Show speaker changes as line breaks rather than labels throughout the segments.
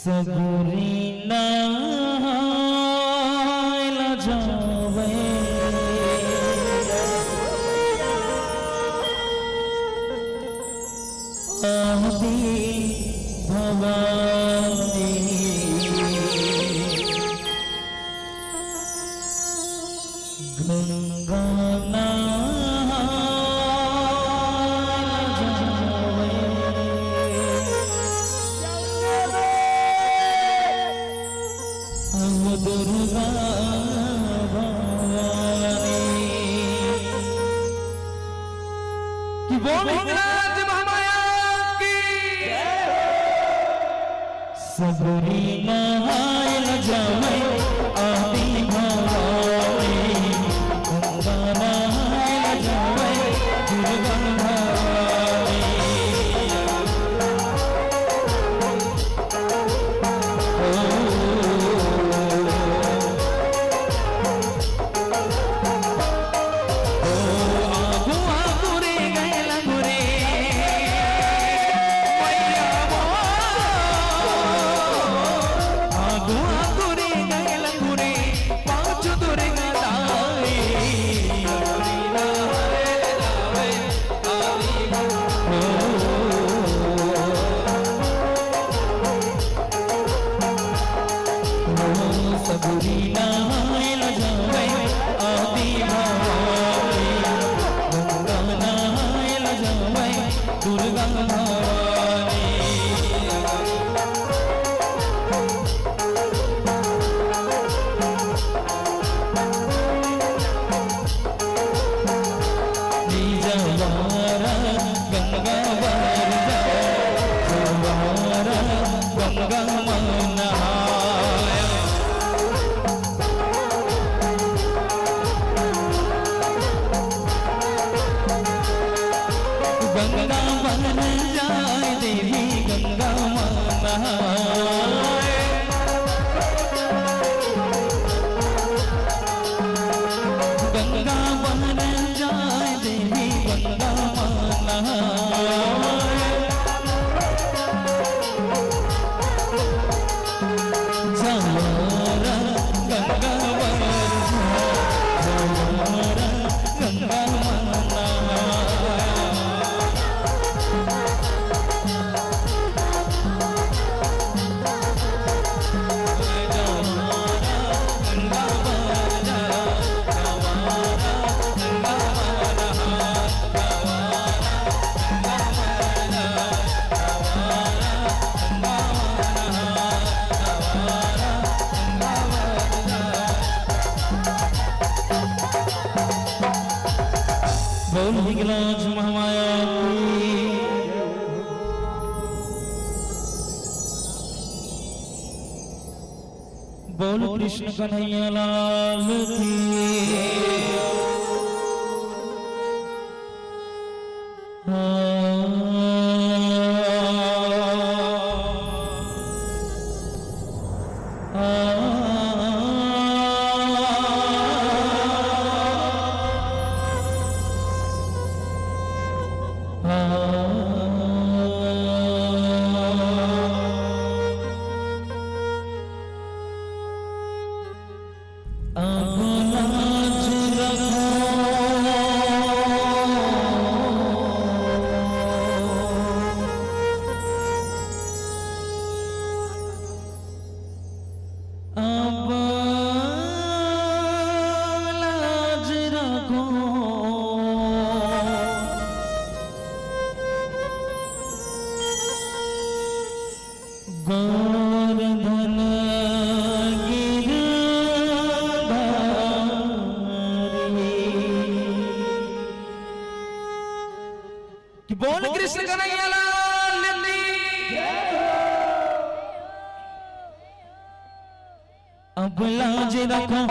सगुरी नाला जावे आदि भवानी गंगा नाला जावे हम दुर्गा भवानी की बोल हिंगलाज महामाया की सगुरी नाला जावे आदि भवानी गंगा नाला जावे दुर्गा भवानी सगुरी नाला जावे आदि भवानी गंगा नाला जावे दुर्गा भवानी जवारा गंगा बरजा जवारा गंगा मनाया गंगा बन जाए देवी गंगा मनाए गंगा बन जाए देवी गंगा मनाए जवारा गंगा बरजा जवारा गंगा मनाया बोल हिंगलाज महामाया की बोल कृष्ण कन्हैया लाल की गोवर्धन गिरधारी बोल कृष्ण कन्हैया लाल की अब लाज रखो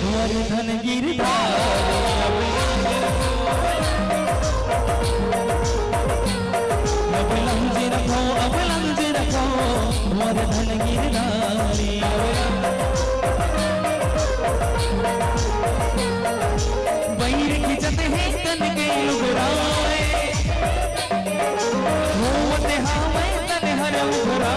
गोवर्धन गिरधारी अब लाज रखो गोवर्धन गिरधारी बैर खिंचते हैं तन के लुगराए होते हाँ मैं तन हर उभरा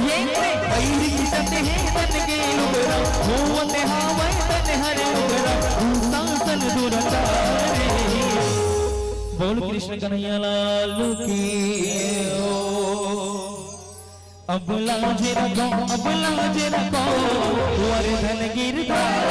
ये पैर खिंचते हैं तन के उभरा होते हावे तन हरे उभरा शासन दुराचारे। बोल कृष्ण कन्हैया लाल की अब लाजे रखो वर्धन गिरधार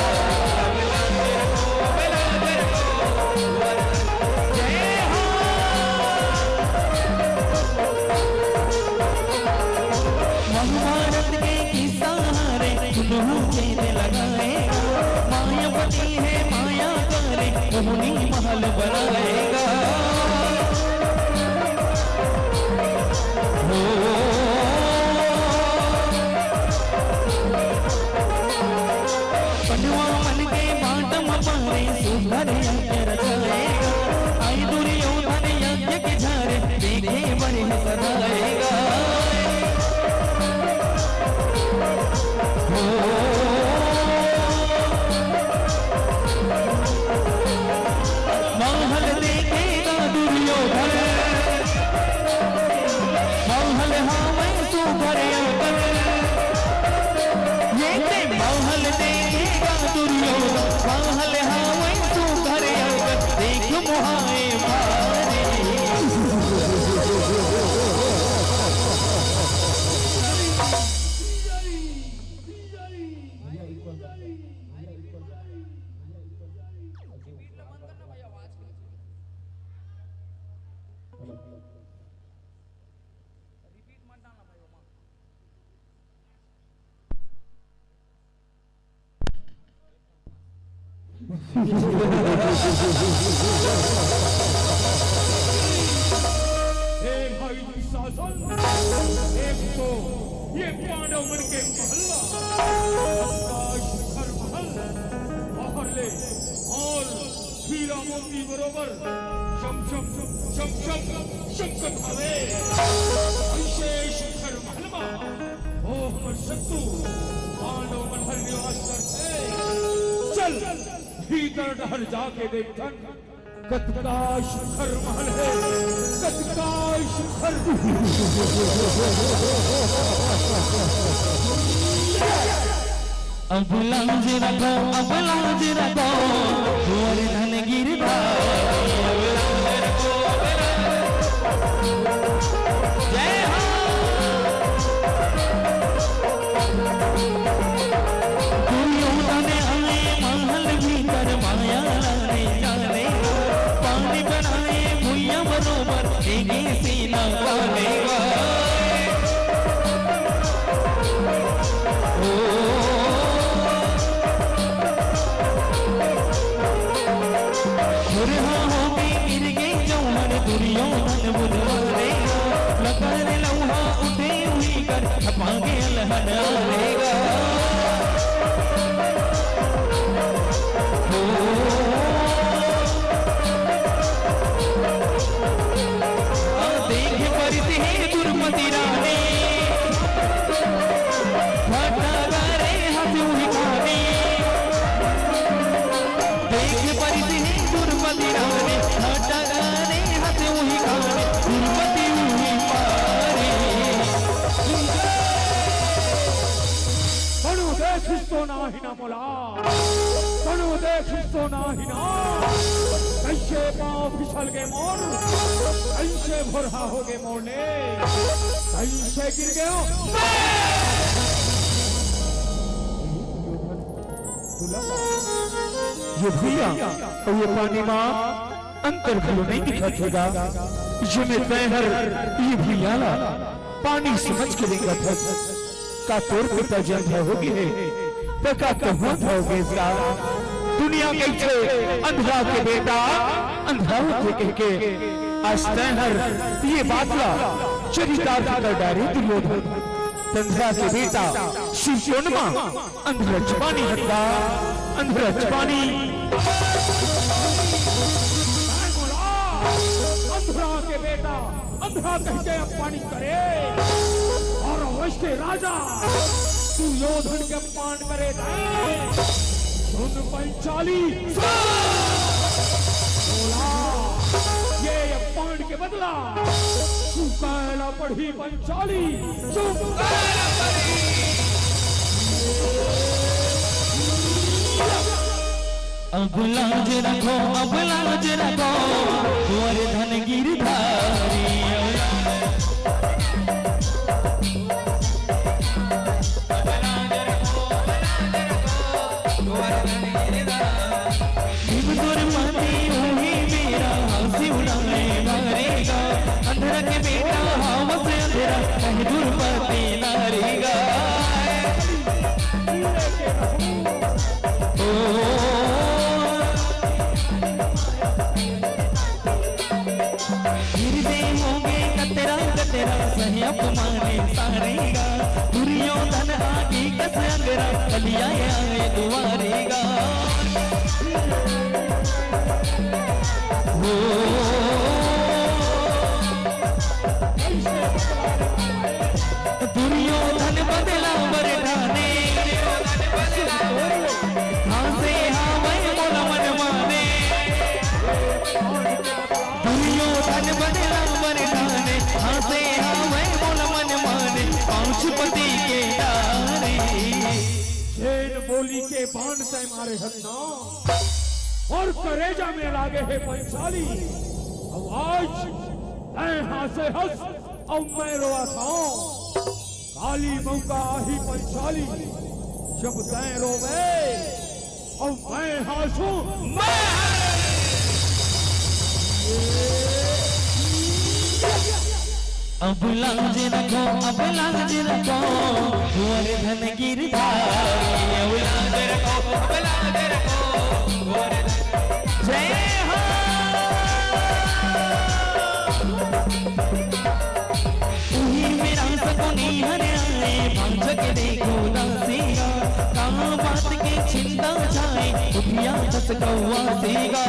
महाभारत के किसारे चेत लगाए मायापति है माया करे मुनि महल बनाएगा। पंडवा मन के बाटम पारे सुधर यज्ञ रचाएगा आई दुर्योधन यज्ञ के झारे देखे बड़े सदाएगा। महल देखेगा दुर्योधन महल हावे सुधर ये महल देखेगा दुर्योधन महल हावे सुधर देख मुहाए भारे।
भाई शासन एक तो ये पांडव मन के महल्ला शिखर महल बाहर ले और हीरा मोती बरोबर शम खावे ऐसे शिखर महल में ओ हमर शत्रु पांडव मन हर निवास करते चल भीतर डहर जाके देखन कतका शिखर महल है कतका शिखर।
अब लाज रखो वर्धन गिरधार जय हो। दुर्योधन आए महल भीतर माया लाने जाने पानी बनाए भुइया बरोबर देगी सीना पालेगा। दुर्योधन बुधवारे लकर लौहा उठे हुई कर छपागे लहराएगा। देख परित है दुर्मति रानी भटकारे हंसी हुई कहानी देख परित है दुर्मति रानी भटकारे वही कहानी दुर्मति हुई पारे।
कणु देखिस्तो नाही ना मोला कणु देखिस्तो नाही ना कैसे पांव फिसल गए मोर कैसे भोरहा हो गए मोरने कैसे गिर गए
ये भैया और ये पानी माँ अंतर भलो नहीं दिखाएगा ये मैं तैहर ये भैया पानी समझ के लेगा था का तोर पिता जन्म होगी है तो का कहूँ होगे इसका दुनिया कैसे अंधा के बेटा अंधा होते कह के आज तैहर ये बात ला चरितार्थ कर डारे दुर्योधन तंद्रा के बेटा शिवजोनमा अंधरा जबानी हत्या अंधरा जबानी
अंधरा के बेटा अंधरा कहते अपमानित करे और अवश्य राजा तू योधन के अपमान करे सुन पंचाली ये अपमान के बदला चुकाना पड़ी पंचाली, चुकाना पड़ी।
अब लाज रखो, अब लाज रखो, कुंवर धन गिरधारी। अंधेरा के बेटा हम से अंधेरा कहीं दूर पति नारीगा। ओ गिरदे होंगे कतेरा कतेरा सही अपमाने सारेगा। दुर्योधन आगे कस अंगरा कलिया आए दुआरेगा। दुर्योधन बदला वरदाने, हासे हाँ मैं बोला मन माने। दुर्योधन बदला वरदाने, हासे हाँ मैं बोला मन माने। पांच पति के नारे
शेर बोली के बाण से मारे हन्ना और करेजा में लागे है पंचाली। अब आज तय हासे हंस और मैं रोआ था। काली मौका ही पंचाली, जब तय रोवे और मैं हासूं।
अब लाज रखो, अब लाज रखो, कुंवर धन गिरधारी। अब लाज रखो, अब लाज रखो, कुंवर धन। जय हो तुही मेरा सकुनी हरियाए, भांज के देखो दासीगा। कहाँ बात की चिंता जाए, उठिया दस कौआ सीगा।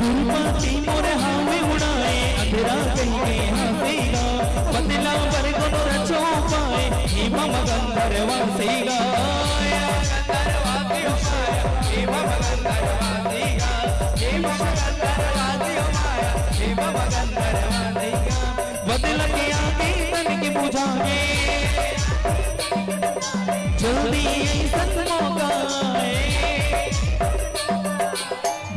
दुर्पति मोर हावे उड़ाए, अंधेरा कहीं के हंसेगा। बदला वर्गो रचो पाए, हेमा मगंधर वासेगा। बदला के आगे तन के बुझाए, जल्दी ऐसा मौका आए।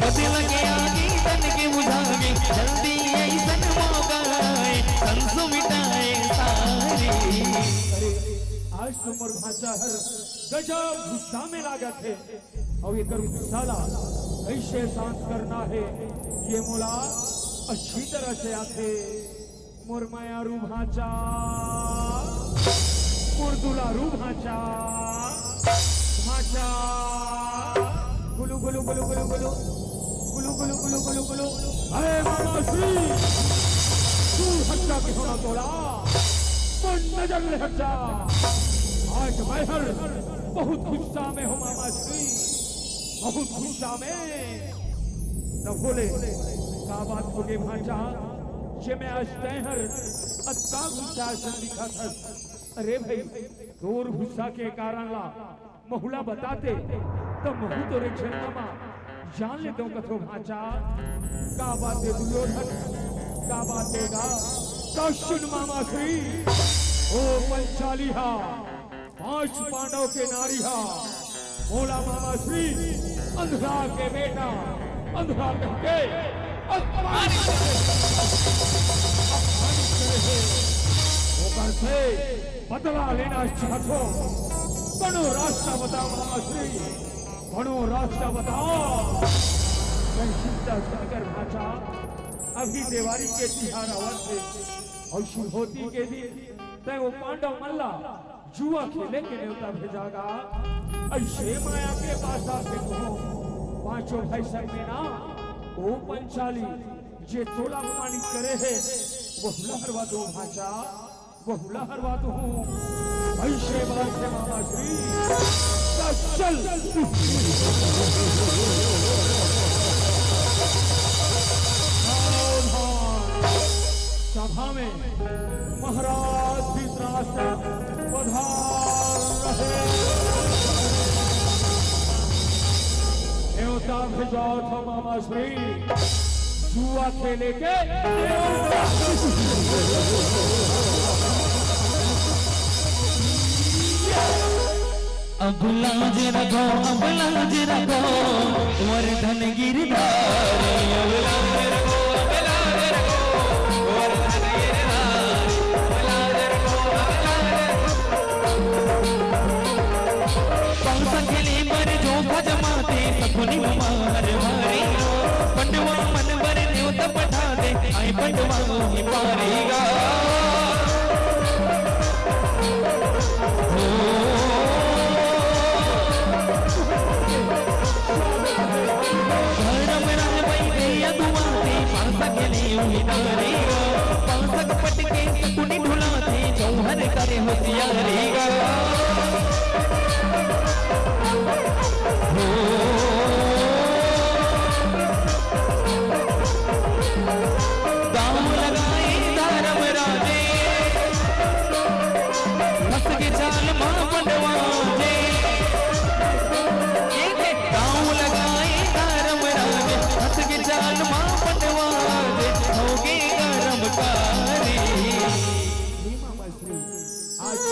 बदल के आगे तन के बुझाए, जल्दी ऐसा मौका आए। संस मिटाए सारी।
आज तो मोर भाचा हर गजब गुस्सा में लागा थे और ये कर गुस्साला ऐसे शांत करना है। ये मोला अच्छी तरह से आते मोर मायारू भाचा, मोर दुलारू भाचा, भाचा गुलू गुलू गुलू गुलू गुलू गुलू गुलू गुलू गुलू गुलू। अरे मामा श्री तू हच्चा के होना तोड़ा पर नजर ले हच्चा। आज मैं हर बहुत गुस्सा में हूँ मामा श्री, बहुत गुस्सा में। न बोले क्या बात हो गई भांजा, जे मैं आज तय हर अत्ता गुस्सा से लिखा था। अरे भाई तोर गुस्सा के कारण ला महुला बताते तो महू तो रे क्षणमा जान ले दो कथो भांजा। का बात है दुर्योधन, का बात है गा तो सुन मामा श्री। ओ पंचाली हा, 5 पांडव के नारी हा, बोला मामा श्री अंधा के बेटा, अंधा कहके अपमानित से बदला लेना चाहतो। बनो रास्ता बताओ मामा श्री, बनो रास्ता बताओ। मैं चिंता सुनकर भाचा अभी देवारी के तिहार अवध से और शुभोती के दिन तय वो पांडव मल्ला जुआ खेले के न्योता भेजागा। ऐसे माया के पास आके कहो 5 भाई सब में ना ओ पंचाली जे तोला पानी करे है वो लहरवा दो भाचा, वो लहरवा दो। ऐसे बात से मामा श्री चल सभा में महाराज धृतराष्ट्र पधार न्योता भिजवाओ तो मामा श्री जुआ खेले के
अब लाज रखो वर्धन गिरधारी अब लाज रखो वर्धन गिरधारी लाज रखो पंख खेले पर जो भजमाते सखुनी मार मारी पंडवा मन बर न्योत पठा दे आई पंडवा ही पारेगा पंसक पटके कुनी ढुलाते जौहर करे होशियारी गा दाव लगाए धर्म राजे हंस के चाल मां पंडवाजे दाव लगाए धर्म राजे हंस के चाल मां पंडवाजे होगे गरम कारी
मामा श्री आज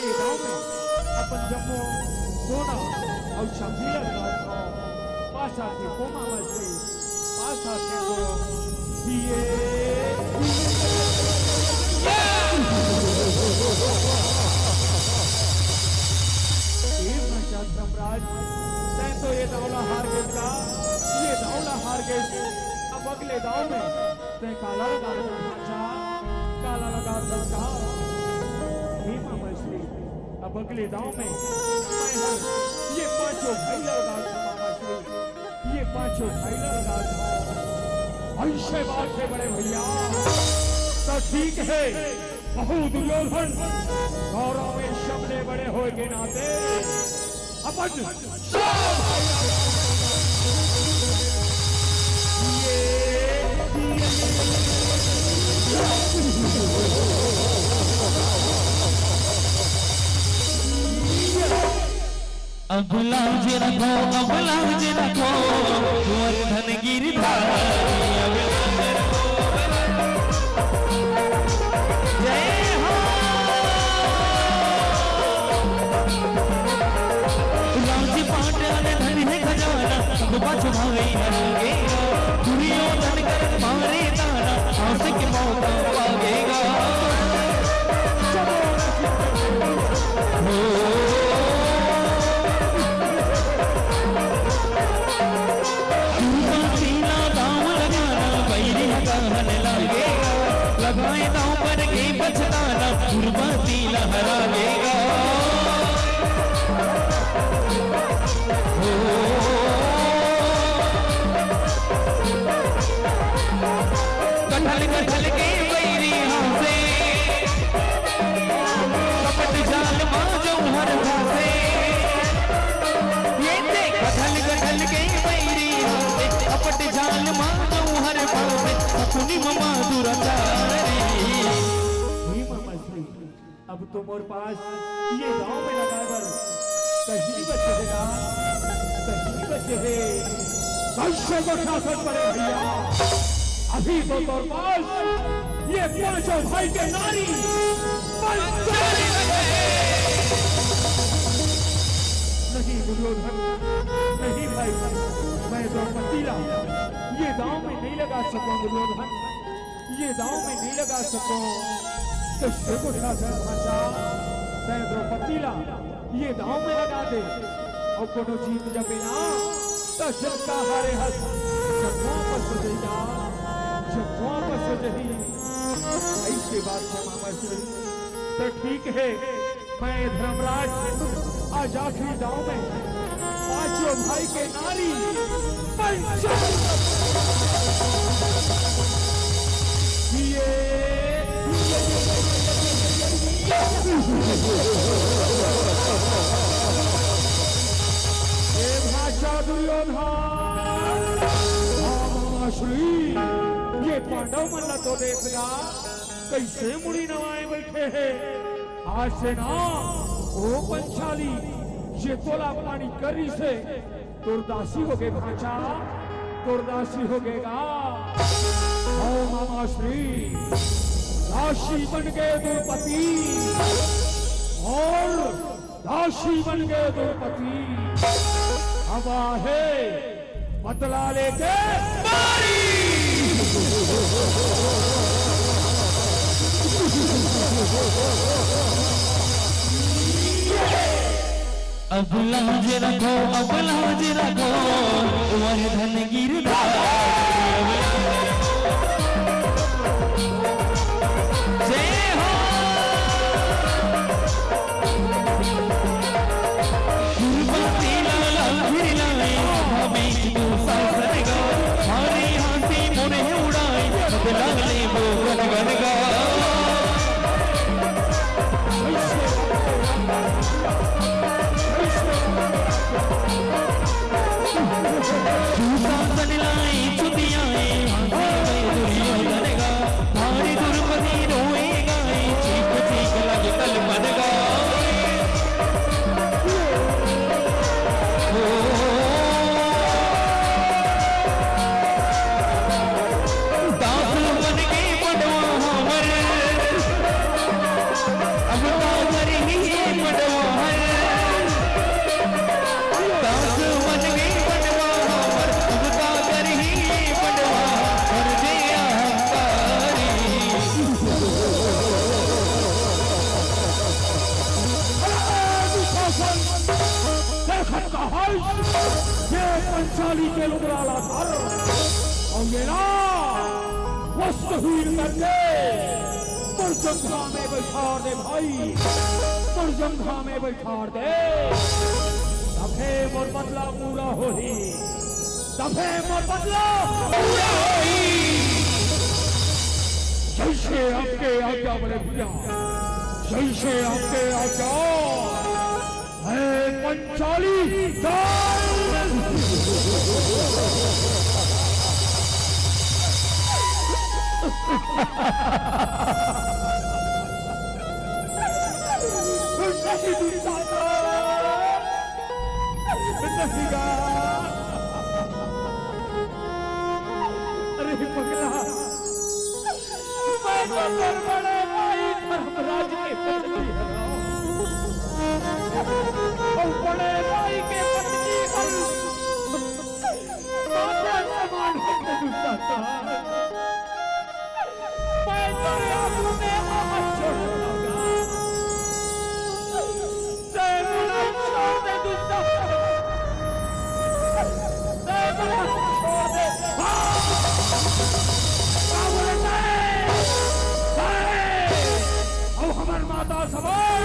ये गांव में अपन जम्मू सोना और शमशीर लगाओ पासा के को मामा श्री पासा के को ये सम्राट तय तो ये दावला हार गया ये दावला हार गए अब अगले दाव में तय काला लगा काला लगा सकता हे मामा श्री अब अगले दाव में ये पांचों भाई लगा मामा श्री ये पांचों भाई लगा ऐसे बात है बड़े भैया तो ठीक है बहु दुर्योधन गौरव में शमले बड़े होए नाते अपन
अब लाज रखो वर्धन गिरधारी अब लाज रखो जय हो राज पाटन धन है खजाना सब पाछ भाई होंगे दुर्योधन कर मारे ताना आस के मौका पाएगा लगाए दांव पर के बचताना गुरबाती लहरा लेगा कटहल कटहल के बैरी हासे कपट जाल माजो हर घासे ये देख कटहल कटहल के बैरी हासे कपट जाल माजो हर घासे सकुनी ममा दुराचारी
मामा श्री अब तो मोर पास ये गांव में लगाकर कहीं बचेगा कहीं बचे है कैसे बचा कर पड़े भैया अभी तो तोर पास ये पांचों भाई के नारी नहीं दुर्योधन नहीं भाई मैं द्रौपदीला ये दांव में नहीं लगा सकूं दुर्योधन ये दांव में नहीं लगा सकूं कैसे बुढ़ा कर भाषा मैं द्रौपदीला ये दांव में लगा दे और कोनो जीत जबे ना तो सबका हारे हस जब वापस हो जाएगा जब वापस हो जाएगी ऐसी बात है मामा श्री तो ठीक है मैं धर्मराज आज आखिरी दांव में पांचों भाई के नारी ये भाषा दुर्योधन श्री ये पांडव मल्ला तो देखना कैसे मुड़ी नवाए बैठे हैं आज से ना ओ पंचाली ये तोला पानी करी से तुरदासी हो गए भाचा तुरदासी हो गएगा ओ मामा श्री दासी बन गए द्रौपदी और दासी बन गए द्रौपदी अब आहे बदला लेके
अब लाज रखो वर्धन गिरधारी जय हो गुरुपति लाला गिरलाए हमें तू सासर गा हमारी हंसी मुने उड़ाए बदला ले वो गन गा
पंचाली के लुगराला घर और ये ना वस्तुहीन करके मुर्जंघा में बैठा दे भाई मुर्जंघा में बैठा दे दफे मोर बदला पूरा हो ही दफे मोर बदला पूरा हो ही जैसे आपके आज्ञा बड़े भैया जैसे आपके आज्ञा है पंचाली अरे पगला मैं तो बड़े भाई धर्मराज के पत्नी और बड़े भाई के पत्नी माता समान होकर गुस्सा था मैं तेरे आंखों में आंख छोड़ दूंगा जय मुझे छोड़ दे गुस्सा जय मुझे छोड़ दे और हमारी माता समान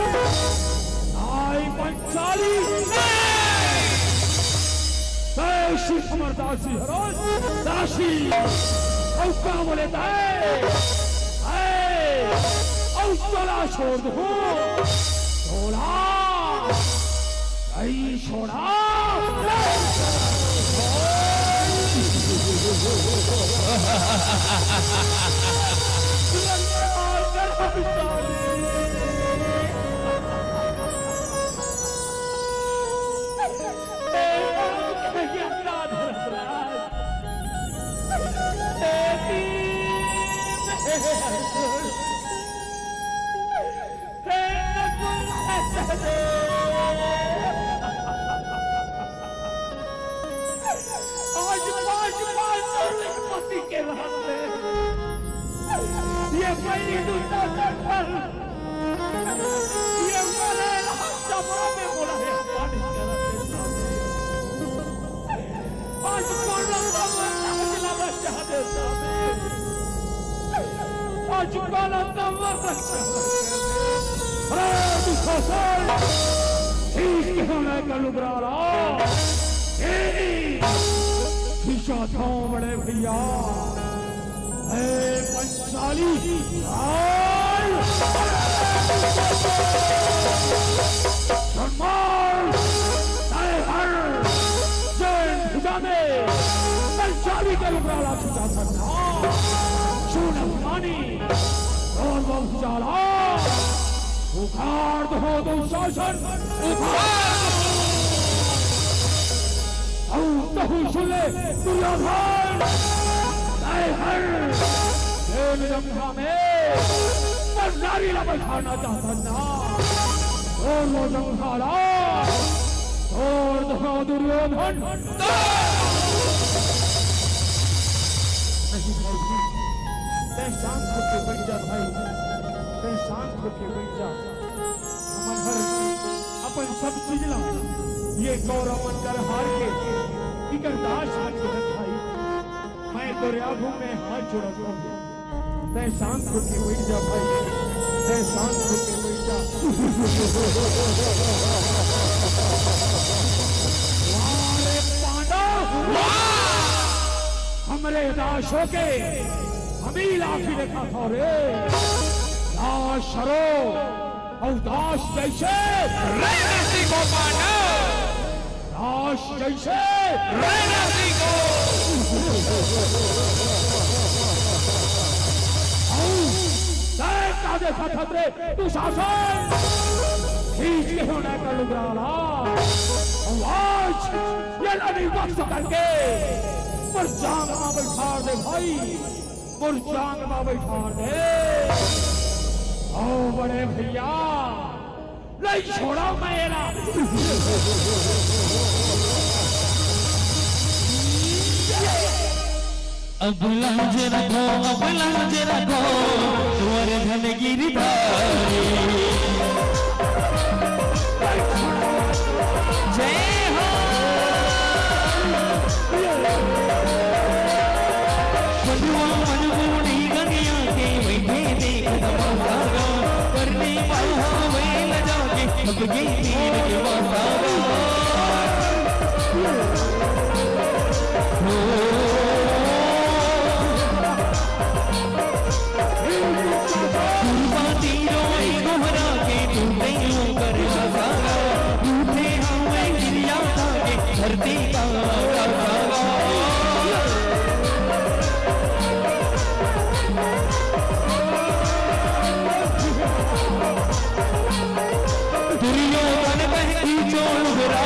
आई पंचाली शिव अमर दासी हरोज दासी और क्या बोले और चला छोड़ दो छोड़ा नहीं छोड़ा के रास्ते ये पहली दूसरा सफर ये वाले सभा में बोला है पानी के रास्ते आज कौन चला बच्चा दे आज कौन बच्चा अरे दुखोसर ठीक होने का लुगराला खींचा था बड़े भैया पंचाली पंचाली के लुगराला खींचा था सोना पानी और वो जाला उखाड़ दो दुशासन, उखाड़ दो सुले दुर्योधन। हर जंघा में नारी ला बैठाना चाहता ना, और वो जंघाला और दो दुर्योधन। शांत होके बैठ जा भाई, शांत होके बैठ जा। हमार अपन सब चीज ला ये गौरव कर हार के इकर दास बन के भाई, मैं तेरे आगू में हाथ जोड़ता हूँ। तय शांत होके बैठ जा भाई, तय शांत होके बैठ जा। वारे पांडव, हमरे दासों के हमी लाखी देखा था रे। दास शरो और दास जैसे
रहना सीखो पांडव,
दास जैसे
रहना सीखो।
देखा था रे तू शासन खींच के होने का लुगराला, आज ये लड़ी वक्त करके पर जांग में बैठा दे भाई, पर जांग में बैठा दे। ओ बड़े भैया नहीं छोड़ा मेरा।
अब लाज रखो, अब लाज रखो, वर्धन गिरधारी। जय हो मनमोड़ी गनिया के बैठे देख दमागा, करने महावेल जाके अब ये तीर के वासागा। धरती का दुर्योधन बहकी चोल उभरा,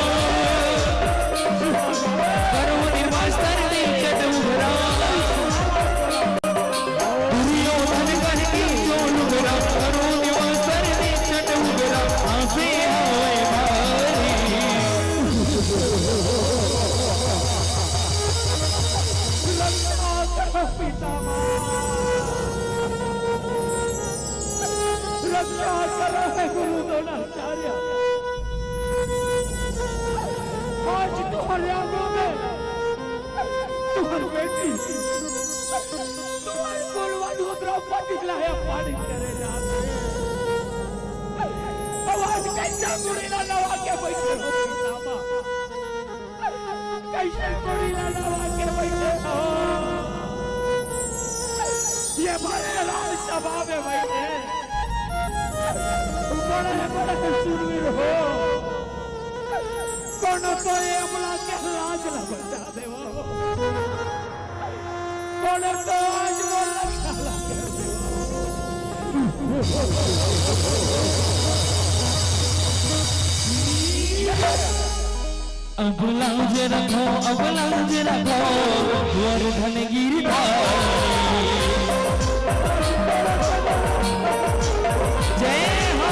करो निर्वास्तर नीचट उभरा। दुर्योधन बहकी चोल उभरा, करो निर्वास्तर नीचट उभरा। आंसे आवे भारी
रक्षा कर है गुरु द्रोणाचार्य। आज तुम्हारे आंखों में तुम्हारी बेटी तुम्हारे कुलवधु द्रौपदी लाया पानी करे जाते। अब आज कैसे गुड़ीला लगा के बैठे हो पितामा, कैसे गुड़ीला लगा के बैठे हो। ये बड़े राज सभा में बैठे बड़े शूरवीर हो, कौन तो ये अमला के लाज न बचा दे वो, कौन तो आज वो लक्षा लगे
अब लाज रखो, अब लाज रखो, वर्धन गिरधारी। जय हो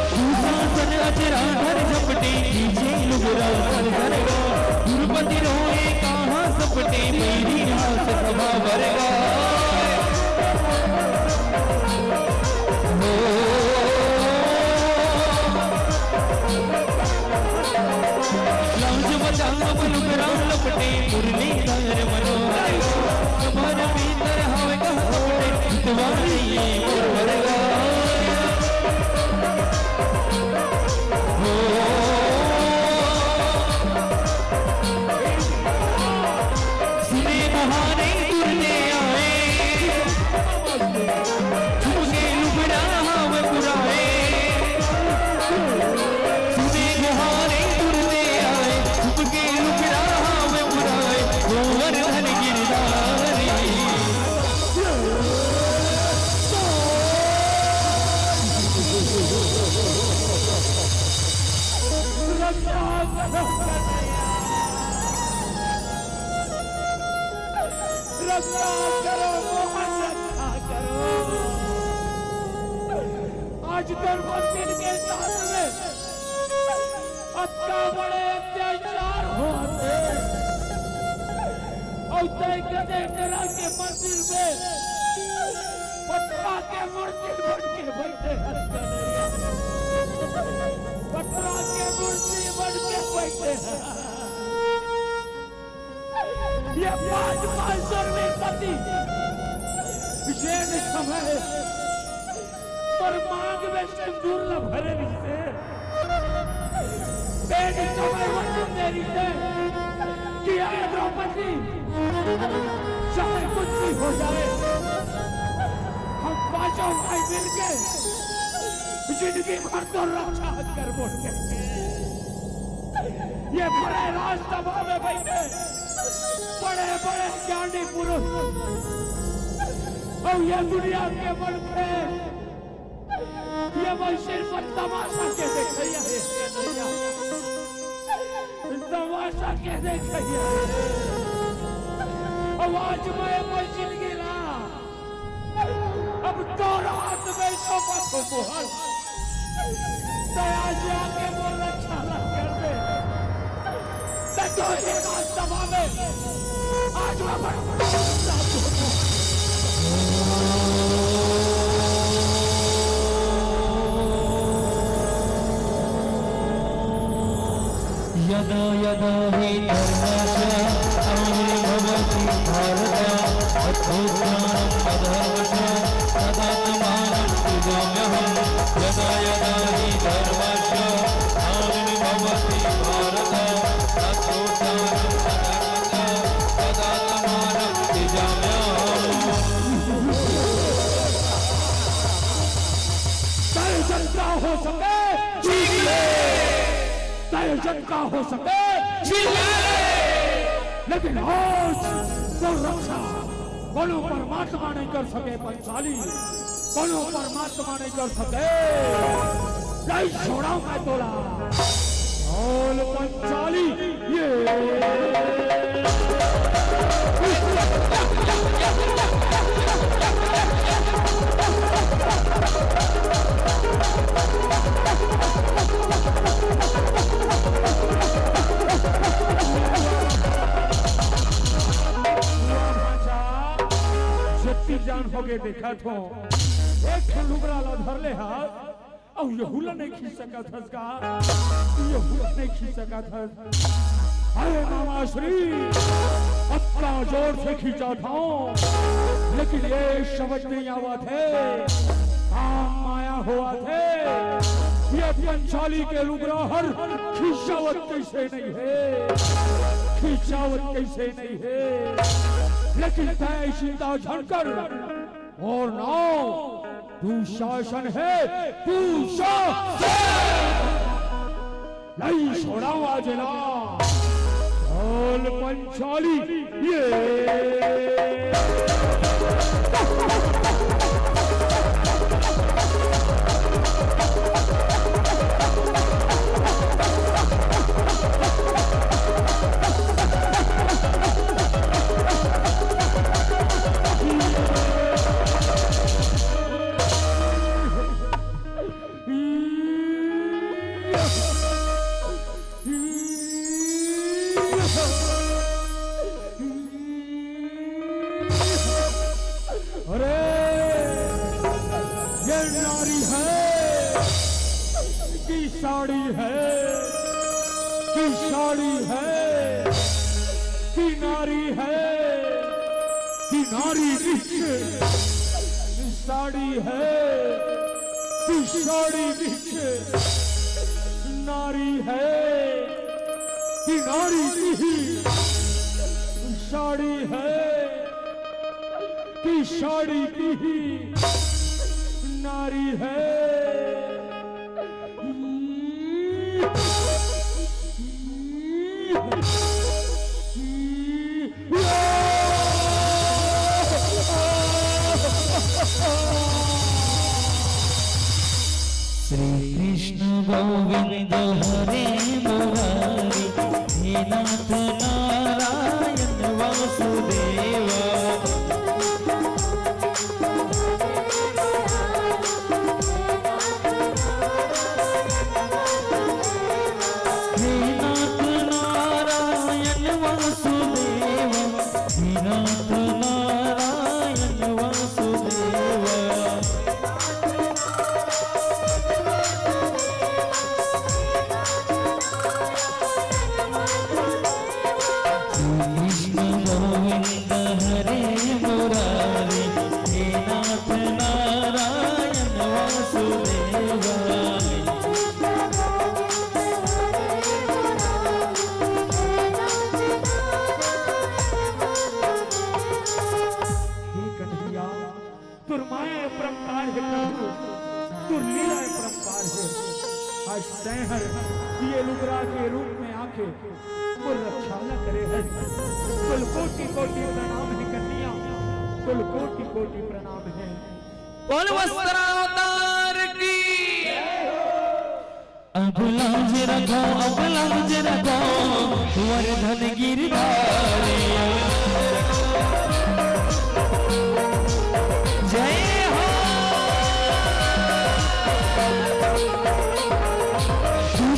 सुशासन अजराधर झपटे, नीचे लुगरा सर सरगा। गुरुपति रोए कहाँ सपटे, मेरी हाथ सभा वर्गा। लाज बचाओ लुगरा लपटे, मुरली धर मनोहर। तुम्हारे भीतर हवे कहाँ सपटे, तुम्हारे ये वर्गा। सुने बहाने तुरने आए, झुमके लुगड़ा हवे पुराए। सुने बहाने तुरने आए, झुमके लुगड़ा हवे पुराए। वर्धन गिरधारी
रक्षा करो रक्षा करो मोहन रक्षा करो। आज धर्मसिंह के साथ में अत्ता बड़े अत्याचार होते और तय गदे तेरा के मंदिर में पत्रा के मूर्ति बन के बैठे हैं। पत्रा के मूर्ति बन के बैठे हैं। ये 500 में पति ये समय पर मांग में सिंदूर न भरे रिश्ते पेट समय वचन दे रिश्ते किया द्रौपदी चाहे कुछ भी हो जाए हम 5 भाई मिलके जिंदगी भर तो रक्षा कर बोलते। ये बड़े राजसभा में बैठे बड़े बड़े ज्ञानी पुरुष और ये दुनिया के मन पे ये वैश्य पर तमाशा के देखे तमाशा के देखे। आवाज में मस्जिद गिरा अब तो रात में शोभा को मुहर दया जाके वो रक्षा कर दे तो ये सभा में आज
यदा यदा हि धर्मस्य आविर्भवति भारत अद्भुतानं अधर्मस्य तदात्मानं सृजाम्यहम्। यदा यदा हि धर्मस्य आविर्भवति भारत अद्भुतानं अधर्मस्य तदात्मानं सृजाम्यहम्।
जनता हो सके जनता हो सके लेकिन आज तो रक्षा कोनो परमात्मा नहीं कर सके। पंचाली कोनो परमात्मा नहीं कर सके। नहीं छोड़ा मैं तोला बोल पंचाली ये जान हो गए देखा तो एक लुगरा ला धर ले हाथ और ये हुला नहीं खींच सका था इसका ये हुला नहीं खींच सका था। अरे मामा श्री अपना जोर से खींचा था लेकिन ये शब्द नहीं आवा थे काम माया हुआ थे। ये पंचाली के लुगरा हर खींचावत कैसे नहीं है खींचावत कैसे नहीं है लेकिन तय सीता झनकर और नाव तू शासन है तू नहीं छोड़ा वाजला बोल पंचाली ये साड़ी है कि साड़ी है कि नारी है कि नारी पीछे साड़ी है कि साड़ी पीछे नारी है कि नारी की साड़ी है कि साड़ी की नारी है।
श्री कृष्ण गोविंद हरे गोविंद नाथ नारायण वासुदेवा हे नाथ नारायण वासुदेवा हे नाथ नारायण वासुदेवा कृष्ण गोविंद हरे मुरारी हे नाथ नारायण वासुदेवा
हे कन्हैया तुर माया परंपार है प्रभु, तुर लीला परंपार है। आज तैहर ये लुगरा के रूप में आके मुर रक्षा न करे है। कुल कोटि कोटि प्रणाम है कन्हैया, कुल कोटि कोटि प्रणाम है।
बोल वस्त्रावतार की अब लाज रखो वर्धन गिरधारी जय हो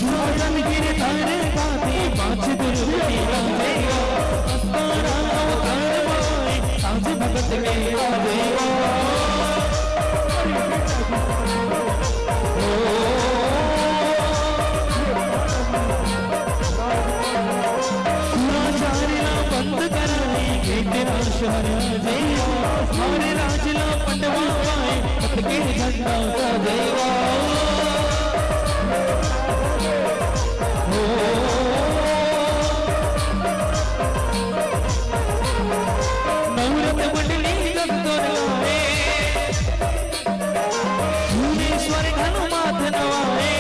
वर्धन गिरधारी पाती पांच दुर्गति जय हो आज भगत के जय हो बंद कराई तेरा शहर जयवा हमारे राजला पंडवा पाए के झंडा का जयवा नवरत मंडली गंगोर लाए भुवनेश्वर हनुमाथ नवाए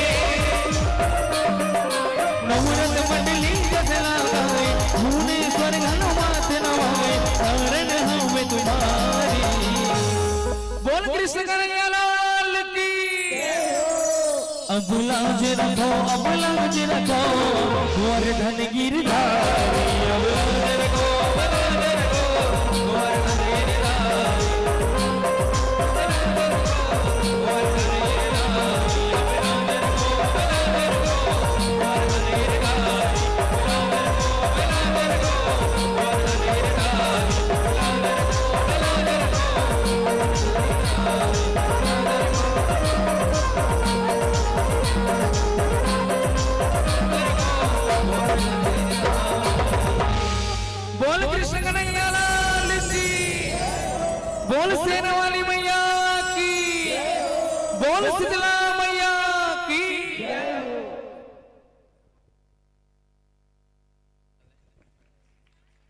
नवरत मंडली गजला गाए भुवनेश्वर हनुमाथ नवाए शरण हमें तुम्हारी बोल कृष्ण कन्हैया लाल की अब लाज रखो वर्धन गिरधारी अब लाज रखो वर्धन गिरधारी बोल कृष्ण कन्हैया लाल की बोल सेना वाली मैया की बोल शीतला मैया की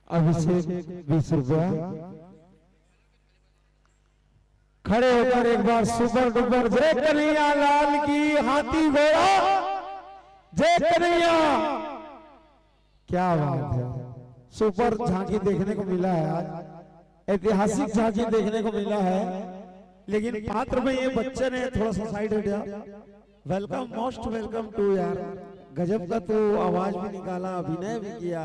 अभिषेक 20 रुपया खड़े होकर एक बार सुपर डुपर जय कन्हैया लाल की हाथी घोड़ा जय कन्हैया। क्या बात है, सुपर झांकी देखने को मिला है आज, ऐतिहासिक झांकी देखने को मिला है। लेकिन पात्र में ये बच्चे ने थोड़ा सा साइड हटा। वेलकम, मोस्ट वेलकम टू यार, गजब का तो आवाज भी निकाला, अभिनय भी किया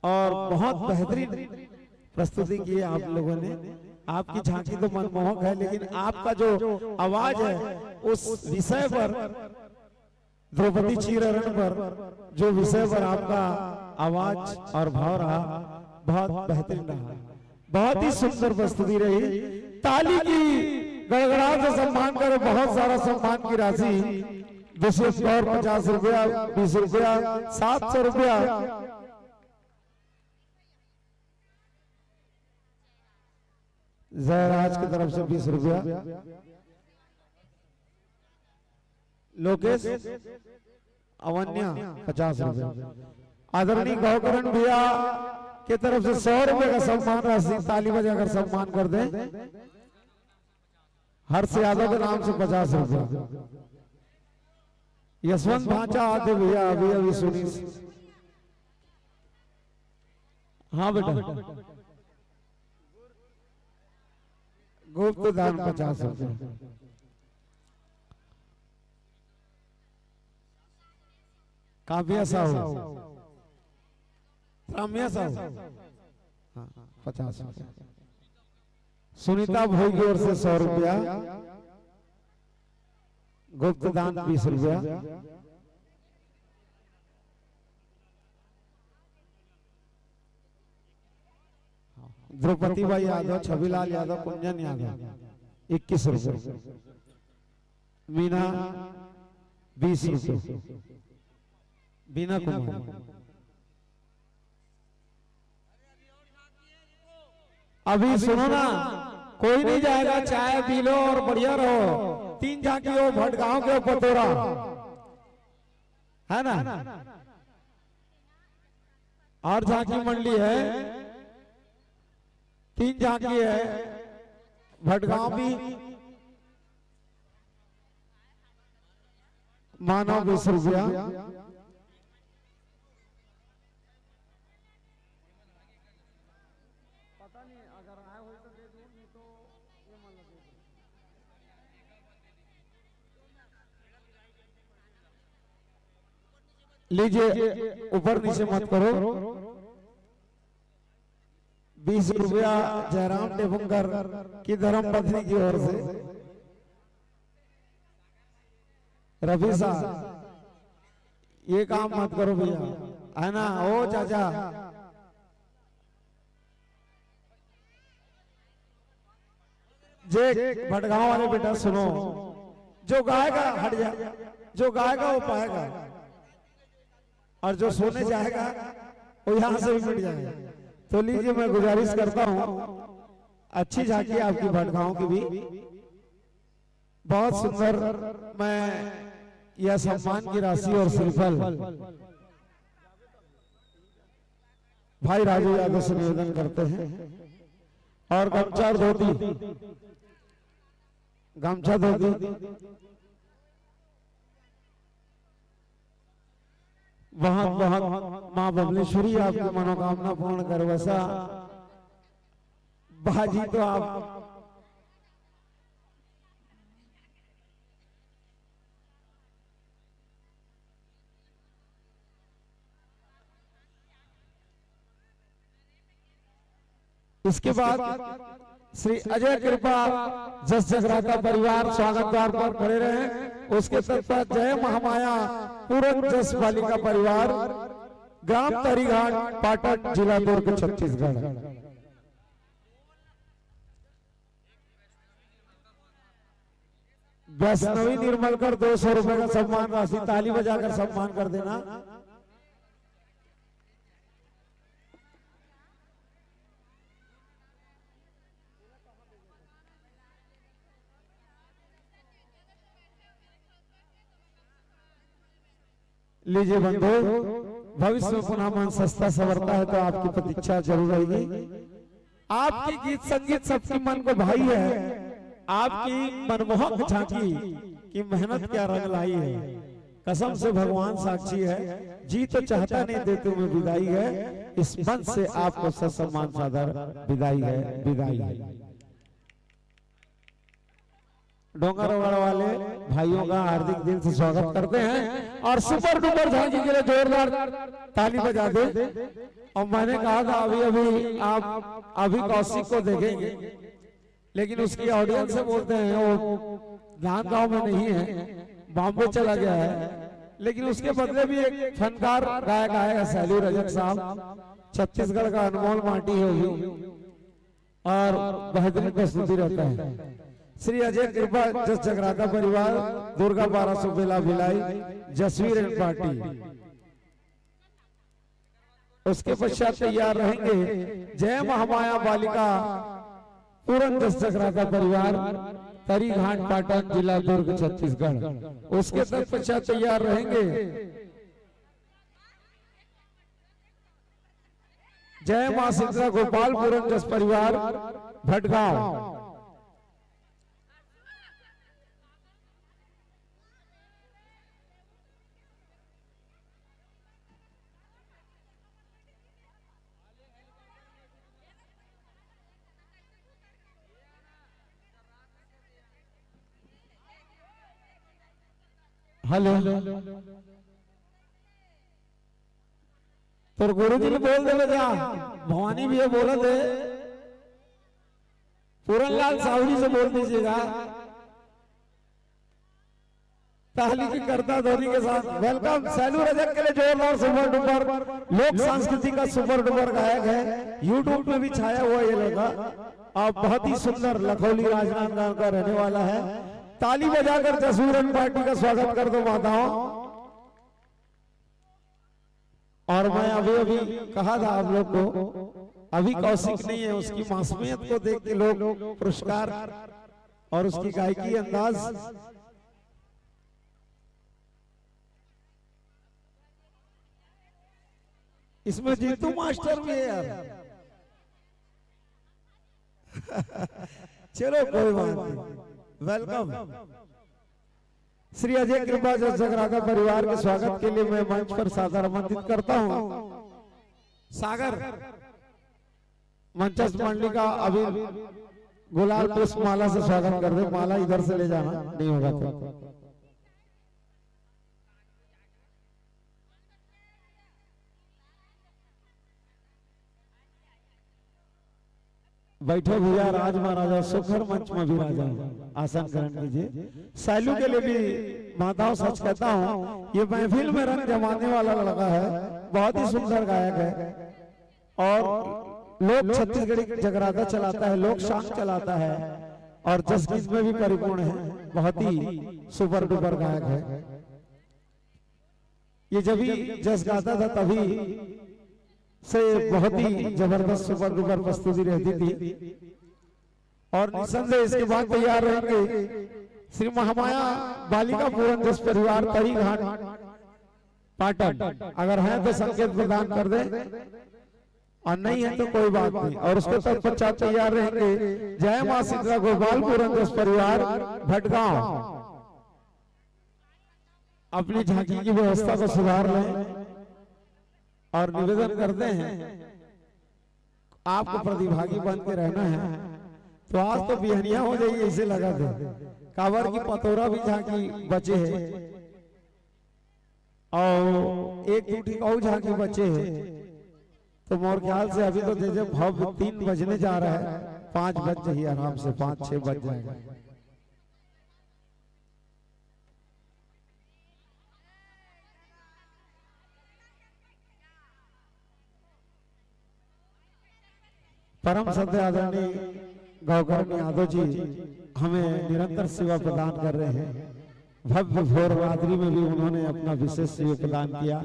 और बहुत बेहतरीन प्रस्तुति की है आप लोगों ने। आपकी झांकी तो मनमोहक है, लेकिन आपका जो आवाज है उस विषय पर, द्रौपदी चीरहरण पर जो विषय पर आपका आवाज और भाव रहा, बहुत बेहतरीन रहा, बहुत ही सुंदर प्रस्तुति रही। ताली की गड़गड़ाहट से सम्मान करो, बहुत सारा सम्मान की राशि विशेष तौर 50 रुपया, 20 रुपया, 700 रुपया। जयराज की तरफ से 20 रुपया, लोकेश अवन्या 50 रुपया, आदरणीय गौकरण भैया की तरफ से 100 रुपए का सम्मान राशि, ताली बजाकर सम्मान कर दें। हर्ष यादव के नाम से 50 रुपया। यशवंत भांचा आते भैया अभी अभी सुनी। हाँ बेटा, गुप्त दान 50 रुपया। काव्या साहू
काम्या साहब, हाँ 50 रुपया। सुनीता भाई की ओर से 100 रुपया, गुप्त दान 20 रुपया, द्रौपदी भाई यादव, छविलाल यादव, कुंजन यादव 21 रुपये, मीना 20 रुपये, बीना कुमार। अभी सुनो ना, कोई नहीं जाएगा, चाय पी लो और बढ़िया रहो। 3 झांकी हो भटगांव के पतोरा, है ना, और झांकी मंडली है, 3 झांकी है, भटगांव भी मानव 20 रुपया, लीजिए ऊपर नीचे मत करो। 20 रुपया जयराम टेबुंगर की धर्म पत्नी की ओर से। रवि साहब ये काम मत करो भैया, है ना, ओ चाचा जे भटगांव वाले बेटा सुनो, जो गाएगा हट जाए, जो गाएगा वो पाएगा, और जो सोने जाएगा वो यहां से भी मिट जाएगा। तो लीजिए मैं गुजारिश करता हूं, अच्छी झांकी आपकी भटगांव की भी बहुत सुंदर। मैं यह सम्मान की राशि और श्रीफल भाई राजू यादव से निवेदन करते हैं, और गमछा और धोती, गमछा धोती बहुत बहुत माँ बबलेश्वरी आपकी मनोकामना पूर्ण कर। वैसा बाजी तो आप इसके बाद श्री अजय कृपा जस जगराता परिवार स्वागत द्वार पर खड़े रहे। उसके तत्पश्चात जय महामाया पूरन जस बालिका परिवार ग्राम तरीघाट पाटन जिला दुर्ग छत्तीसगढ़। वैष्णवी निर्मलकर 200 रुपए का सम्मान राशि, ताली बजाकर सम्मान कर देना। लीजिए बंधु, भविष्य में पुनः मन सस्ता सवरता है तो आपकी प्रतीक्षा जरूर रहेगी। आपकी गीत संगीत सबकी मन को भाई है, आपकी मनमोहक झांकी की मेहनत क्या रंग लाई है। कसम से भगवान साक्षी है, जी तो चाहता नहीं देते हुए विदाई है। इस मंच से आपको ससम्मान सादर विदाई है, विदाई है। डोंगरगढ़ वाले भाइयों का हार्दिक दिल से स्वागत करते हैं, और सुपर डुपर झांकी के लिए जोरदार ताली बजा दे। और मैंने कहा था आप अभी कौशिक को देखेंगे, लेकिन उसकी ऑडियंस से बोलते हैं वो गांव में नहीं है, बॉम्बे चला गया है। लेकिन उसके बदले भी एक फनकार गायक आएगा, सैलू रजक साहब, छत्तीसगढ़ का अनमोल माटी होगी और बेहतरीन प्रस्तुति रहता है। श्री अजय कृपा जस जगराता परिवार दुर्गा 1200 बेला भिलाई जसवीर एंड पार्टी। उसके पश्चात तैयार रहेंगे जय महामाया बालिका पूरन जस जगराता परिवार तरीघाट पाटन जिला दुर्ग छत्तीसगढ़। उसके तत्पश्चात तैयार रहेंगे जय मां शीतला गोपाल पूरन जस परिवार भटगांव। हेलो, तो गुरु जी ने बोल दे जा भवानी भी बोला दे पूरनलाल साहू जी से बोल दीजिएगा ताली की करता धोनी के साथ। वेलकम सैलू रजक के लिए जोरदार सुपर डुपर लोक संस्कृति का सुपर डुपर गायक है, यूट्यूब में भी छाया हुआ ये लड़का और बहुत ही सुंदर लखौली राजनांदगांव का रहने वाला है। ताली बजाकर जसूरन पार्टी का स्वागत कर दो माताओं। और मैं अभी अभी कहा था आप लोग को, अभी कौशिक नहीं है, उसकी मासूमियत को देख के लोग पुरस्कार और उसकी गायकी अंदाज इसमें जीतू मास्टर भी है यार। चलो कोई बात नहीं, वेलकम। श्री अजय कृपा जगराता परिवार के स्वागत के लिए मैं मंच पर सादर आमंत्रित करता हूं। सागर मंचस्थ मंडली का अभी गुलाल पुष्प माला से स्वागत कर दे। माला इधर से ले जाना नहीं होगा तो। बैठो भैया राज महाराजा सुखर मंच में भी राजा आसन ग्रहण कीजिए। सैलू के लिए भी माताओं सच कहता हूँ, ये महफिल में रंग जमाने वाला लड़का है, बहुत ही सुंदर गायक है और लोक छत्तीसगढ़ी जगराता चलाता है, लोक शांत चलाता है और जस गीत में भी परिपूर्ण है, बहुत ही सुपर डुपर गायक है। ये जब भी जस गाता था तभी से बहुत ही जबरदस्त सुपर डुपर प्रस्तुति रहती थी और निसंदेह इसके बाद तैयार रहेंगे श्री महामाया बालिका पूरन जस परिवार तरी घाट पाटन। अगर है तो संकेत प्रदान कर दे और नहीं है तो कोई बात नहीं। और उसके तत्पश्चात तैयार रहेंगे जय मां शीतला गोपाल पूरन जस परिवार भटगांव। अपनी झांकी की व्यवस्था को सुधार लें और निवेदन करते हैं आपको प्रतिभागी बन के रहना है। तो आज तो बिहनिया हो जाइए इसे लगा दे। कांवर की पतोरा भी झांकी बचे है और एक टूटी कौ झांकी बचे है। तो मोर ख्याल से अभी तो जैसे भव 3 बजने जा रहा है, 5 बज जाइए आराम से, 5-6 बज जाएगा। परम सत्य आदरणीय गौकर्ण यादव जी हमें निरंतर सेवा प्रदान कर रहे हैं। भव्य भोर रात्रि में भी उन्होंने अपना विशेष सेवा प्रदान किया।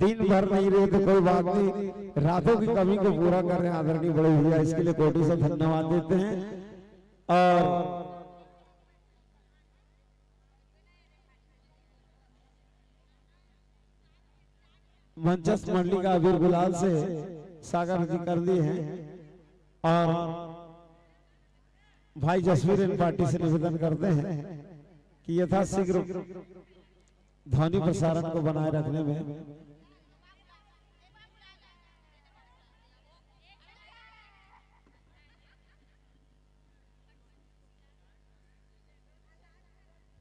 दिन भर नहीं रहे तो कोई बात नहीं, रातों की कमी को पूरा कर रहे हैं आदरणीय बड़े भैया, इसके लिए कोटि से धन्यवाद देते हैं। और मंचस्थ मंडली का अबीर गुलाल से सागर जी कर दिए हैं और भाई जसवीर पार्टी से निवेदन करते हैं कि यथाशीघ्र ध्वनि प्रसारण को बनाए रखने में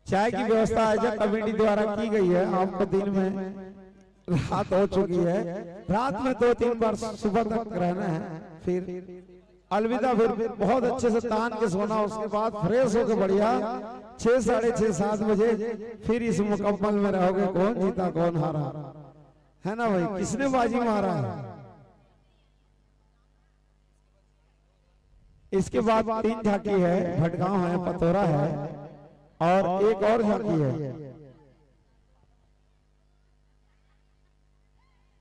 चाय की व्यवस्था आयोजक कमेटी द्वारा की गई है। आपको दिन में रात हो चुकी है, रात में 2-3 बार सुबह तक रहना है, फिर अलविदा। फिर बहुत अच्छे से तान के सोना, उसके बाद फ्रेश होकर बढ़िया 6, 6:30, 7 बजे फिर इस मुकम्मल में रहोगे। कौन जीता कौन हारा है ना भाई, किसने बाजी मारा है। इसके बाद 3 झांकी है, भटगांव है, पतोरा है और एक और झांकी है।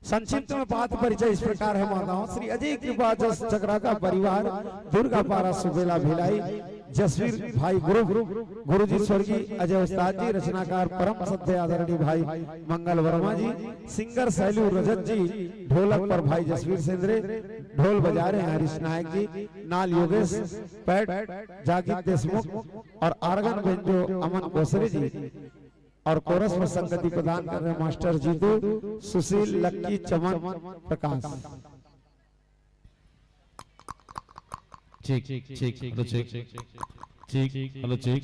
संक्षिप्त में बात परिचय इस प्रकार है माताओं। श्री अजय कृपा जस जगराता परिवार दुर्गा पारा सुबेला भिलाई जसवीर भाई गुरु जी स्वर्गीय अजय उस्ताद जी, रचनाकार परम सत्य आदरणीय भाई मंगल वर्मा जी, सिंगर सैलू रजत जी, ढोलक पर भाई जसवीर सेंद्रे, ढोल बजा रहे हैं हरीश नायक जी, नाल योगेश, पैट जाकिर देशमुख और आर्गन बेंजो अमन कोसरे जी और कोरस में संगति प्रदान कर रहे हैं मास्टर जीतू, सुशील, लक्की, चमन, प्रकाश।
ठीक हेलो ठीक हेलो ठीक।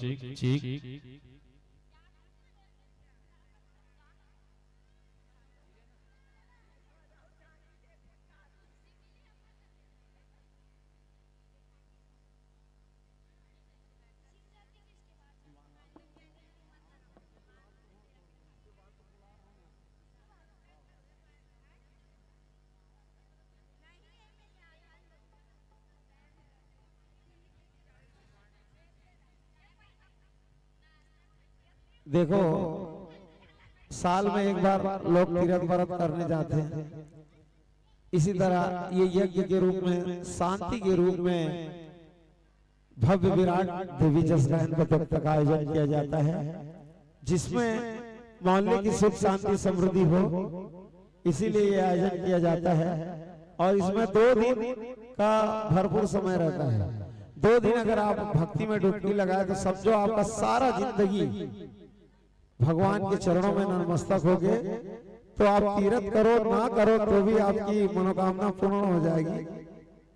देखो साल में एक बार लोग तीर्थ व्रत करने जाते हैं, इसी तरह ये यज्ञ के रूप में, शांति के रूप में भव्य विराट देवी जस गायन पतक का आयोजन किया जाता है, जिसमें मोहल्ले की सुख शांति समृद्धि हो, इसीलिए ये आयोजन किया जाता है। और इसमें 2 दिन का भरपूर समय रहता है। 2 दिन अगर आप भक्ति में डुबकी लगाए तो समझो आपका सारा जिंदगी भगवान के चरणों में नतमस्तक हो गए। तो आप तीर्थ करो ना करो तो भी आपकी मनोकामना पूर्ण हो जाएगी।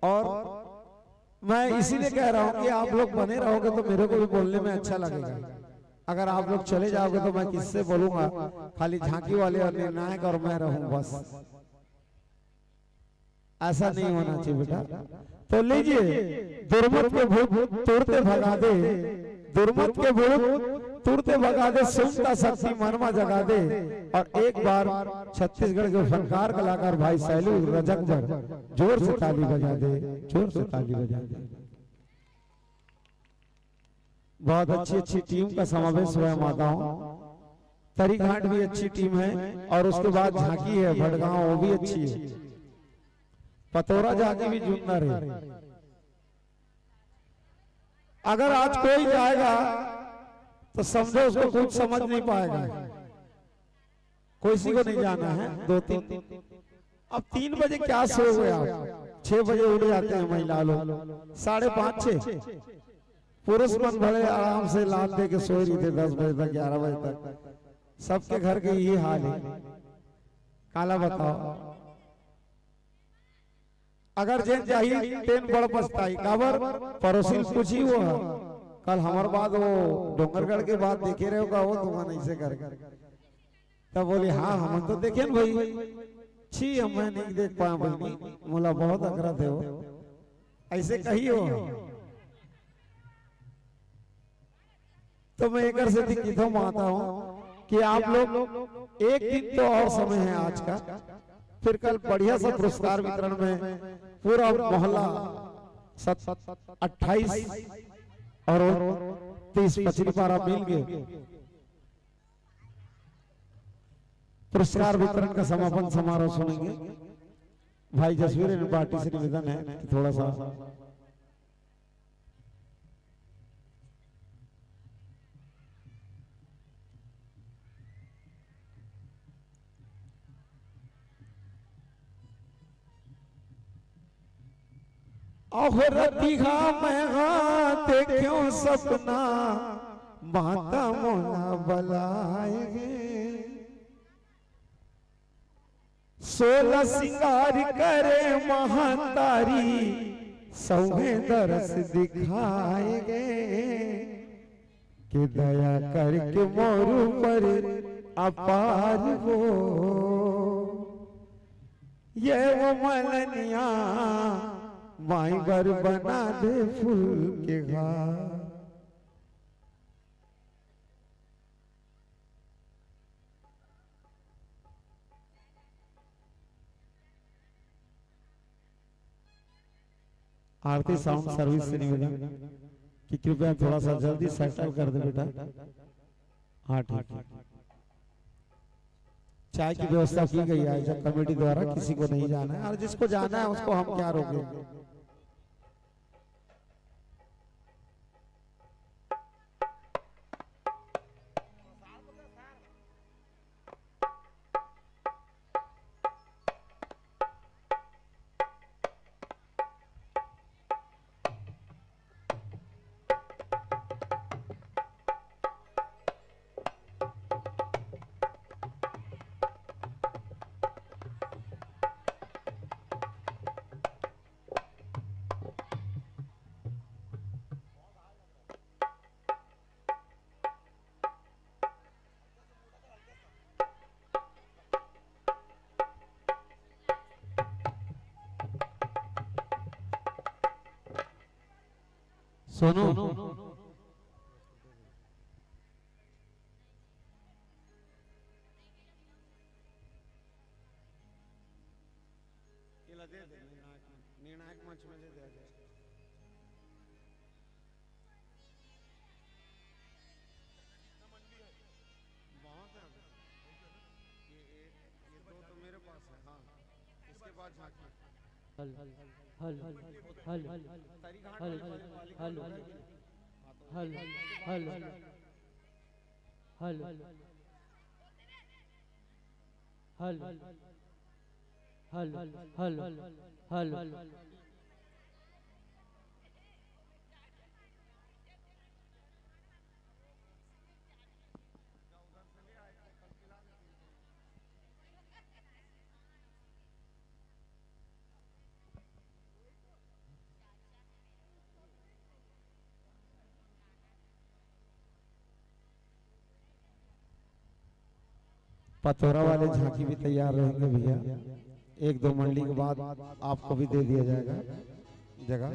और मैं इसीलिए कह रहा हूँ कि आप लोग बने रहोगे तो मेरे को भी बोलने में अच्छा लगेगा। अगर आप लोग चले जाओगे तो मैं किससे बोलूंगा, खाली झांकी वाले और निर्णायक और मैं रहूं बस। ऐसा नहीं होना चाहिए बेटा। तो लीजिए, दुर्मत के भूत तुरते भगा दे, दुर्मत के भूत तुरते भगा दे, सुनता शक्ति मनमा जगा दे। और एक बार छत्तीसगढ़ के फनकार कलाकार भाई सैलू रजकजर जोर से ताली बजा दे, जोर से ताली बजा दे। बहुत अच्छी टीम का समावेश हुआ है माताओं। तरीघाट भी अच्छी टीम है और उसके बाद झांकी है भड़गांव, वो भी अच्छी है। पतोरा झांकी भी जुमदार है। अगर आज कोई जाएगा तो समझो उसको कुछ समझ नहीं पाएगा। किसी को नहीं जाना है। 2-3 अब 3 बजे क्या सो गए आप? 6 बजे उठ जाते हैं महिला लोग, 5:30-6 पुरुष मन बड़े आराम से लाद दे के सो रही थे 10 बजे तक, 11 बजे तक। सबके घर के यही हाल है। काला बताओ, अगर जेन चाहिए तेन बड़ पछताई काबर पड़ोसी पूछी वो कल हमारे बाद वो डोंगरगढ़ के बाद देखे रहे होगा वो तुम नहीं से कर। तब बोली हाँ हम तो देखे न भाई, छी मैं नहीं देख पाया भाई, मोला बहुत अकरा थे वो, ऐसे कही हो। तो मैं एक से दिक्कत माता हूँ कि आप लोग एक दिन तो और समय है आज का, फिर कल बढ़िया सा पुरस्कार वितरण में पूरा मोहल्ला 28 और 30 पचरी पारा मिल गए पुरस्कार वितरण का समापन समारोह सुनेंगे। भाई जसवीर ने पार्टी से निवेदन है कि थोड़ा सा औरतिहा मैं देखियो सपना माता मोला बलाएगे, 16 सिंगार करे महातारी सौहे दरस दिखाएगे। कि दया करके मोरू पर अपार हो, ये वो मलनिया माई बर बना दे फूल के घाट। आरती साउंड सर्विस से निवेदन कि कृपया थोड़ा सा जल्दी सेटल कर दे बेटा। हाँ ठीक है। चाय की व्यवस्था की गई है आयोजक कमेटी द्वारा, किसी को नहीं जाना है और जिसको जाना है उसको हम क्या रोकेंगे। सोनू निर्णायक मंच में दे दे। हल हल हल हल हल हल हल हल हल हल हल हल हल
पथौरा वाले झांकी भी तैयार रहेंगे भैया। 1-2 मंडली के बाद आपको भी दे दिया जाएगा जगह।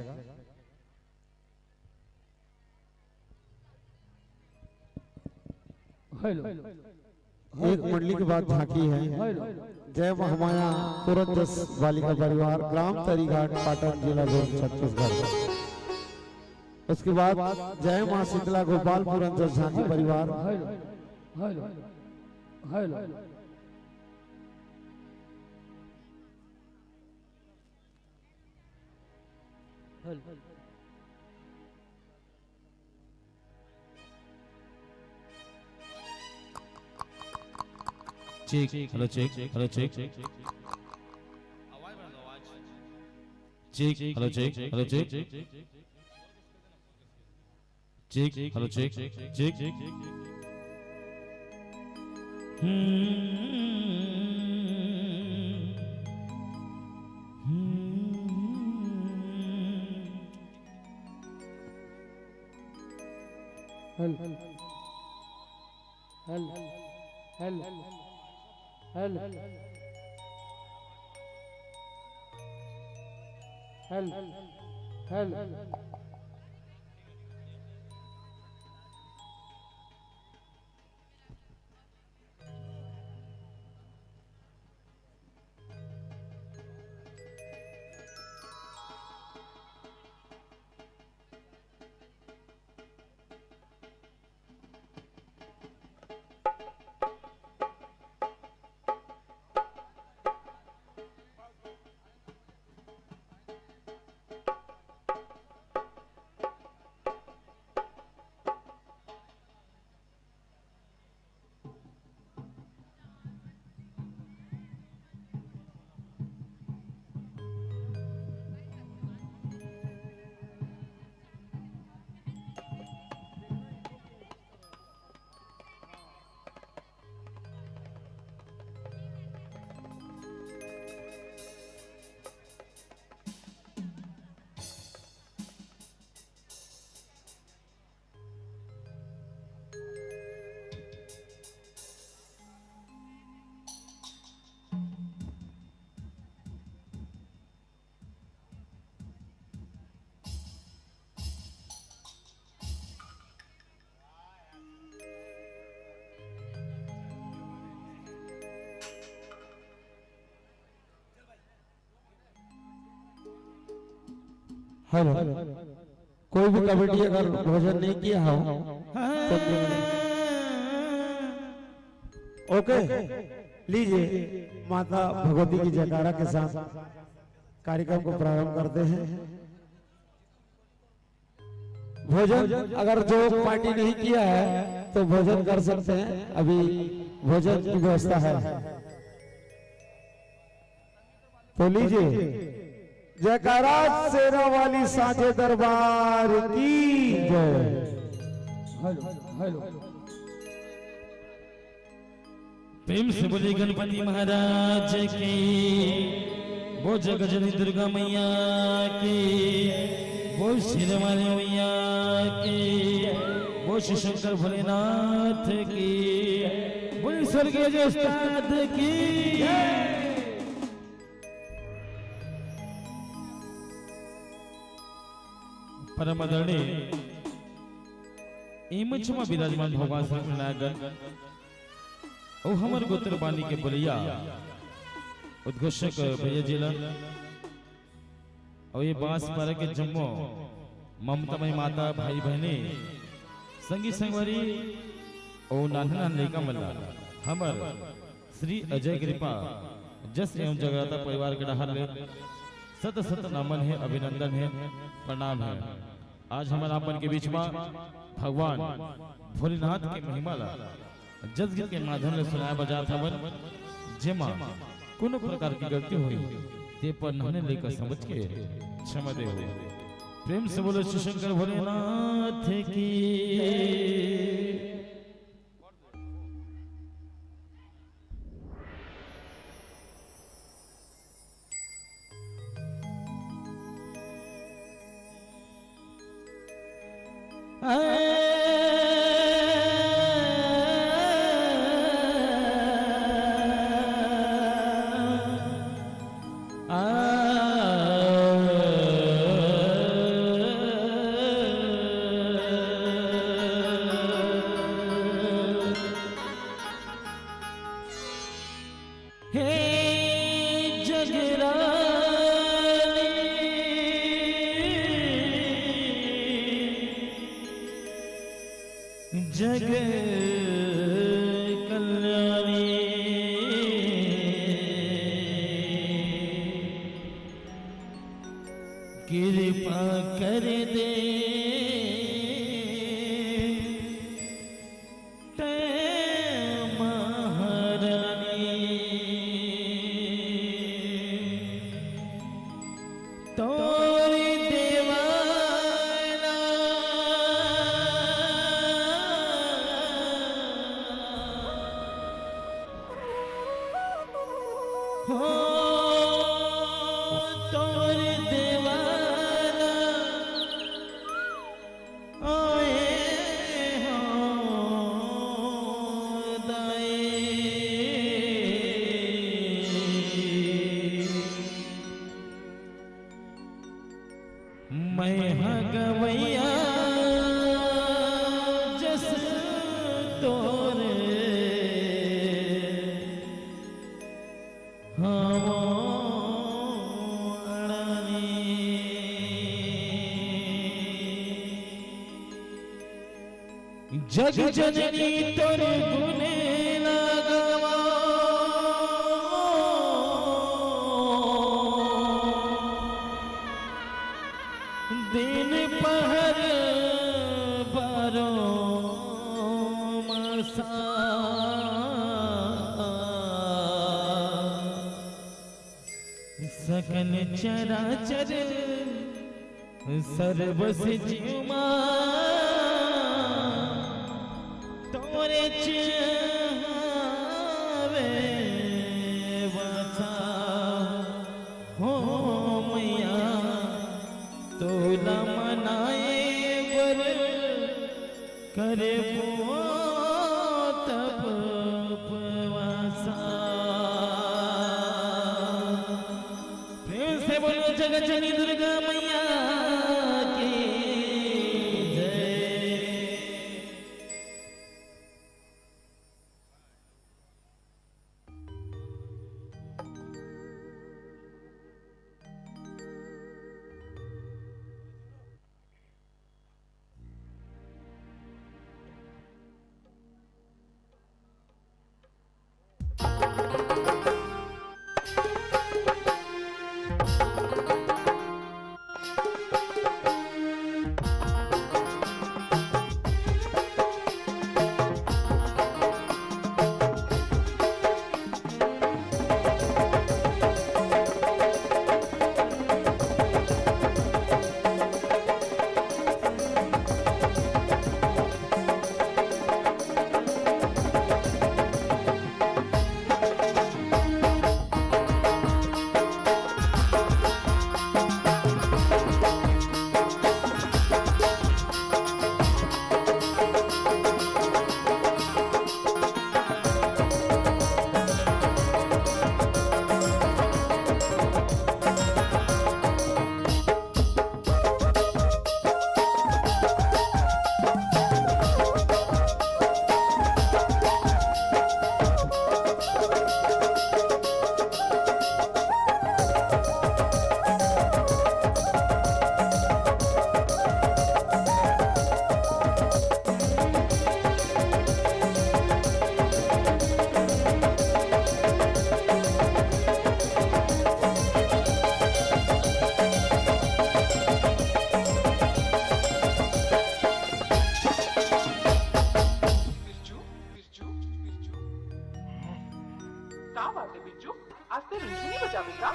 एक मंडली के बाद झांकी है जय महामाया तुरंत बालिका परिवार, ग्राम तरीघाट, पाटन, जिला छत्तीसगढ़। उसके बाद जय मां शीतला गोपालपुर अंचल झांकी परिवार।
Check hello check hello check check hello check hello check check hello check check
हल हल हल हल हल हल हल हल
हेलो, कोई भी कमेटी अगर भोजन नहीं किया हो तो ओके लीजिए। माता भगवती की जयकारा के साथ कार्यक्रम को प्रारंभ करते हैं। भोजन अगर जो पार्टी नहीं किया है तो भोजन कर सकते हैं, अभी भोजन की व्यवस्था है। तो लीजिए, जयकारा शेरा वाली साझे दरबार की जय।
हेलो हेलो
प्रेम से बोले गणपति महाराज की, वो जगजननी दुर्गा मैया की, वो शेरवाली मैया की, वो श्री शंकर भोलेनाथ की, बोल स्वर्गीय ज्येष्ठाद की। परम आदरणीय इमचमा विराजमान भगवान श्री नारायण और हमर गोत्र बानी के बोलिया उद्घोषक भैया जिला और ये बांस पारा के जम्मो ममतामयी माता भाई बहने संगी संगवारी और नाना लड़का मल्ला हमर श्री अजय कृपा जस एवं जगराता परिवार के डहर ले सत सत नमन है, अभिनंदन है, प्रणाम है। आज हमारा अपन के बीच में भगवान भोलेनाथ के महिमा ला जस गीत के माध्यम से सुनाया बजा था बन जेमा कोनो प्रकार की गलती हुई ते पर नहने लेकर समझ के क्षमा दे हो। प्रेम से बोलो श्री शंकर भोलेनाथ की। जग कल्याणी कृपा कर दे ते महारानी तोरी देवाना हो तोरी देवाना ओए हो मैं हगवैया जस तोरे जग जननी तोरे गुने लगवा दिन पहर बारो मसा सकल चराचर सर्वस जीवा तोरे चावे बसा हो मैया तोला मनाए बर करे तप पवासा। प्रेम से बोलो जगत जननी दुर्गा मैया की जय।
आज ते रुंझू नहीं बजावेगा?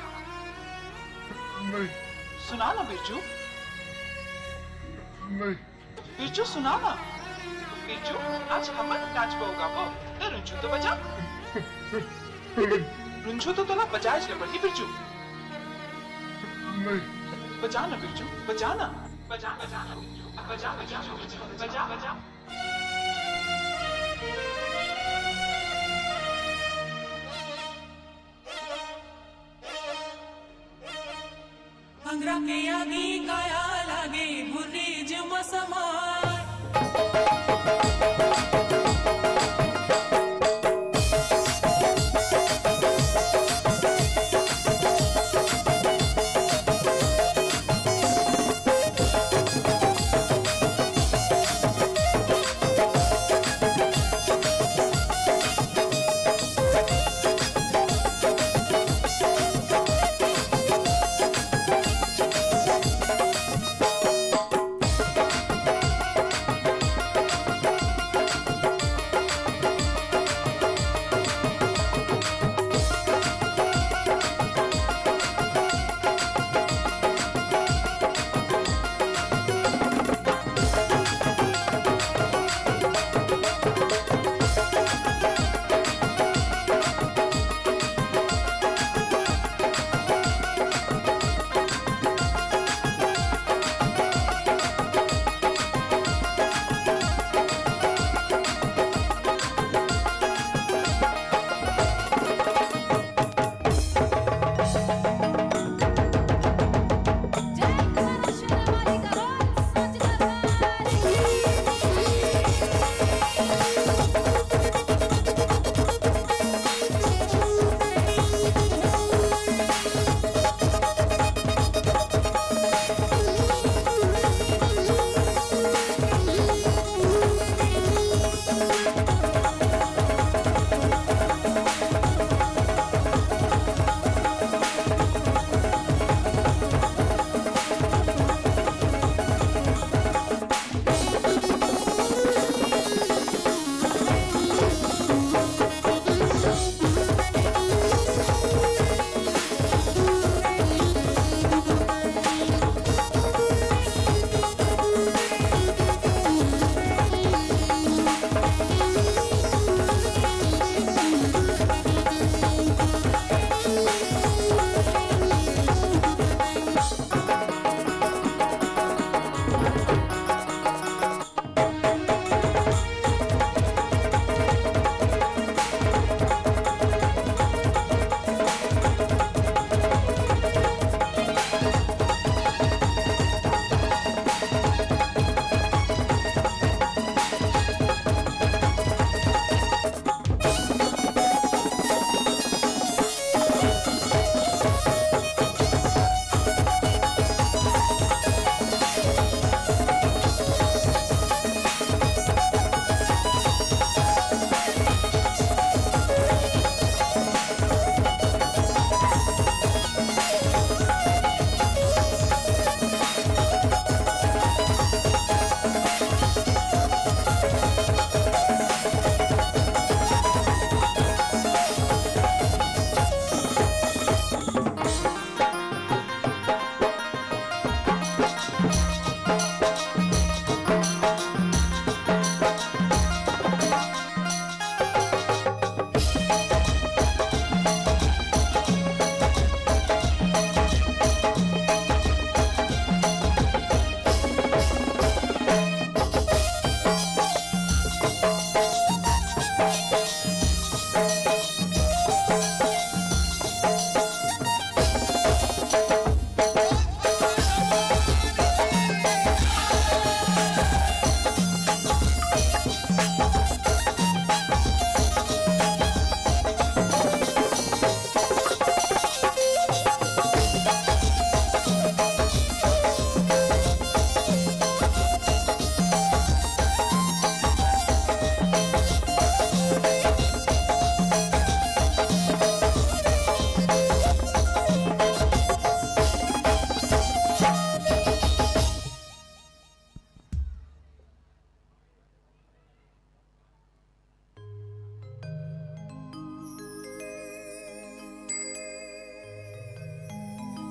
नहीं
सुना ना बिरजू,
नहीं
बिरजू सुना ना। बिरजू आज हमर नाच होगा वो, ते रुंझू तो बजा। रुंझू तो तोला बजाज ले पड़ी बिरजू।
नहीं
बजा ना बिरजू, बजा ना। बजा बजा ना बिरजू, बजा बजा बजा बजा।
अंगरा के आगे काया लागे भुर्री जुम समार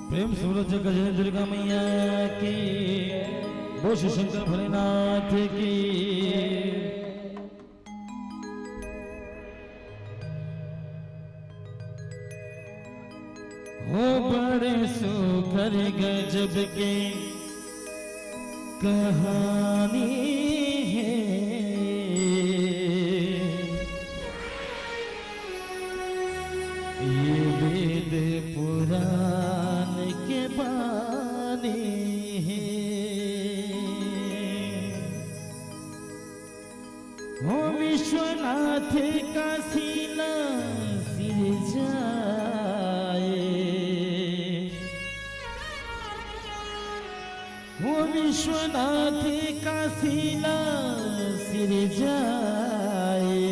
प्रेम से बोलो जय जय दुर्गा मैया की, बोल श्री शंकर भोलेनाथ की। हो बड़े सुखर गजब के कहानी है, ये वेद पुराण के बानी है। हो विश्वनाथ का सीना सिर जाए, वो विश्वनाथ का सीना सिर जाए।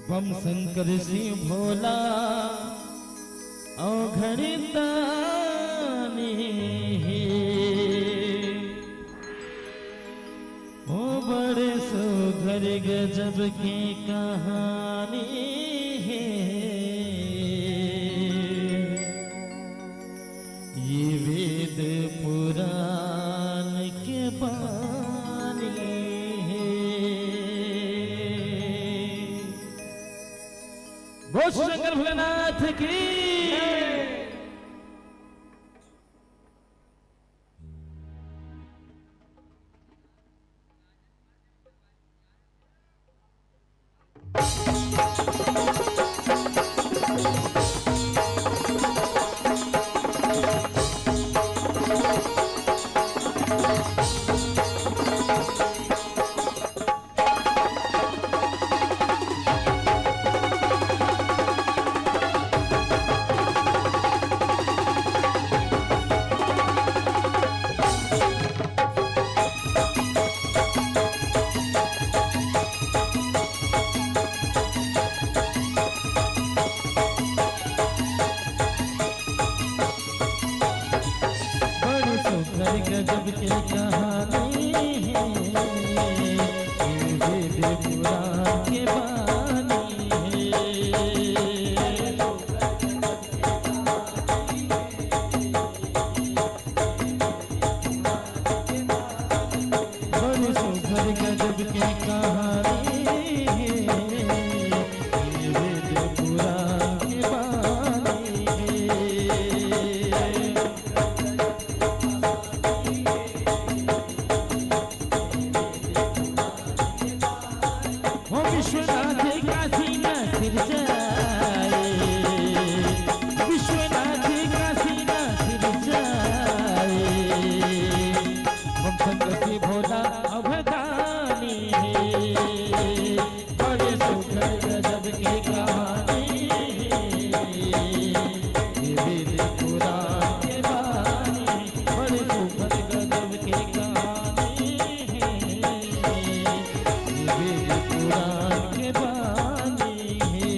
बम शंकर सिंह भोला औघड़दानी है, वो बड़े सुघर गजब की कहानी है। ये वेद पुराण के बानी है। बोल शंकर भोलेनाथ की। गजब की कहानी है, वेद पुराण के बानी है। बड़ी सुघर गजब की कहानी है, वेद पुराण के बानी है। विश्वनाथ का सीना सिर जाए, विश्वनाथ का सीना सिर जाए। हम शंकर से भोला अवधानी है, बड़े सुघर गजब की कहानी है। ये वेद पुराण के बानी, बड़े सुघर गजब की कहानी है। वेद पुराण के बानी है।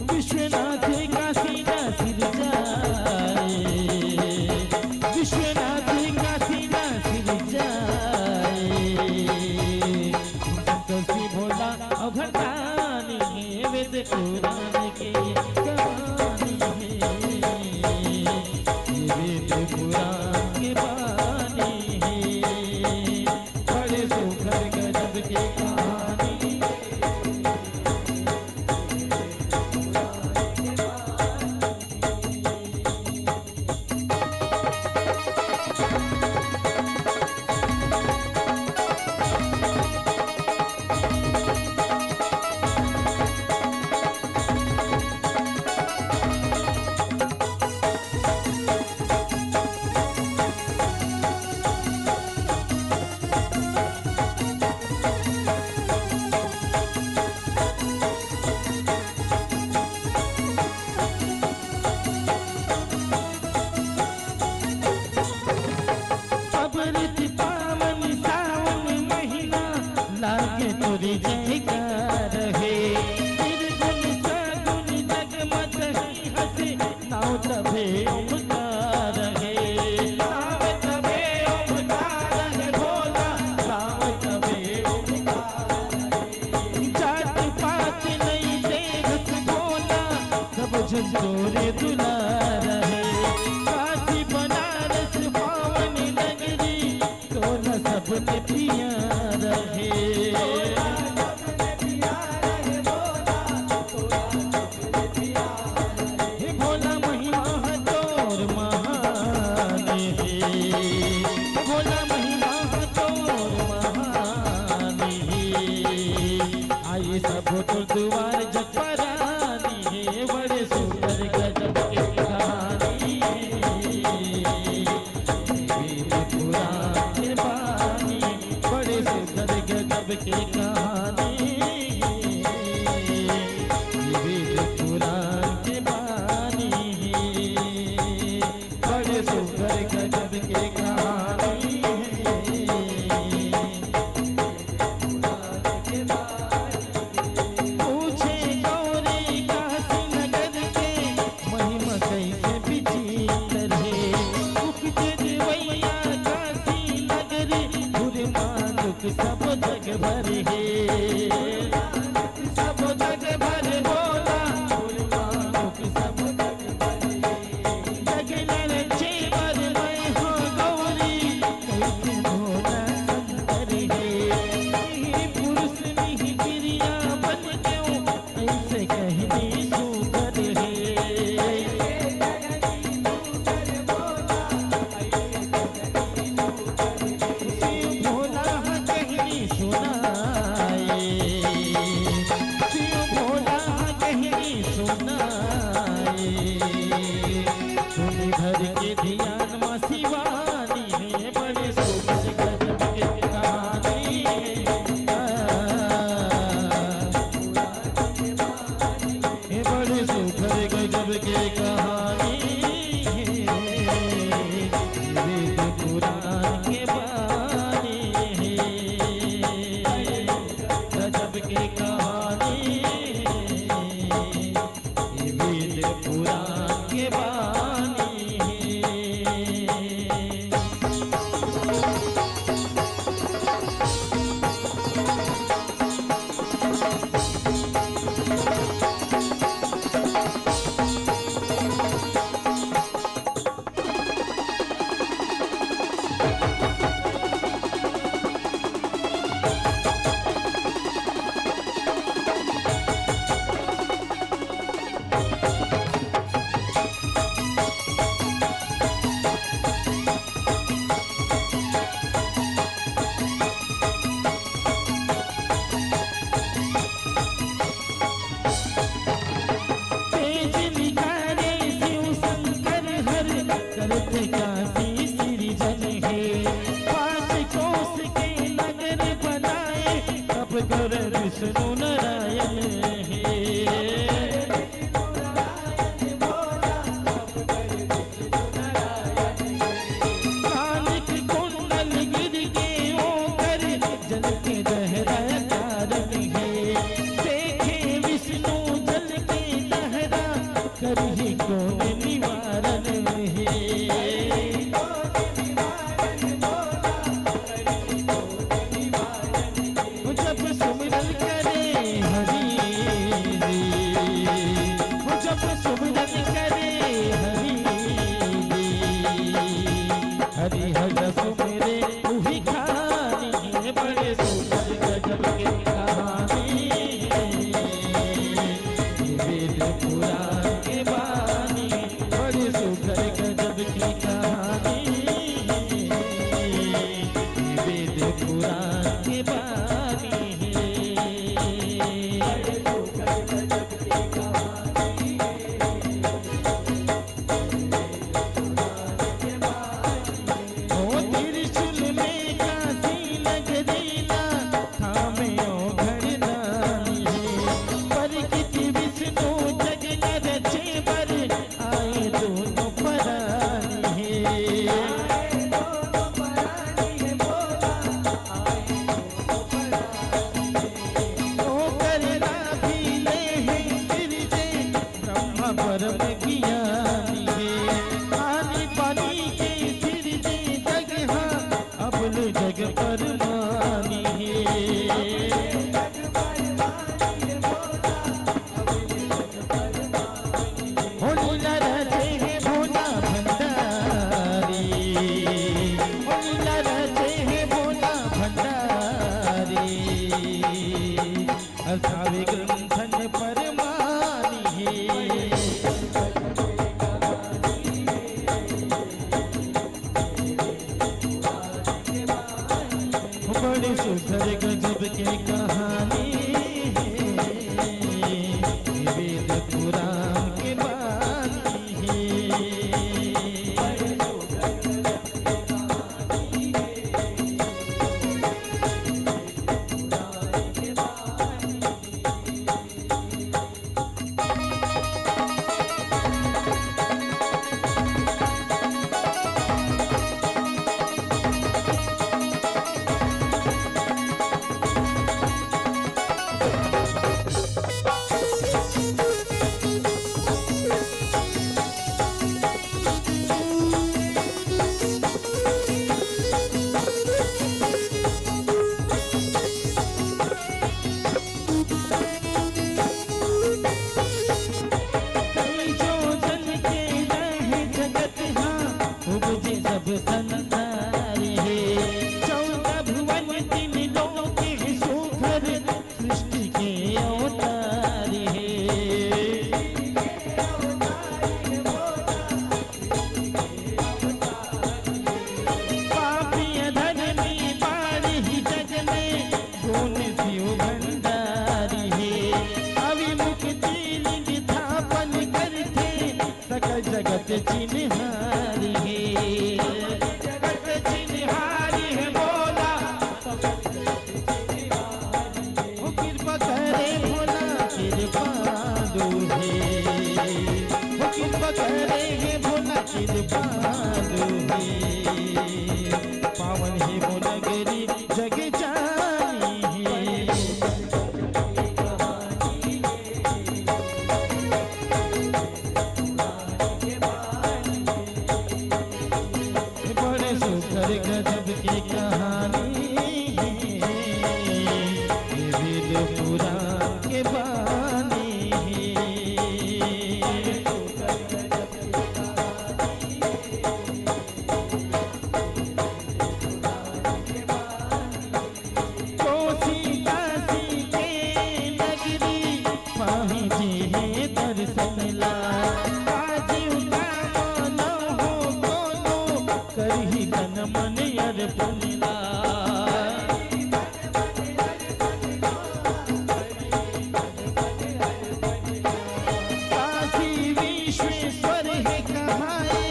विश्वनाथ का सीना सिर जाए, विश्वनाथ का सीना सिर जाए। शंकर से भोला अवधानी है, वेद पुराण के कहानी है। वेद पुराण के बानी है, बड़े सुघर गजब के कहानी। झंझोरे दुलारा है। काशी बनारस पावन नगरी सोना सबने प्यारा है। हे भोला महिमा तोर महान है। भोला महिमा तोर महान है। आइए सब तो द्वार जपरानी है। बड़े सुंदर गजब के कहानी है। वेद पुराण के बानी बड़े सुंदर गजब के कहानी है। वेद पुराण के बानी है। बड़े सुंदर गजब के कहानी है। पूछे गौरी काशी नगर के महिमा कैसे विचित्र है। दुख जगवैया काशी नगर बुरे मानुक सब जग भर है। सब जग भर बोला बुरे मानुक सब जग भर है। जग नरचे बर मैं हो गौरी कैसे भोला शंकर है। यही पुरुष नहीं गिरिया बन क्यों ऐसे कहनी सुंदर है। शिव भोला कहनी सुनाए। शिव भोला कहनी सुनाए। सुनी भर के ध्यान माँ शिवानी है। बड़े सुंदर गजब के कहानी है। हे बड़े सुंदर गजब के कहानी है। वेद पुराण के बानी है। गजब के कहानी है। वेद पुराण के बानी है। तेज निखारे शिव शंकर हर करते काशी सृजन है। 5 कोस के नगर बनाए तब कर विष्णु नारायण है। कालिक कुंडल गिर के ओकर जल के दहरा कारण है। देखे विष्णु जल के दहरा करही कौन निवारण है। जब सुमिरन करे हरि रे। जब सुमिरन करे हरि रे। हरि हर सुमिरे उही खानी है। बड़े सुंदर गजब के कहानी है। वेद पुराण के बानी बड़े सुंदर गजब की कहानी है। वेद पुराण के बानी है। ओ त्रिशूल में काशी नगरीला थामे ओ घरदानी है। परिकित विष्णु जग नर छेबर आए दोनों परानी है। ओ करना भी ले है फिर से ब्रह्मा परम ज्ञानी है। पानी पानी के फिर से जगह अबल जग पर मानी है। सब संसार है। 14 भुवन 3 लोक के सुखर सृष्टि के अवतार है। पापी अधर्मी बाढ़ ही जग में गुण शिव भंडार है। अविमुक्ति लिंग स्थापन करके सकल जगत चिन्हारी है। जगत चिन्हारी है बोला वो कृपा करे भोला कृपा दो है। वो कृपा करे है भोला कृपा दो है। पावन है वो नगरी जग जानी है। बड़े सुंदर गजब की कहानी है। ये वेद पुराण के बानी है। कोसी काशी के नगरी माही जी है दर्शन ला। राजीव का मानो हो कोनो करही तन मन अर्पण ला। काशी विश्वेश्वर है कहाए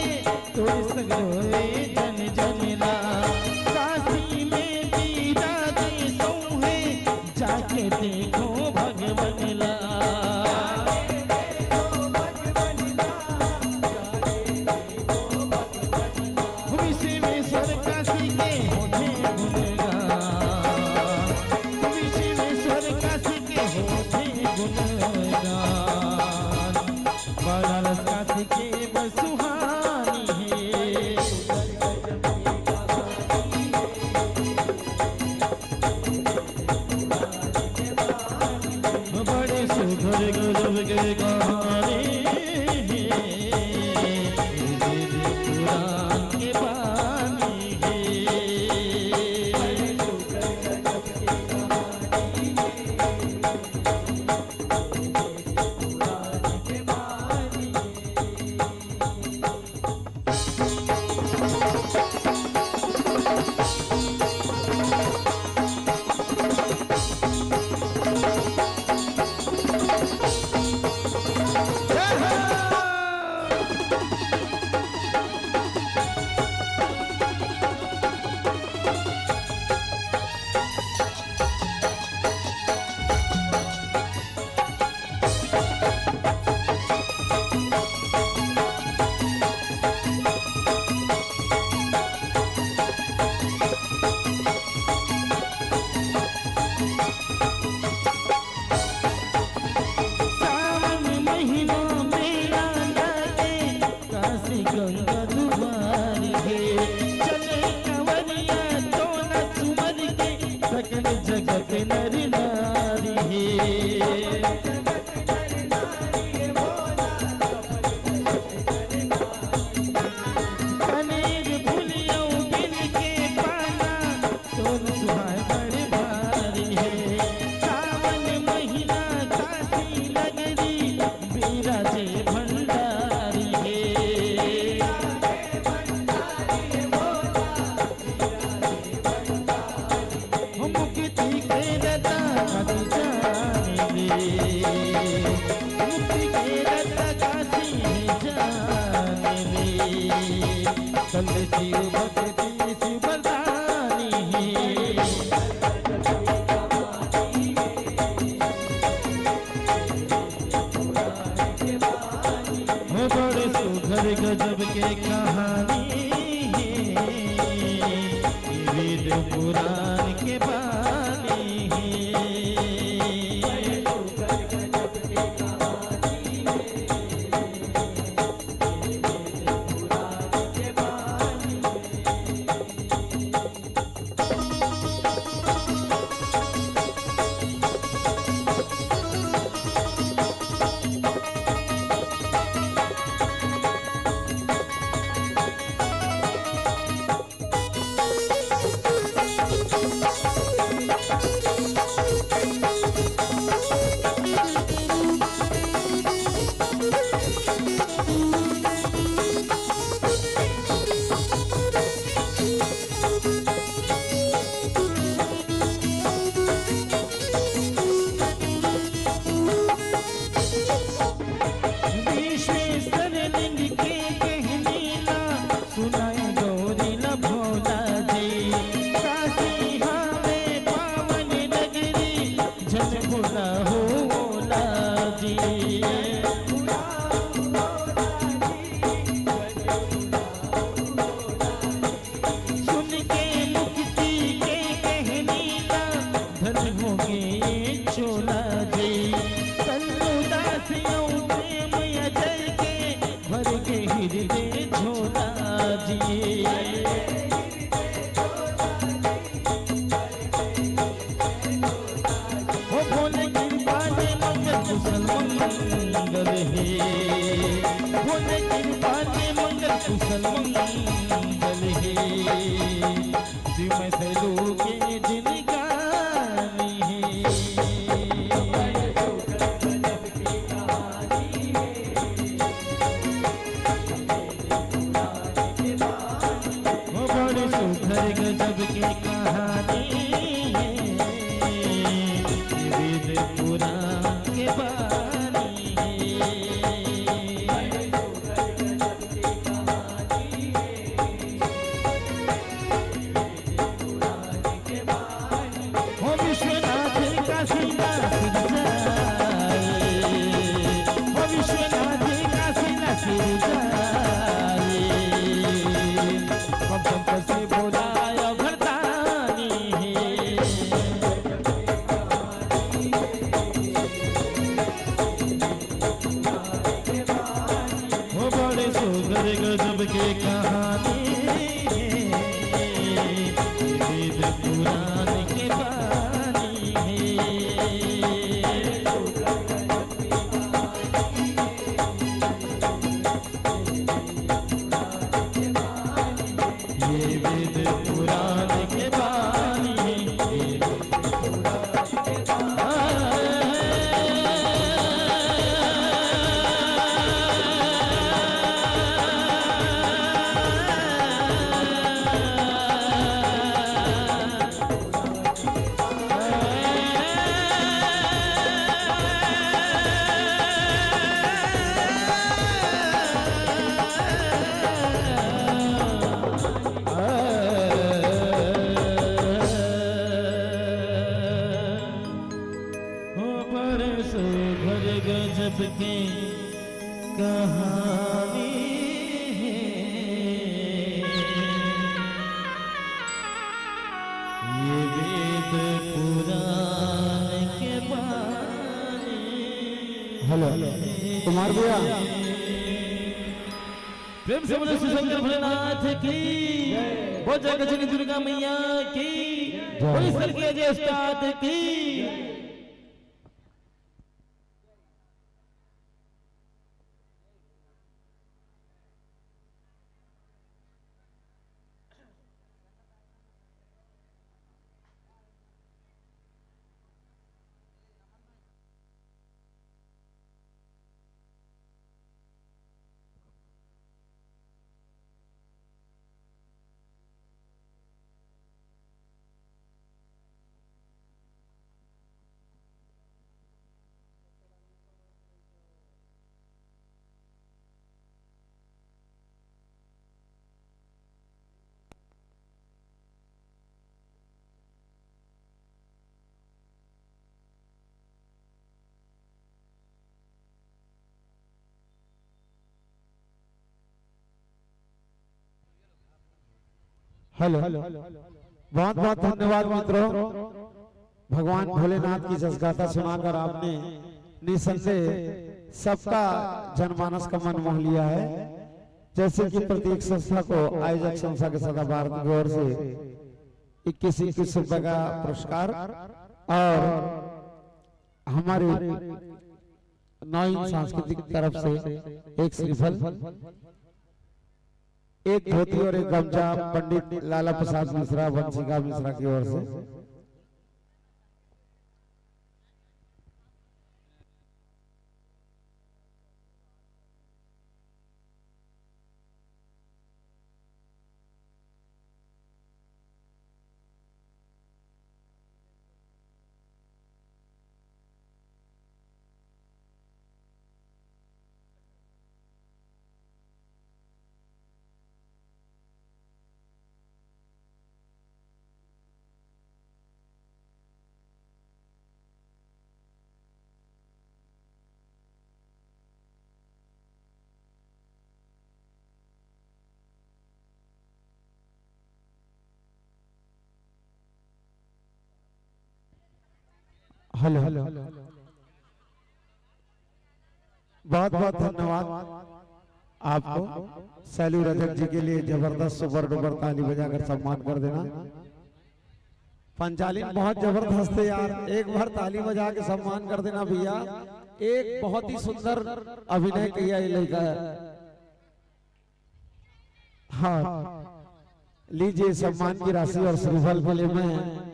तो सगरोए जन जन ला। काशी में विराजे सो है जाके देखो भगवन ला। विश्वेश्वर काशी के होते गुणगान। विश्वेश्वर काशी के होते गुणगान। बनारस काशी के बसुहानी है। बड़े सुधर गजब के कहानी है। वेद पुराण के बानी है। सावन महीना मेला लागे काशी गंगा दुआर है। चले कंवरिया तो न चुमर के सकल जगत नर नारी है। कनेर फुलियों बिन के पाना तो सुहाए बड़े भारी है। सावन महीना काशी नगरी विराजे भंडारी है। मुक्ति के दाता काशी जाने ले। मुक्ति के दाता काशी जाने ले। चल शिव भक्ति शिव बरदानी है। बड़े सुघर गजब के कहानी है। वेद पुराण के बानी है। ओ भोले कृपा ने मंगल कुशल मंगल हे, भोले कृपा ने मंगल कुशल मंगल हे, शिव में सैलू के दिन गानी है, बड़े सुधर गजब की कहानी वेद पुराण के बानी हो विश्वनाथ का सिंहासन जाए, हो विश्वनाथ का सिंहासन जाए, हम संत से बोलाया भरतानी हो बड़े सुंदर गजब के कहानी वेद पुराण के बानी ये वेद पुराण के बानी हो बड़े सुघर गजब की कहानी ये वेद पुराण के बानी।
हेलो कुमार भैया,
प्रेम से बोले श्री शंकर भोलेनाथ की, वो जगत दुर्गा मैया की, बोले स्वर्गीय ज्येष्ठात की।
हेलो बहुत बहुत धन्यवाद मित्रों। भगवान भोलेनाथ की जस गाथा सुनाकर आपने निसंदेह सबका जनमानस का मन मोह लिया है। जैसे कि प्रत्येक संस्था को आयोजक संस्था के सदा भारत की ओर से 21 रुपए का पुरस्कार और हमारे नई सांस्कृतिक तरफ से एक श्रीफल, एक धोती और एक गमछा पंडित लाला प्रसाद मिश्रा वंशिका मिश्रा की ओर से। हेलो बहुत बहुत धन्यवाद। आपको सैलू रजक जी के लिए जबरदस्त सुपर डुपर ताली बजाकर सम्मान कर देना। पंचालिन बहुत जबरदस्त है यार, एक बार ताली बजा के सम्मान कर देना भैया। एक बहुत ही सुंदर अभिनय किया ये लड़का है। हाँ, लीजिए सम्मान की राशि और श्रीफल के लिए मैं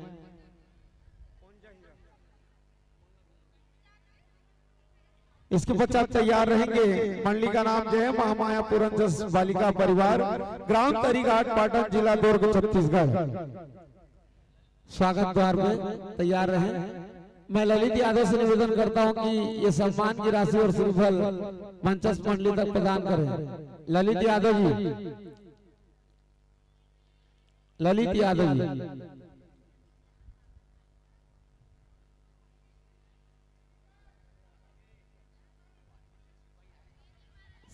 इसके पश्चात तैयार रहेंगे। मंडली का नाम जो है महामाया पुरंजस बालिका परिवार, ग्राम तरीघाट, पाटन, जिला दुर्ग, छत्तीसगढ़। स्वागत द्वार पे तैयार रहे। मैं ललित यादव से निवेदन करता हूं कि ये सम्मान की राशि और श्रीफल मंचस्थ मंडली तक प्रदान करें। ललित यादव जी, ललित यादव जी।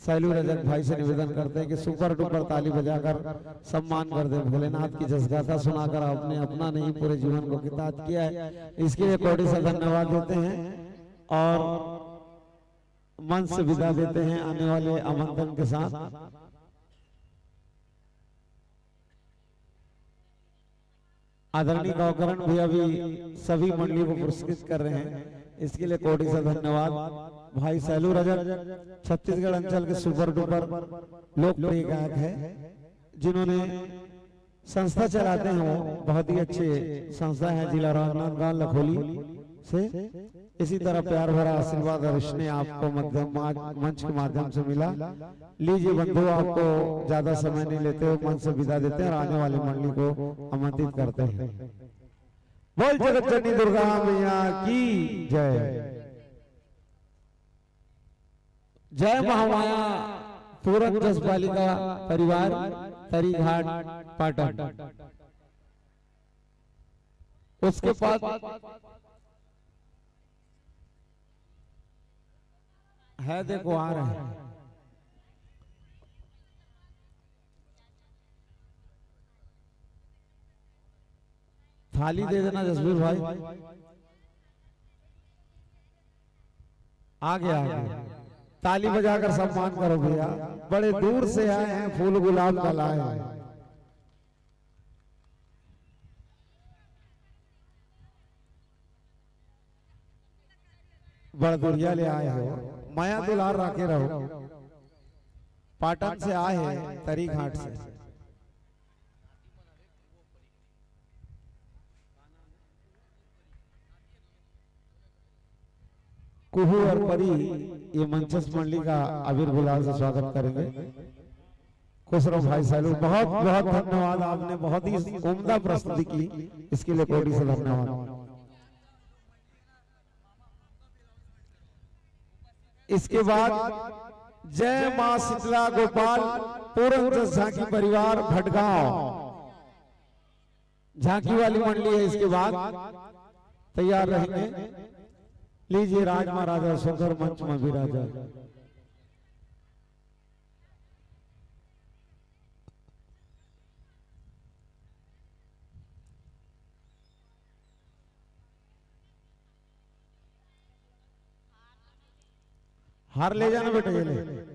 सैलू रजक भाई से निवेदन करते हैं कि सुपर डुपर ताली बजाकर सम्मान कर दे। भोलेनाथ की जसगाथा सुनाकर आपने अपना नहीं पूरे जीवन को किताब किया है, इसके लिए कोटि से धन्यवाद देते हैं और मन से विदा देते हैं आने वाले आमंत्रण के साथ। आदरणीय गौकरण भैया भी सभी मंडली को पुरस्कृत कर रहे हैं, इसके लिए कोटि से धन्यवाद। भाई सैलू रजक छत्तीसगढ़ अंचल के सुपर डुपर लोकप्रिय गायक है, जिन्होंने संस्था चलाते हैं, वो बहुत ही अच्छे संस्था है जिला राजनांदगांव लखोली से। इसी तरह प्यार भरा आशीर्वाद और स्नेह आपको मध्यम मंच के माध्यम से मिला। लीजिए बंधु, आपको ज्यादा समय नहीं लेते हो, मंच से विदा देते हैं और आने वाली मंडली को आमंत्रित करते हैं। बोल जगत जननी दुर्गा मैया की जय। जय महामाया पुरंजस बालिका परिवार, तरीघाट, पाटन। उसके बाद है, देखो आ रहे हैं। थाली दे देना जसवीर भाई। आ गया, ताली बजाकर सम्मान करो भैया। बड़े दूर से आए हैं, फूल गुलाब का लाए हैं। बड़ दुरिया ले आए हो, माया दुलार राखे रहो। पाटन से आए हैं, तरीघाट से। कुहू और परी ये मंचस्थ मंडली का अबीर गुलाल से स्वागत करेंगे। खुसरो भाई सैलू, बहुत बहुत धन्यवाद, आपने बहुत ही उम्दा प्रस्तुति की, इसके लिए कोटि से धन्यवाद। इसके बाद जय मां शीतला गोपाल पुरंजस झांकी परिवार भटगांव, झांकी वाली मंडली है। इसके बाद तैयार रहेंगे। लीजिए राज महाराजा सुंदर मंच में विराजा। हार ले जाना बेटा, ये ले।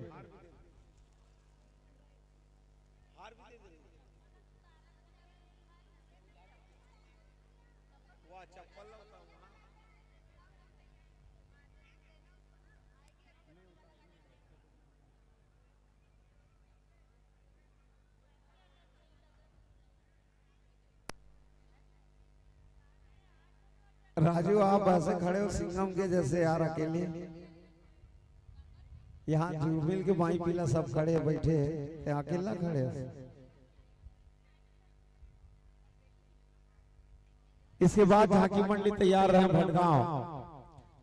राजू, आप ऐसे खड़े हो सिंघम के जैसे यार, अकेले। यहाँ जुबिल के बाई पीला सब खड़े बैठे, अकेला खड़े। इसके बाद झांकी मंडली तैयार रहे भटगांव।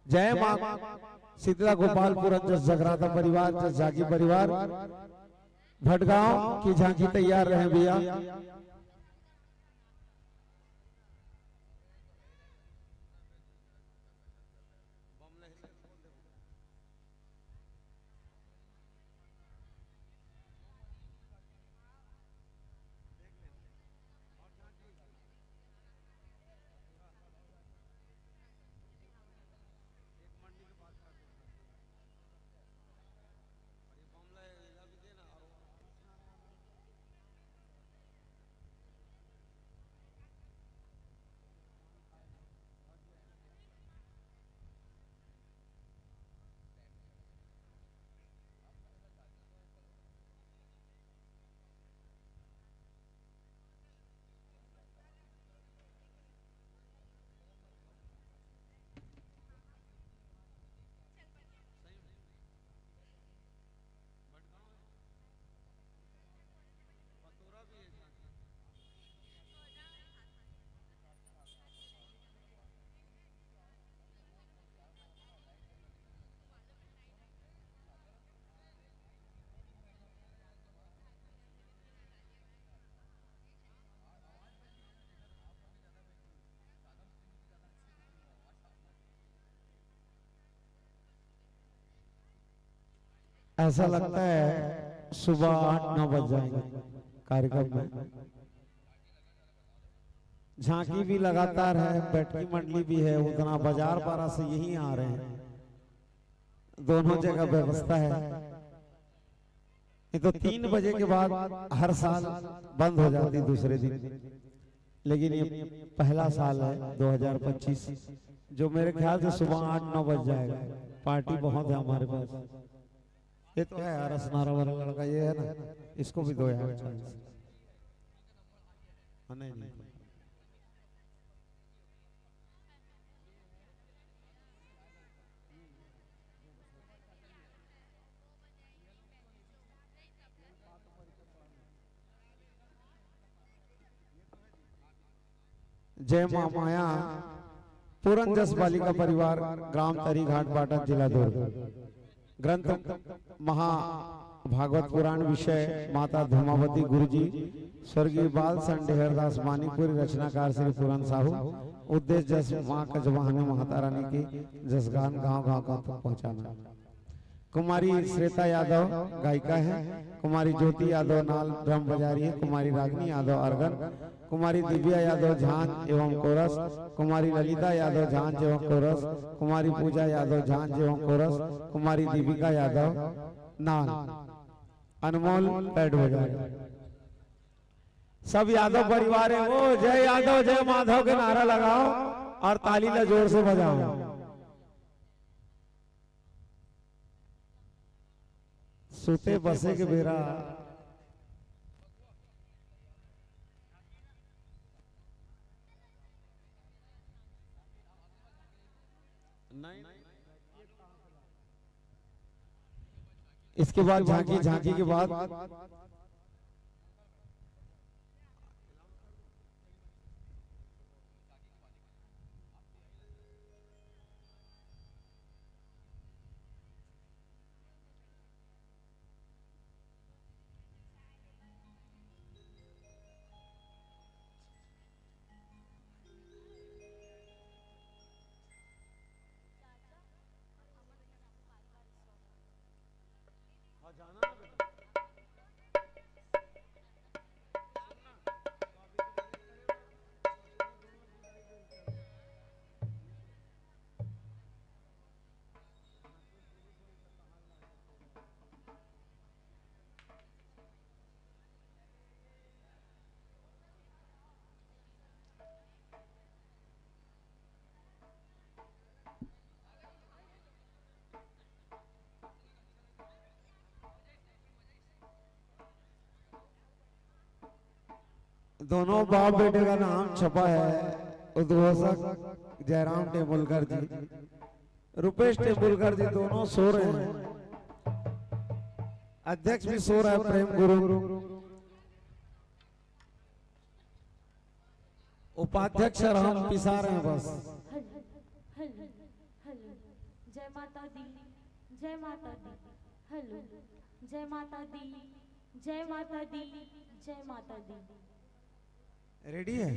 जय मां शीतला गोपाल पुरंजस जगराता परिवार, जस झांकी परिवार भटगांव की झांकी तैयार रहे भैया। ऐसा लगता है सुबह 8-9 बज जाएंगे कार्यक्रम में। झांकी भी लगातार है, बैठकी मंडली भी है, उतना बाजार पारा से यही आ रहे हैं, दोनों जगह व्यवस्था है। ये तो 3 बजे के बाद हर साल बंद हो जाती दूसरे दिन, लेकिन ये पहला साल है 2025 जो मेरे ख्याल से सुबह 8-9 बज जाएगा। पार्टी बहुत है हमारे पास। ये तो है रसनारा वाला लड़का, ये है ना, इसको भी दो यार चांस। नहीं नहीं जय मां माया पूरन जस बालिका परिवार ग्राम तरी घाट पाटन जिला दुर्ग। ग्रंथ महाभागवत पुराण विषय माता धूमावती गुरुजी स्वर्गीय बाल सन डेहरदास मानीपुरी रचनाकार श्री पूरन साहू। उद्देश्य जस माँ कजवाहने माता रानी की जसगान गांव गांव तक पहुंचाना। कुमारी श्वेता यादव गायिका है, कुमारी ज्योति यादव नाल ड्रम बजा रही है, कुमारी रागनी यादव अर्गन, कुमारी दिव्या यादव झांझ एवं कोरस, कुमारी ललिता यादव झांझ एवं कोरस, कुमारी पूजा यादव झांझ एवं कोरस, कुमारी दीपिका यादव नाल, अनमोल पैड बजा रहे। सब यादव परिवार है वो जय यादव जय माधव के नारा लगाओ और ताली ला जोर से बजाओ। सुते बसे के बेरा इसके बाद झांकी, झांकी के बाद दोनों बाप बेटे का नाम छपा है। उद्घोषक जयराम टेम्बुलकर जी, रुपेश टेम्बुलकर जी दोनों सो रहे हैं। अध्यक्ष भी सो रहा है प्रेम गुरु, उपाध्यक्ष हम पिसा रहे हैं बस।
जय माता दी, जय माता दी, हेलो जय माता दी, जय माता दी, जय माता दी।
रेडी है?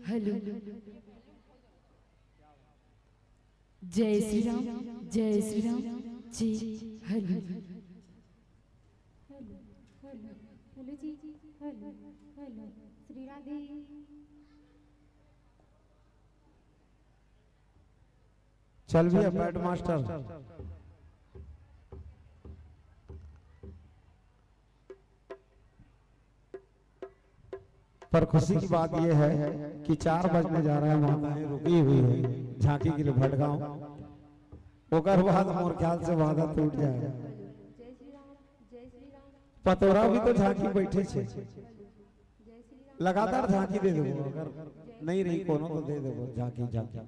हेलो जय श्री राम, जय श्री राम जी। हेलो हेलो जी, हेलो हेलो श्री राधे।
चल भी पैड मास्टर। पर खुशी की बात यह है कि 4 बजने जा रहा है, माताएं रुकी हुई है झांकी के लिए भटगांव। ओकर बाद मोर ख्याल से वादा टूट जाएगा। पतोरा भी तो झांकी बैठे छे, लगातार झांकी दे देबो, अगर नहीं रही कोनो तो दे देबो झांकी झांकी।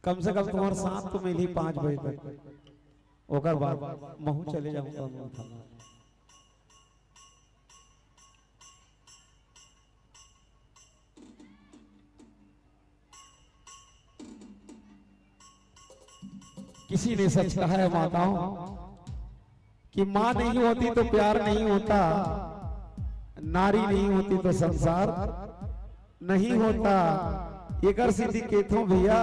कम से कम तुम्हारे साथ तो मिली 5 बजे तक, ओकर बाद महू चले जाऊंगा। किसी ने सच कहा है माताओं कि माँ नहीं होती तो प्यार नहीं होता, नारी नहीं होती तो संसार नहीं होता। ये कर सीधी केथों भैया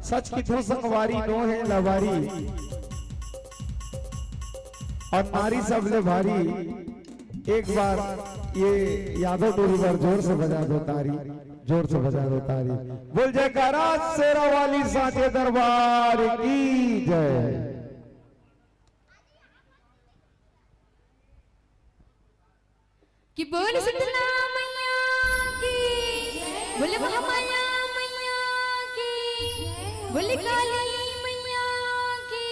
सच किथों संगवारी नो है लवारी, और नारी सबले भारी। एक बार ये यादव टोली पर जोर से बजा दो तारी, जोर से बजा दो तारी। बोल जयकारा शेरा वाली साचे दरबार की जय।
कि बोल शीतला मैया की, बोल महामाया मैया की, बोल काली मैया की।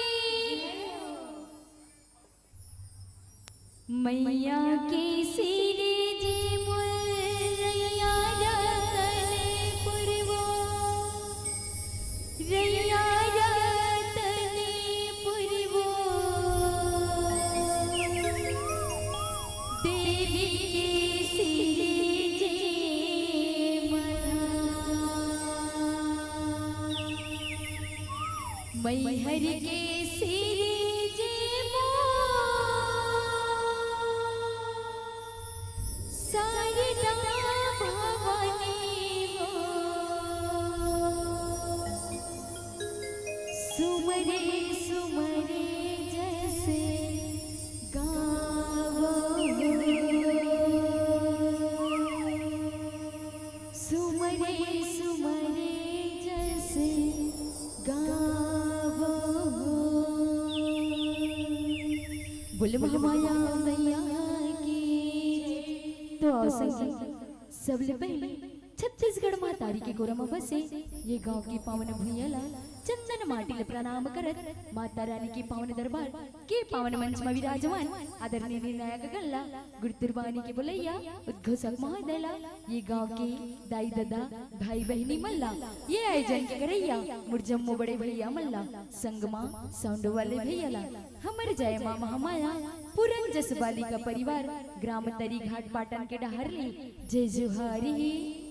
मैया की सिरे जी मुरैया रतने पुरवो, रैया रतने पुरवो। देवी के सिरे जे मना, मैहर के सिरे जे शारदा भवानी हो। सुमरे सुमरे जैसे गावो, सुमरे सुमरे जैसे गावो। बोल महामाया मैया की। तो आओ संगीत सबले पहले छत्तीसगढ़ माँ तारी के गोरम बसे ये गांव की पावन भूयला चंदन माटी प्रणाम करत माता रानी के पावन दरबार के पावन मंच में विराजमान आदरणीय निर्णायक गल्ला गुरुतुरबानी के बोलैया उद्घोषक महोदयला, ये गांव के दाई दादा भाई बहनी मल्ला, ये आयोजन के करैया मुरजम्मो बड़े भैया मल्ला, संगमा साउंड वाले भैयाला, हमर जय माँ महामाया पूरन जसबाली का परिवार ग्राम तरी घाट पाटन के डहरली जय जुहारी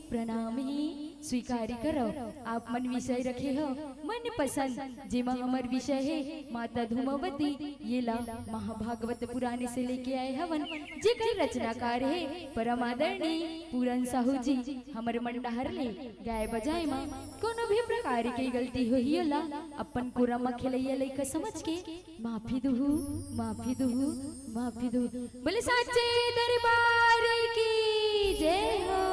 प्रणाम ही स्वीकार करो। आप मन विषय रखे हो मन पसंद, जेमा हमर विषय है माता धूमवती। ये ला महाभागवत पुराने से लेके आए हवन, जेकर रचनाकार है परम आदरणीय पूरन साहू जी। हमर मन डहर ले गाय बजाए माँ कोनो भी प्रकार की गलती हुई ला अपन कुरम खेलैया लइका समझ के माफी दुहु माफी दुहु माफी दुहु। बोले साचे दरबार की जय हो।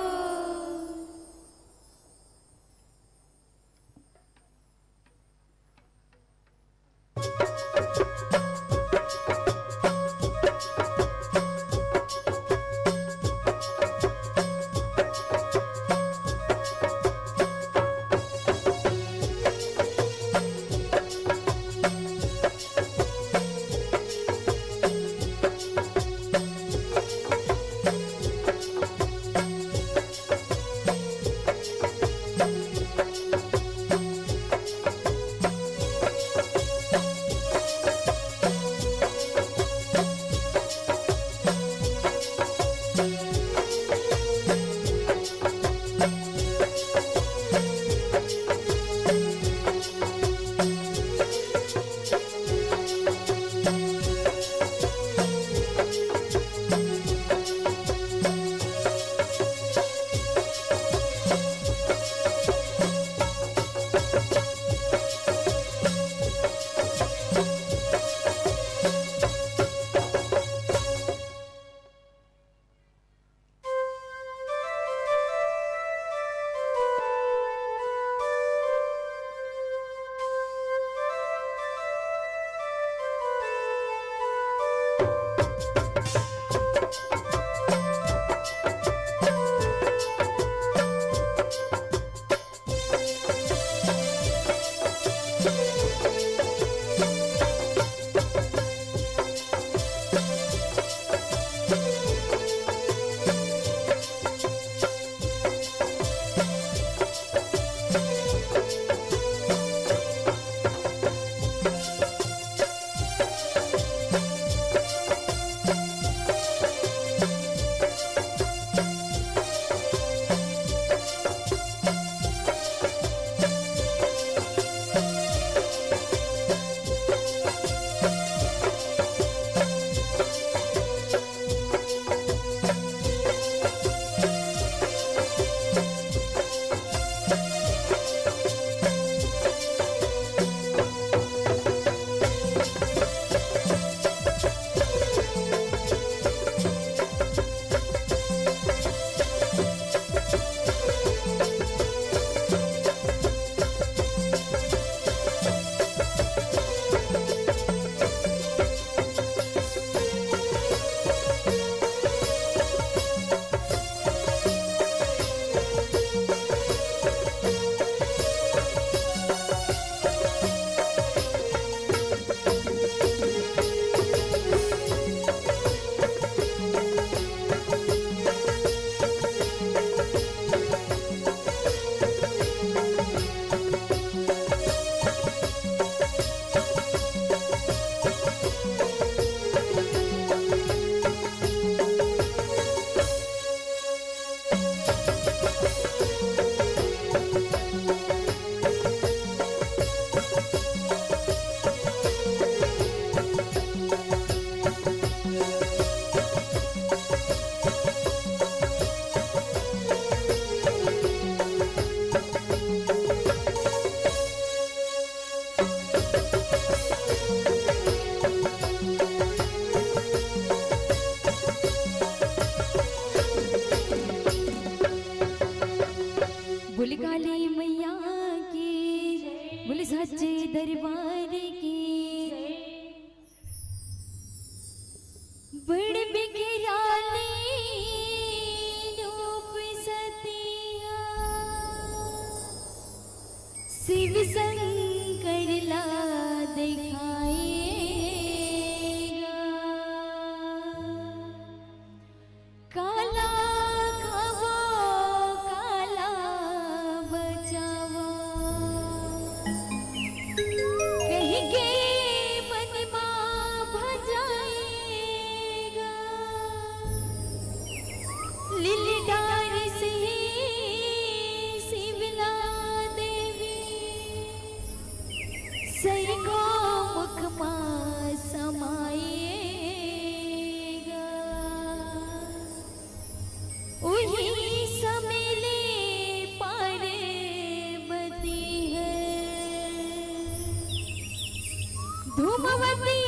धूमवती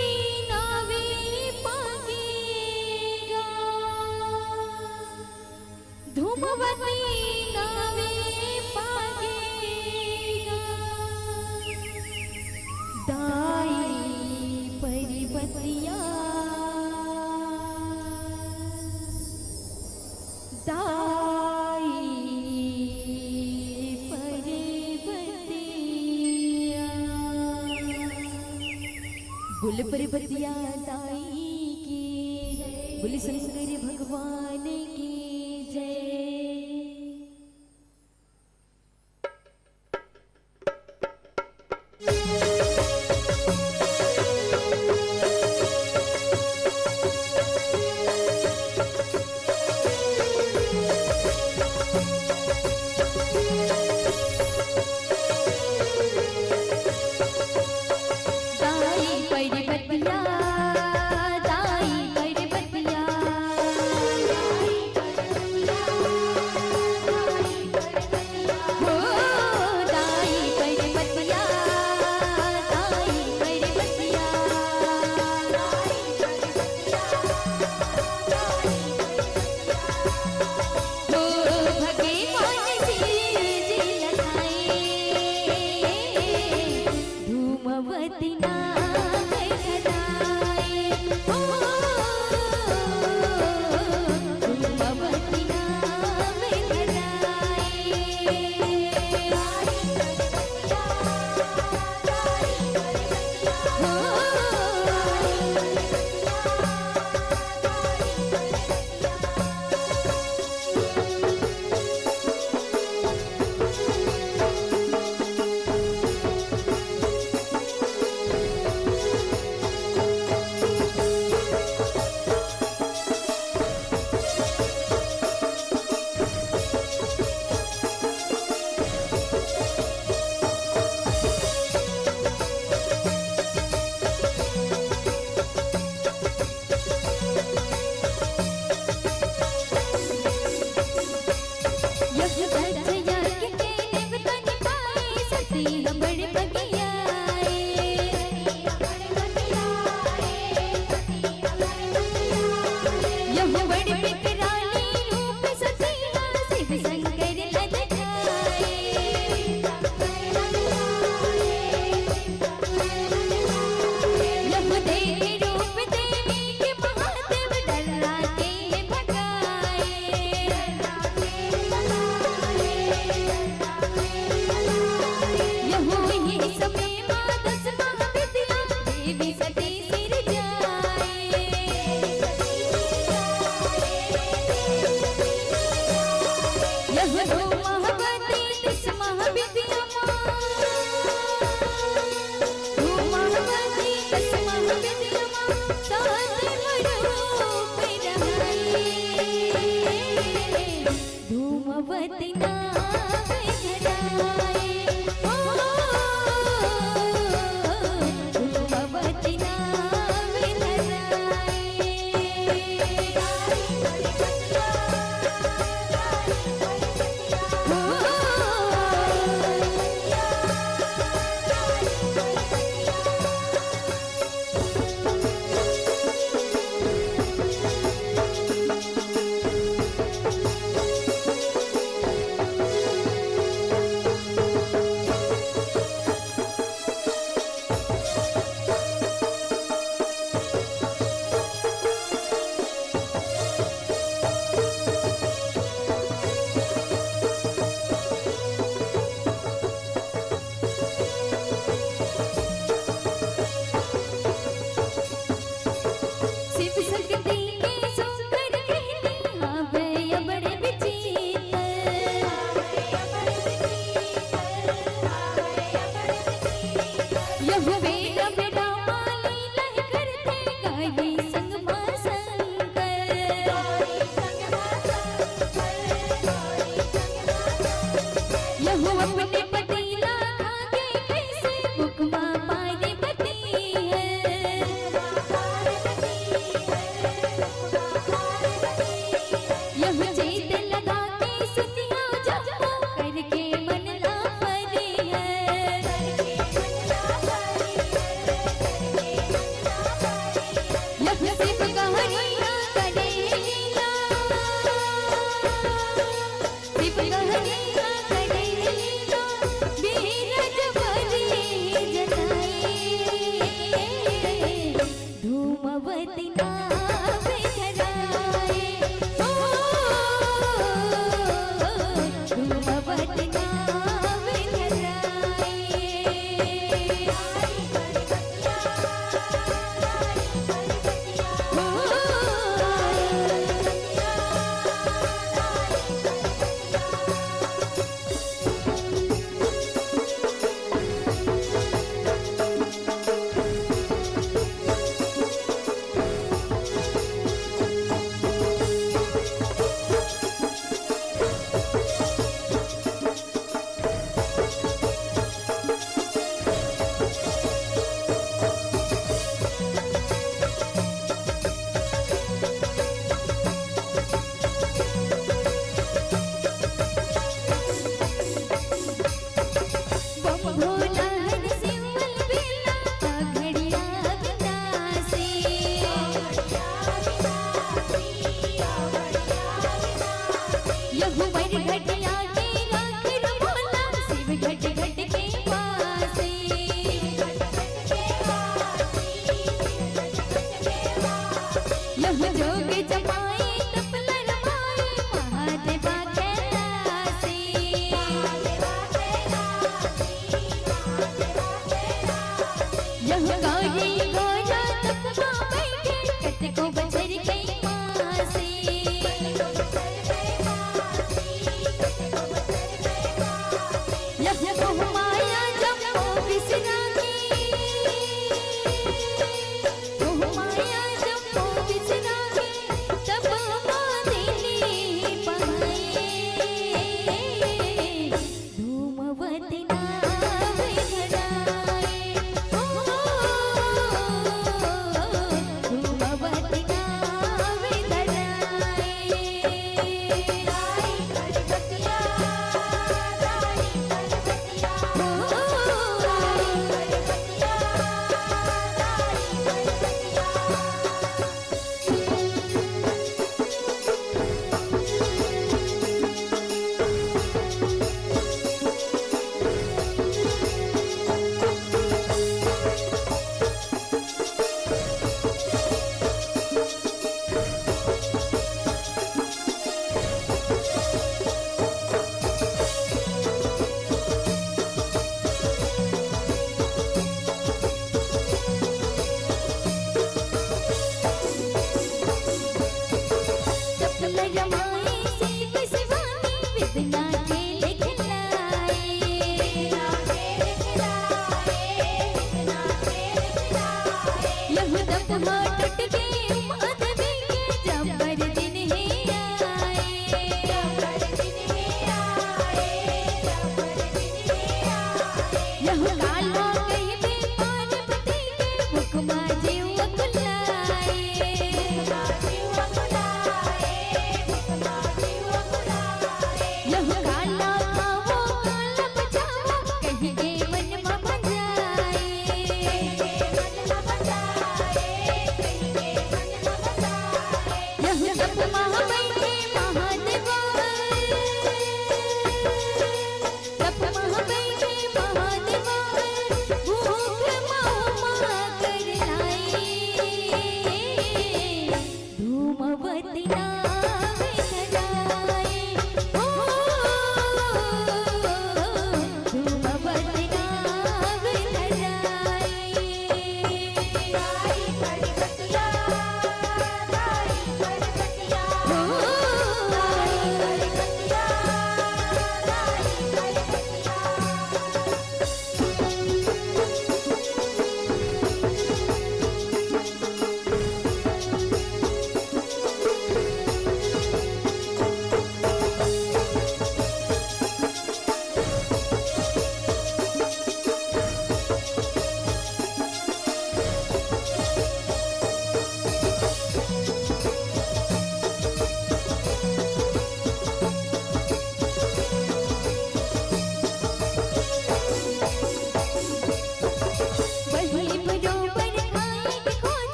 नावे पागेगा, धूमवती नावे पागेगा, दाई परिवतिया, दाई परिवतिया, बुल परिवतिया दाई की, बुल शंकर भगवान की जय। दाई परिवतिया, दाई परिवतिया, हो दाई परिवतिया, दाई परिवतिया, हो भगवान शिव जी लगाए, धूमवती नाम धराए, हो धूमवती नाम धूमवती नाम धराए, हो धूमवती नाम जोग जमाए तपला रमाए महादेवा कैलासी यह गौरी गोरा तपमा बैठे कत को बचर गई मासी यह मोह माया जब मोह बिसरागी मोह माया जब मोह बिसरागी तब मादिनी पाए धूमवती नाव धराए धूमवती नाव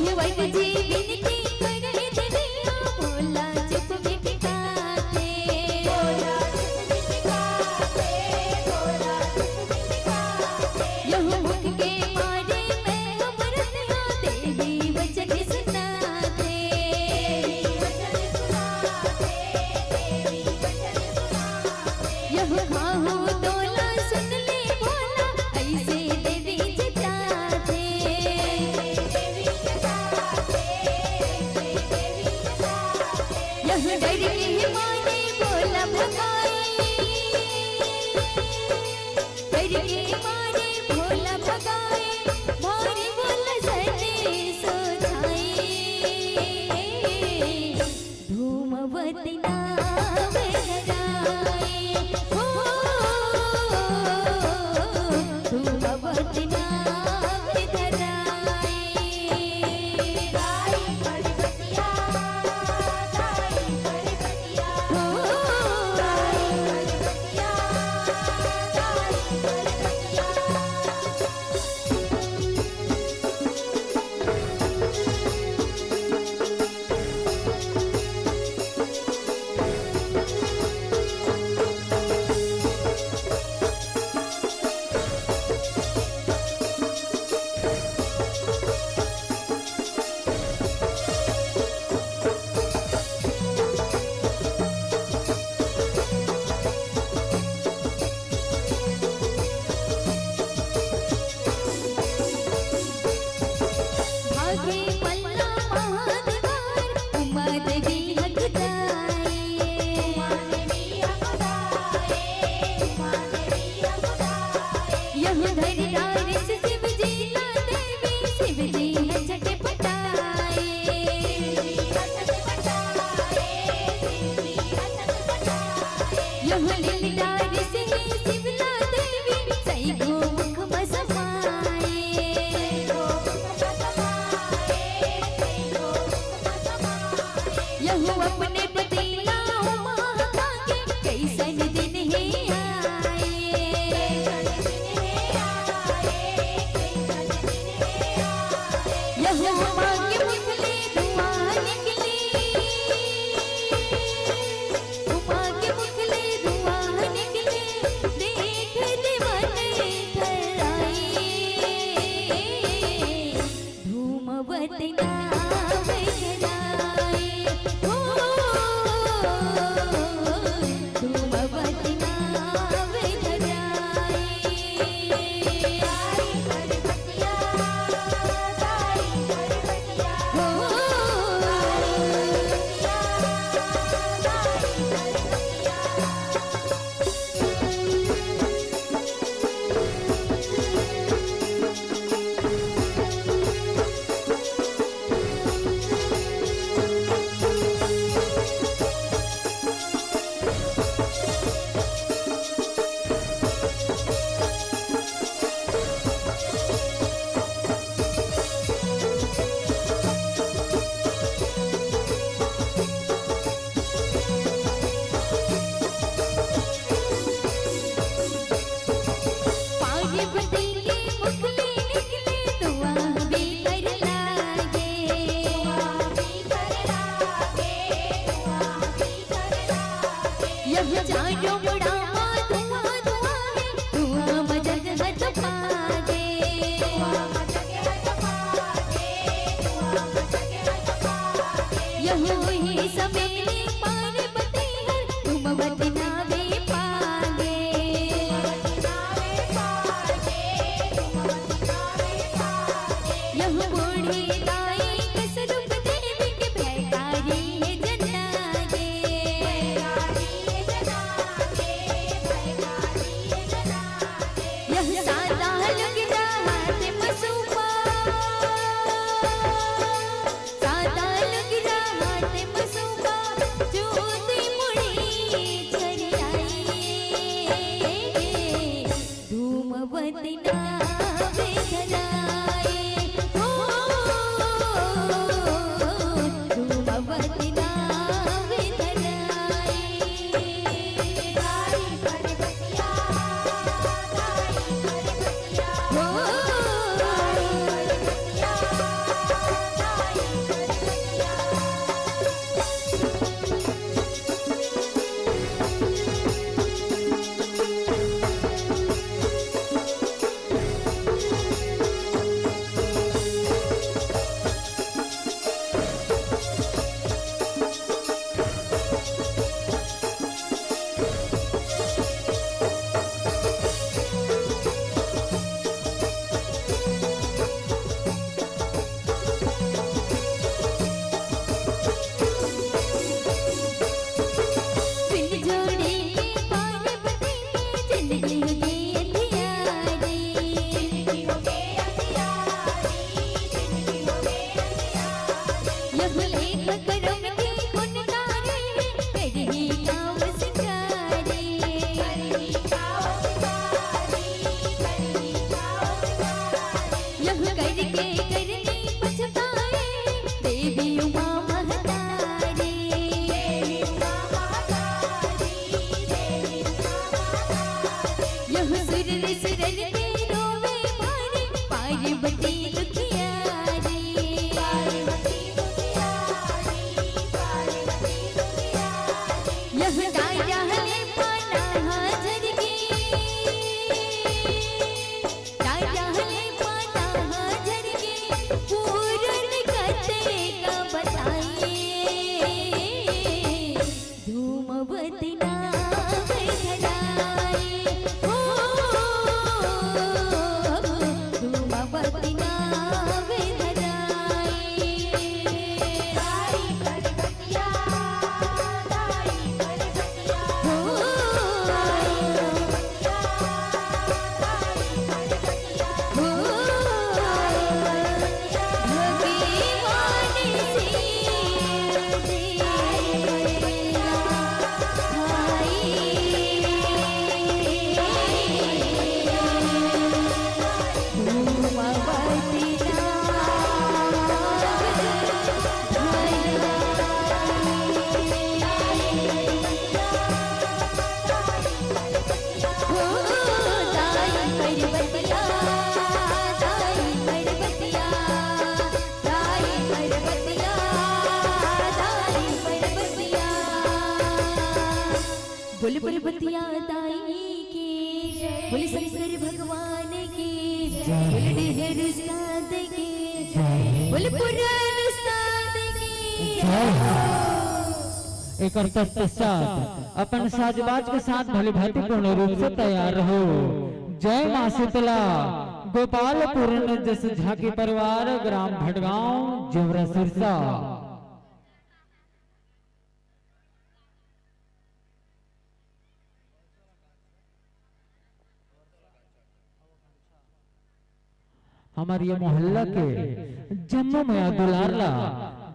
यहुवत जी विनती करे दिया भोला चुप बिटकाते यहु मुख के मारे मैं अमरतिया देवी वचन सुनाते यहु खाहु तोला सुन ले भोला ऐसे देवी जताते यहु डर के मारे भोला भगाए डर के मारे भोला भगाए भारी भोला सने सोधाए धूमवती नाम हराए हो धूमवती नाम धराए गाई गणपतिया गाई गणपतिया हो गाई गणपतिया भागे पल्ला महाद्वार उमा देवी हकदाए यह धरदार से शिव जी ला देवी शिव जी है झटपटाए यह लीलार से शिव ला देवी सही गो मुख बसमाए यहु अपने पतिला मांगे कैसन दिन है आए यहु मांगे मुखले धुआं निकले मांगे मुखले धुआं निकले देख दीवाने धराए धूमवती नाम धराए हो धूमवती नाम धराए गाई गणपतिया गाई गणपतिया हो गाई पार्वती के मुखले निकले धुआं भी कर लागे यह जानो बड़ा धुआं धुआं है धुआं मजग हद पागे यह ही समेले पार्वती हर धूमवती नावे पागे यह बूढ़ी दाई कसरूप देवी के भयकारी है जनागे यह सादा लग हाथ मसूपा सादा लग हाथ मसूपा ज्योति मुड़ी छरियाई धूमवती नावे धराए हो धूमवती नावे धराए गाई गणपतिया गाई गणपतिया हो गाई गणपतिया के करने पछताए देवी उमा महतारी यह सुर सिरन के रोवे मारे पार्वती दुखियारी यह दाया हले पाना हाजर की दाया हले पाना हाजर की पूरन करते का बताइए धूमवती नाव धराए हो धूमवती नाव धराए बोल पर्वतिया दाई की बोल शंकर भगवान की बोल डेहर उस्ताद की बोल पुराण उस्ताद की
एक पश्चात अपन साजबाज के साथ भली भांति पूर्ण रूप से तैयार रहो। जय मां शीतला गोपालपुर जस झांकी परिवार ग्राम भटगांव जेवरा सिरसा। हमारे ये मोहल्ला के जम्मू में दुलारला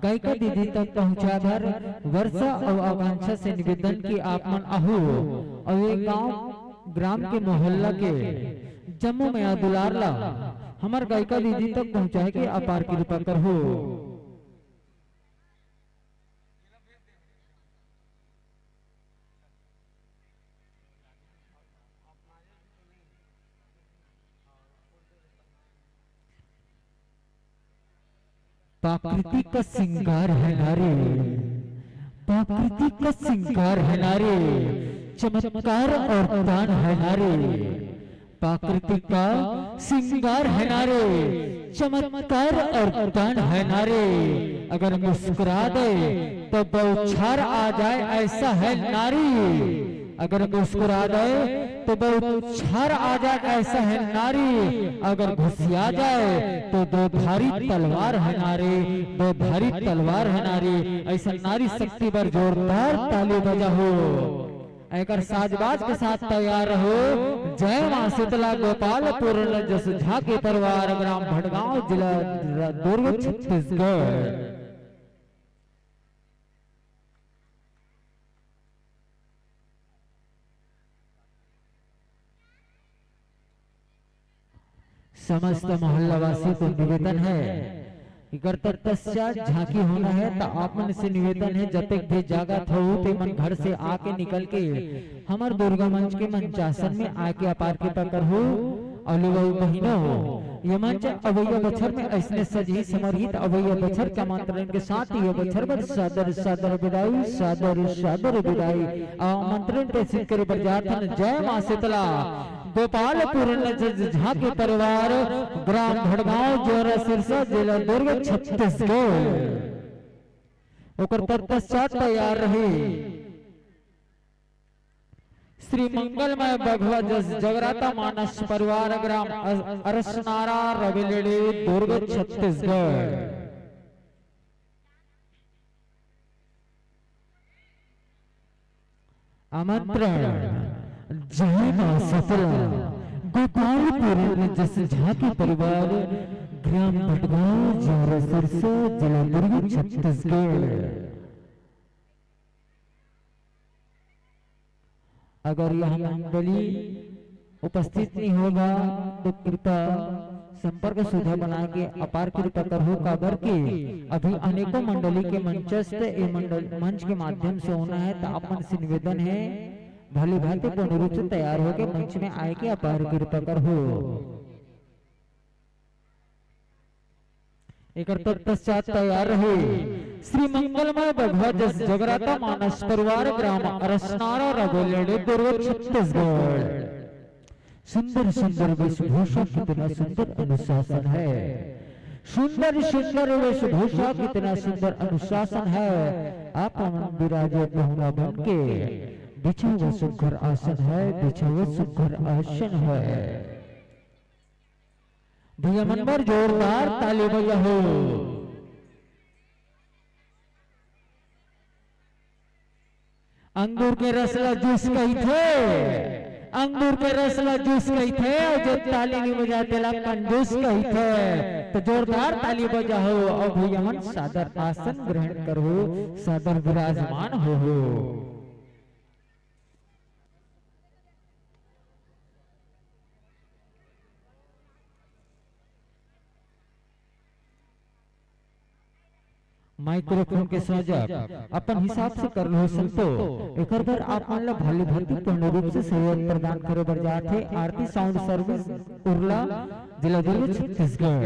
गायिका दीदी तक पहुंचा कर वर्षा और आकांक्षा से निवेदन की आप मन आहू और ये गांव ग्राम के मोहल्ला के जम्मू में दुलारला हमार गायिका दीदी तक पहुंचाए के अपार कृपा कर हो। प्रकृति का श्रृंगार है नारी, प्रकृति का श्रृंगार है नारी, चमत्कार और दान है नारी। प्रकृति का श्रृंगार है नारी, चमत्कार और दान है नारी। अगर मुस्कुरा दे तो बौछार आ जाए ऐसा है नारी। अगर मुस्कुरा दे तो बौछार आ जाए ऐसा है नारी। अगर घुसिया जाए तो दो धारी तलवार है नारी, दो धारी तलवार है नारी। ऐसा नारी शक्ति पर जोरदार ताली बजाओ। एकर साजबाज के साथ तैयार रहो। जय मां शीतला गोपालपुर जस झांकी परिवार ग्राम भटगांव जिला दुर्ग छत्तीसगढ़। समस्त मोहल्ला वासी को निवेदन है कि पश्चात झांकी होना है तो आप मन से निवेदन है जब तक भी जागत हो ते मन घर से आके निकल के हमार दुर्गा मंच के मंचासन में आके अपार के पकड़ हो। और बहिनो ये मंच अवैया बछर में ऐसने सजी समर्हित अवैया बछर के आमंत्रण के साथ ये बछर पर सादर सादर विदाई, सादर सादर विदाई आमंत्रण प्रेषित करे बरजातन। जय मां शीतला गोपालपुर झांकी परिवार ग्राम भटगांव जेवरा सिरसा जिला दुर्ग छत्तीसगढ़। ओकर तत्पश्चात तैयार रही श्री मंगलमय भगवा जस जगराता मानस परिवार ग्राम अरसनारा रविलेड़ी दुर्ग छत्तीसगढ़। आमंत्रण जय मां शीतला गोपालपुर जस झांकी परिवार ग्राम भटगांव जेवरा सिरसा जिला दुर्ग छत्तीसगढ़। अगर यह मंडली उपस्थित नहीं होगा तो कृपया
संपर्क सुविधा बना के अपार कृपा करहु काबर की अभी अनेकों मंडली के मंचस्थ मंच के माध्यम से होना है। तो आप मन से निवेदन है भली भांति पूर्ण रूप से तैयार होकर मंच में आए के अपार कृपा करहु। एक तत्पश्चात तैयार रहे श्री मंगलमय भगवत जगराता मानस परिवार ग्राम अरसनारा रगोलेडे दुर्ग छत्तीसगढ़। सुंदर सुंदर वेशभूषा कितना सुंदर अनुशासन है, सुंदर सुंदर वेशभूषा कितना सुंदर अनुशासन है। आप विराजे बहुना बन के बिछा हुआ सुघर आसन है, बिछा हुआ सुघर आसन है। भैया मनबर जोरदार ताली बजाओ। अंगूर के रसला जूस कही थे, अंगूर के रसला जूस कही थे और जो ताली नहीं बजाते ला कंजूस कही थे। तो जोरदार ताली बजाओ और भैया मन सादर आसन ग्रहण करो, सादर विराजमान हो। माइक्रोफोन के संयोजक अपन हिसाब से कर लो संतो। एक बार आप मन ला भली भांति पूर्ण रूप से सहयोग प्रदान करे बर जाथे आरती साउंड सर्विस उरला जिला दुर्ग छत्तीसगढ़।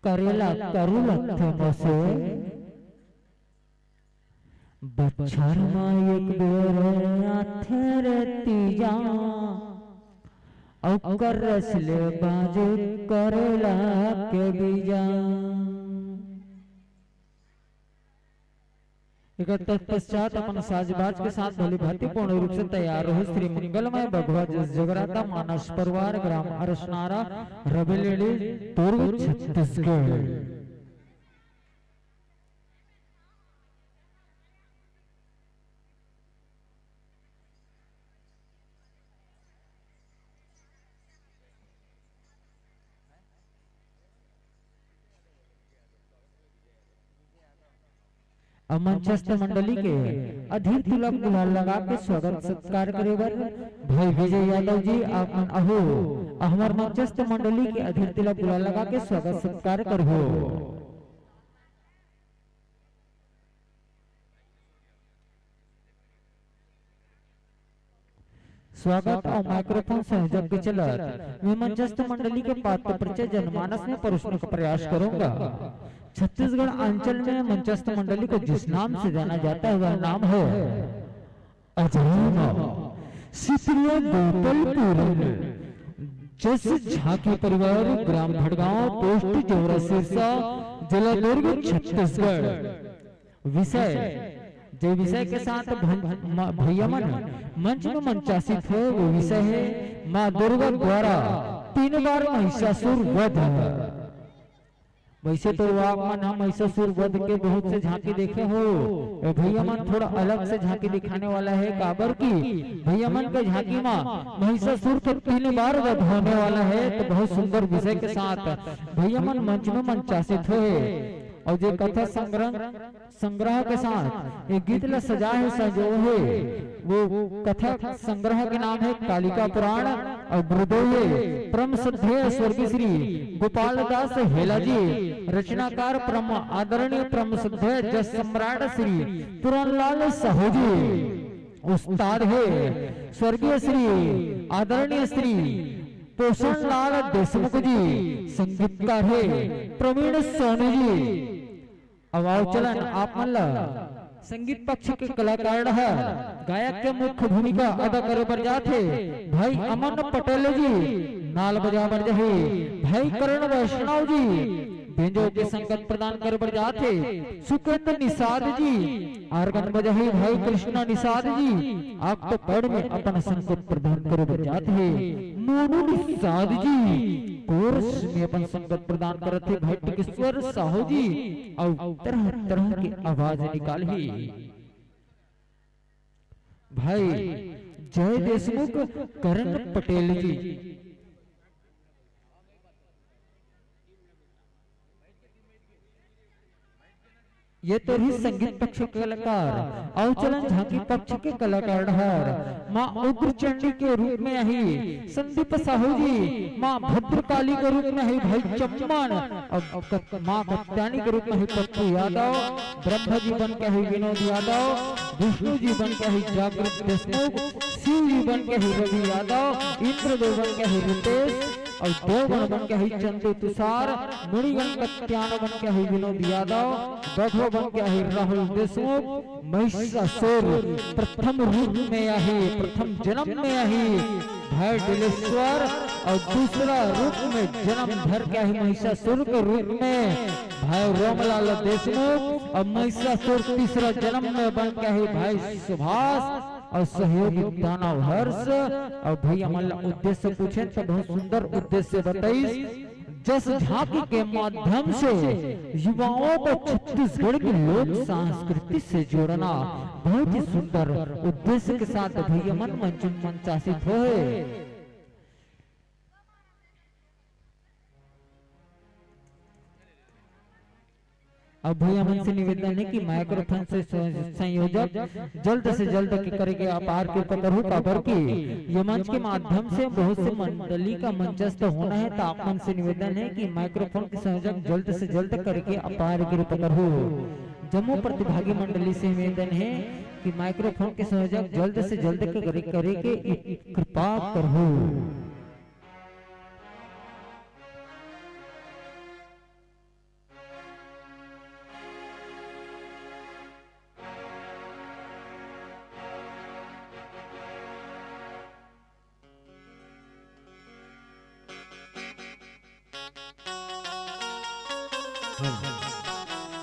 करेला करुला थमसे बच्छर में एक बेर आथर तीजा औकर रसले बाजे करेला के बीजा। एक तत्पश्चात अपन साजबाज के साथ भली भांति पूर्ण रूप से तैयार रहो श्री मंगलमय भगवत जगराता मानस परिवार ग्राम अरसनारा रबेलेडी दुर्ग छत्तीसगढ़। मंचस्थ मंडली के अधीर तिलक गुलाल लगा के स्वागत सत्कार करे बर भाई विजय यादव जी आप अहो हमार मंचस्थ मंडली के अधीर तिलक गुलाल लगा के स्वागत सत्कार करहो। स्वागत और माइक्रोफोन संयोजक के चलत मैं मंचस्थ मंडली के पात्र परिचय जनमानस में परोसने का प्रयास करूंगा। छत्तीसगढ़ अंचल में मंचस्थ मंडली को जिस नाम से जाना जाता है वह नाम है अजैना सित्रिया गोपालपुर जस झांकी परिवार ग्राम भड़गांव पोस्ट जोरा सिरसा जिला दुर्ग छत्तीसगढ़। विषय जो विषय के साथ भैया मन मंच में मंचासित है वो विषय है माँ दुर्गा द्वारा 3 बार महिषासुर वध। वैसे तो आप मन हम महिषासुर वध के बहुत से झांकी देखे हो, भैया मन थोड़ा अलग से झांकी दिखाने वाला है। काबर की भैया मन के झांकी में महिषासुर के 3 बार वध होने वाला है। तो बहुत सुंदर विषय के साथ भैया मन मंच में मंचासित हुए और जो कथा संग्रह के साथ एक गीत ला सजा है सजो है वो कथा संग्रह के नाम है कालिका पुराण और गुरुदेव परम श्रद्धेय स्वर्गीय श्री गोपाल दास हेला जी रचनाकार परम आदरणीय परम श्रद्धेय जस सम्राट श्री तुरनलाल साहू जी उस्ताद है स्वर्गीय श्री आदरणीय श्री पोषण लाल देशमुख जी संगीतकार है प्रवीण सोनी जी। अब आओ चलन आप मन संगीत पक्ष के कलाकार है गायक के मुख्य भूमिका अदा करे बर जाथे भाई अमन पटेल जी नाल बजा बर जाहे भाई करण वैष्णव जी बेंजो के संगत प्रदान करे बर जाथे सुकेंद्र निषाद जी आर्गन बजाहे भाई कृष्णा निषाद जी आप तो पैड में अपना संगत प्रदान करे बर जाथे मोनू निषाद जी कोरस में अपन संगत प्रदान करते भाई टिकेश्वर साहू जी और तरह तरह की आवाज निकाली भाई जय देशमुख करण पटेल जी। ये तो रही संगीत पक्ष के कलाकार अवचलन झांकी पक्ष के कलाकार ढार माँ उग्र चंडी के रूप में आई संदीप साहू जी, माँ भद्रकाली के रूप में है भाई चम्मन, अब माँ कत्यानी के रूप में है पप्पू यादव, ब्रह्मा जी बन के है विनोद यादव, विष्णु जी बन के है जागृत देशमुख, शिव जी बन के है रवि यादव, इंद्रदेव बन के है रितेश और देवगण बन के है चंदू तुषार, मुनिगण कत्यान बन के है विनोद यादव, बघो बन के है राहुल देशमुख, महिषासुर प्रथम रूप में आई, प्रथम जन्म में आई भाई दिलेश्वर और दूसरा रूप में जन्म धर के है महिषासुर के रूप में भाई रोमलाल देशमुख और महिषासुर तीसरा जन्म में बन के है भाई सुभाष और सहयोगी दानव हर्ष। और भैया हमारा उद्देश्य पूछे तो बहुत सुंदर उद्देश्य बताइए। जस झांकी के माध्यम से युवाओं को छत्तीसगढ़ की लोक संस्कृति से जोड़ना बहुत ही सुंदर उद्देश्य के साथ भैया मन मंचासित होए। अब भैया मन से निवेदन है कि माइक्रोफोन से संयोजक जल्द से जल्द करेंगे आप आर के पकड़ो काबर की ये मंच के माध्यम से बहुत से मंडली का मंचस्थ होना है, तो आप मन से निवेदन है कि माइक्रोफोन के संयोजक जल्द से जल्द करके आप आर के पकड़ो। जम्मू प्रतिभागी मंडली से निवेदन है कि माइक्रोफोन के संयोजक जल्द से जल्द करे के कृपा करो।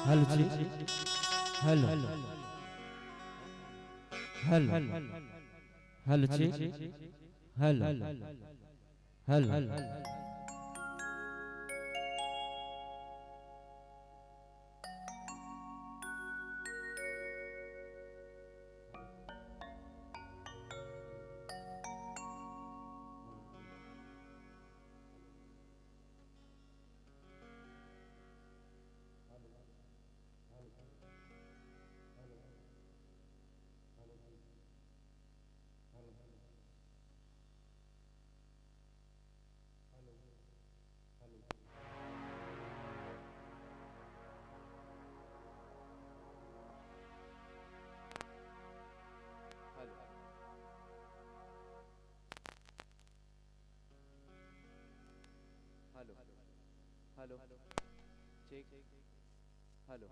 हेलो जी, हेलो हेलो हेलो जी, hello hello
hello check hello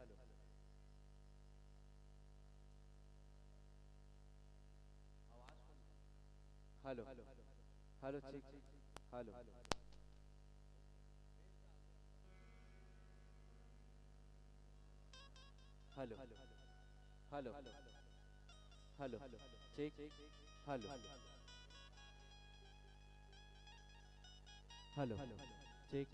hello hello check hello hello hello hello check hello hello check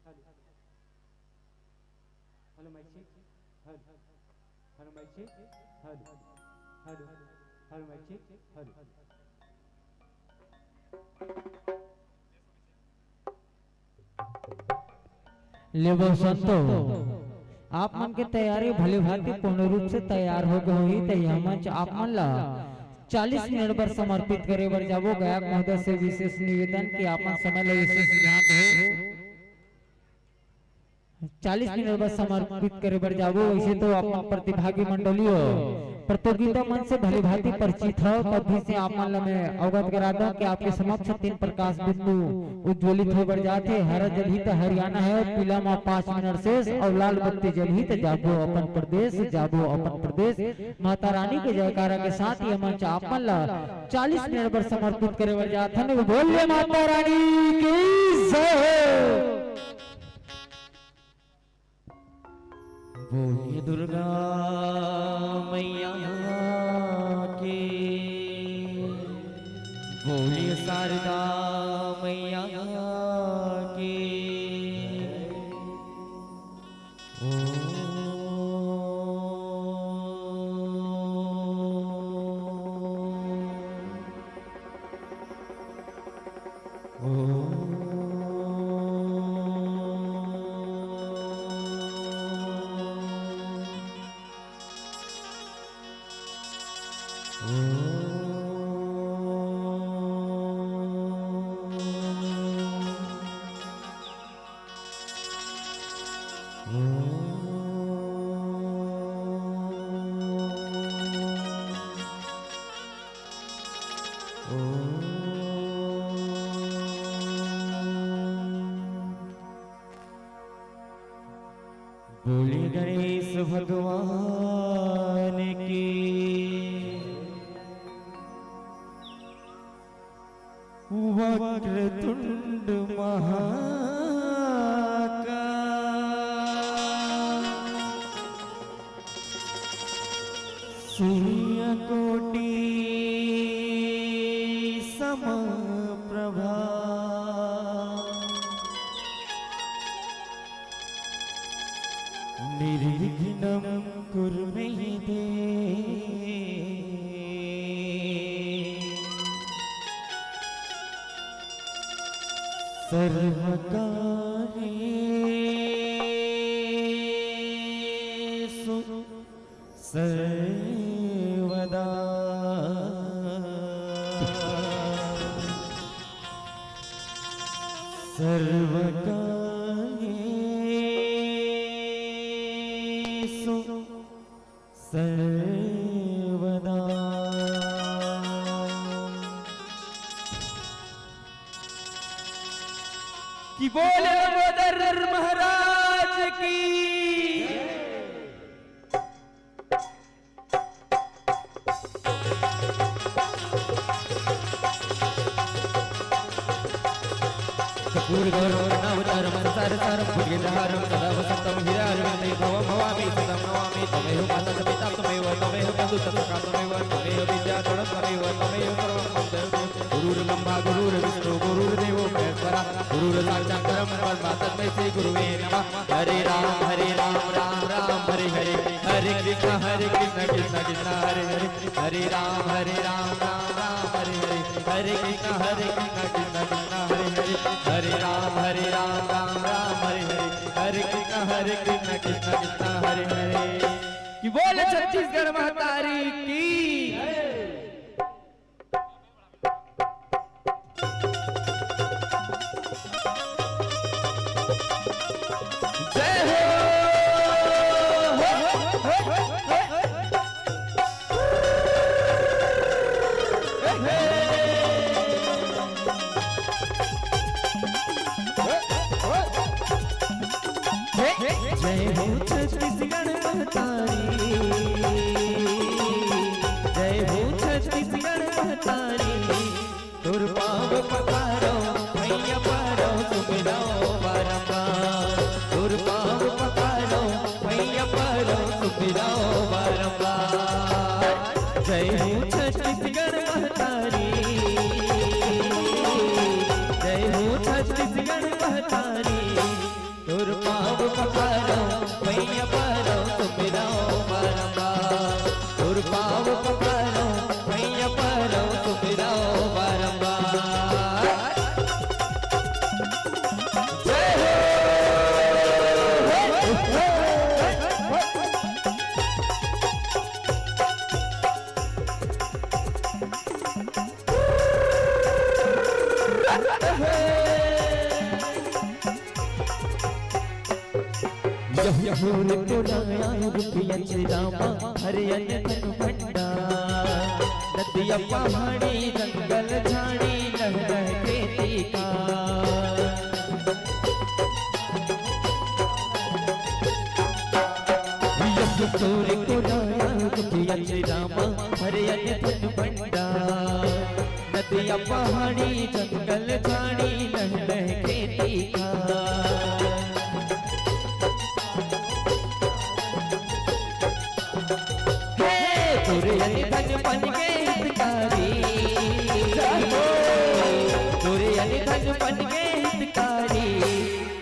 hello
hello mic check hello mic check hello hello hello mic check hello
ले बसंतो आप मन के तैयारी भली भांति पूर्ण रूप से तैयार हो गई हुई तो यह मंच आप मन ला 40 मिनट पर समर्पित करे बर जाबो। गायक महोदय से विशेष निवेदन कि आप मन समय ले विशेष ध्यान दो। 40 मिनट पर समर्पित करे बर जाबो। वैसे तो आप प्रतिभागी मंडलियों प्रतियोगिता मन से भली भांति परिचित हो, तब भी से आप मन मैं अवगत करा दूं कि आपके समक्ष 3 प्रकाश बिंदु उज्ज्वलित हो बर जाते। हरा जल तो हरियाणा है, पीला में 5 मिनट से और लाल बत्ती जल तो जाबो अपन प्रदेश, जाबो अपन प्रदेश। माता रानी के जयकारा के साथ ये मंच आप मन ला 40 मिनट पर समर्पित करे बर जाते। बोलिए माता रानी की जय।
बोलिए दुर्गा मैया के, बोलिए शारदा मैया के। बोलिए गणेश भगवान की, वक्रतुंड महाकाय, सूर्यकोटि समप्रभा, निर्विघ्नं कुरु मे देव, सर्वकार्येषु सर्वदा। सर्वकार्येषु सर्वदा।
कि बोले लंबोदर महाराज की।
कपूर गौरव नावतारम संसारसारम भुजगेन्द्रहारम सदा वसंतम हीरारविंदे भवं भवामि सदा नमामि। तमेव माता च पिता तमेव तमेव बन्धु च सखा तमेव तमेव विद्याधरं तमेव तमेव सर्वं मम देवदेव। गुरुर्ब्रह्मा गुरुर्विष्णु गुरुर्देवो महेश्वरः, गुरुर्साक्षात् परब्रह्म तस्मै श्री गुरुवे नमः। हरे राम राम राम हरे हरे, हरे कृष्ण कृष्ण कृष्ण हरे हरे, हरे राम राम राम हरे हरे, हरे कृष्ण कृष्ण कृष्ण हरे हरे, हरे राम राम राम हरे हरे, हरे कृष्ण कृष्ण कृष्ण हरे हरे।
कि बोले छत्तीसगढ़ महतारी की। जय हो।
जय हो छत्तीसगढ़ महतारी, जय हो छत्तीसगढ़ महतारी। तुर पाव पकारो भैया पारो सुमिरो बारंबार, तुर पाव पकारो भैया पारो सुमिरो बारंबार। जय हो छत्तीसगढ़ महतारी, जय हो छत्तीसगढ़ महतारी। तुर पाव पकारो भैया पारो सुमिरो बारंबार, तुर पाव पकारो भैया पारो सुमिरो बारंबार। यहोर को लाया रुपया चिरामा हरे धन भंडार नदिया पहाड़ी जंगल झाड़ी लह लह खेती का यहोर को लाया रुपया चिरामा हरे धन भंडार नदिया पहाड़ी जंगल झाड़ी लह लह खेती का तोरे धन बन के हितकारी तोरे धन बन के हितकारी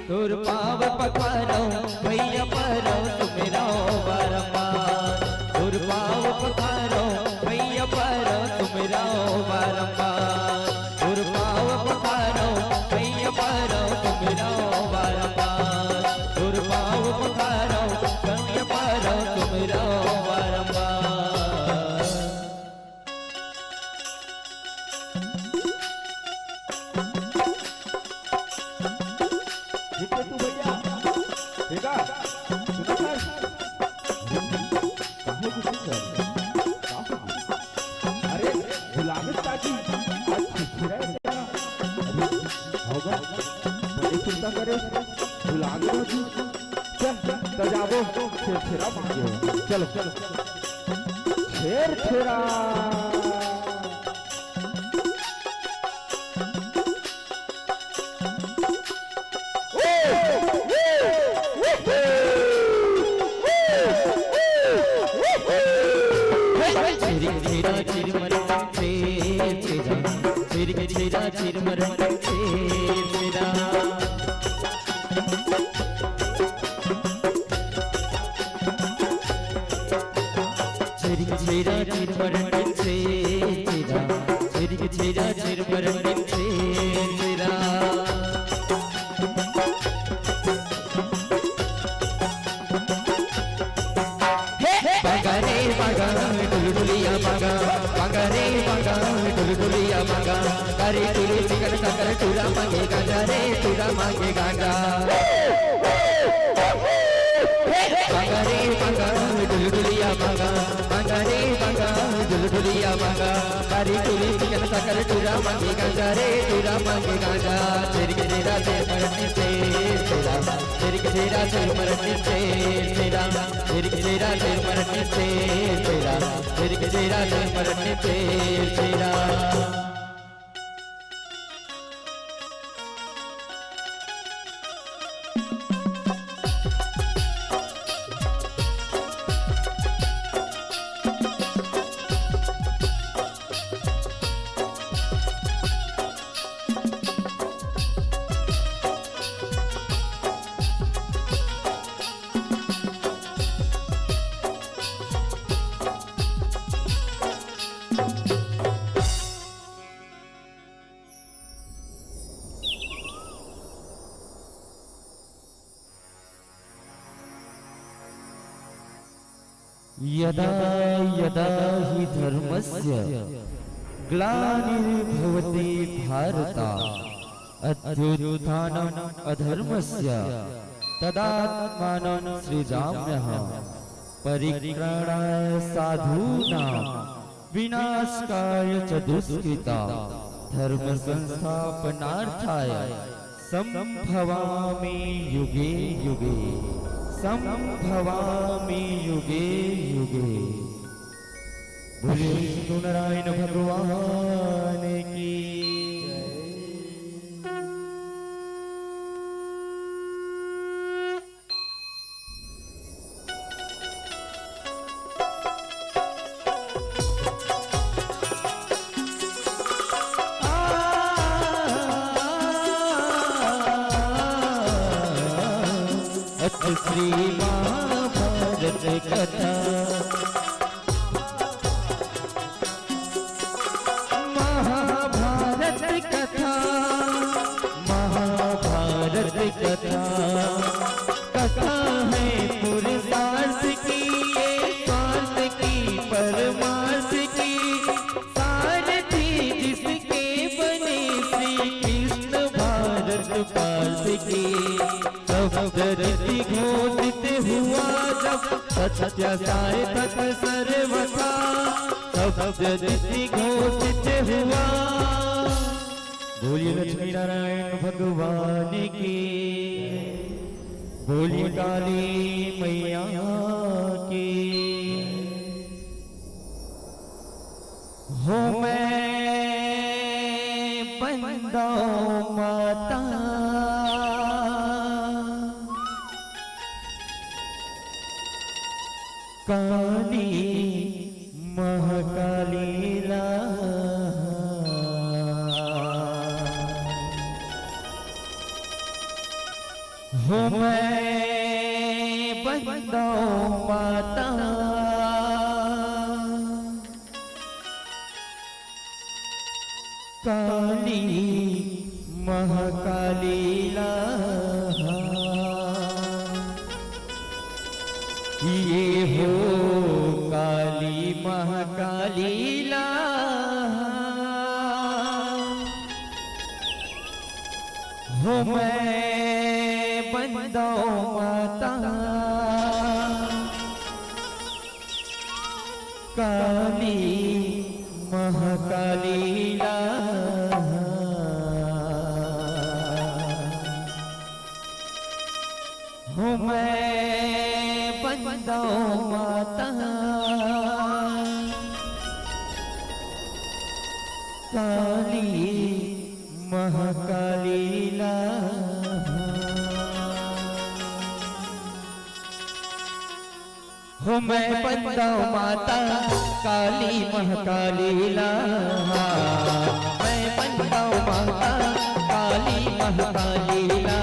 तोर पाव पखारो भैया परो तुमेरा बारंबार तोर पाव पखारो भैया परो तुमेरा बारंबार तोर पाव पखारो भैया परो तुमेरा बारंबार तोर पाव पखारो भैया परो तुमेरा बारंबार
चलो चलो शेर छेरा
टूरा मांगे गांजा रे टूरा मांगे गांजा मांगा रे मांगा डुलडुलिया मांगा मांगा रे मांगा डुलडुलिया मांगा कारी टूरी चिकन साकर टूरा मांगे गांजा रे टूरा मांगे गांजा तेरी के तेरा से मरने से तेरा तेरी के तेरा से मरने से तेरा तेरी के तेरा से मरने से तेरा तेरी के तेरा से मरने से तेरा
यदा यदा हि धर्मस्य ग्लानिर्भवति भारत अभ्युत्थानम् अधर्मस्य तदात्मानं सृजाम्यः परित्राणाय साधूनां विनाशकाय च दुष्कृता धर्म संस्थापनार्थाय संभवामि युगे युगे संभवामि युगे युगे। बोले विष्णु नारायण भगवान की श्री महाभारत कथा महाभारत कथा महाभारत कथा कथा है पुरुषार्थ की ये स्वार्थ की परमार्थ की सारथी जिसके बने श्री कृष्ण भारत
कार्तिकी शब्द ऋषि घोषित हुआ जब सत्य साय तक सर्वथा शब्द ऋषि घोषित हुआ। बोलिए लक्ष्मी नारायण भगवान की, बोलिए काली मैया की। हो मैं बंदा माता काली महाकाली ला, हो मैं बंदा माता काली महाकाली ला, ये हो काली महाकाली ला, हो मैं बंदा माता काली महाकाली ला, हो मैं बंदा माता काली महाकाली ला। हो मैं बंदा माता काली महाकाली ला, मैं बंदा माता काली महाकाली ला,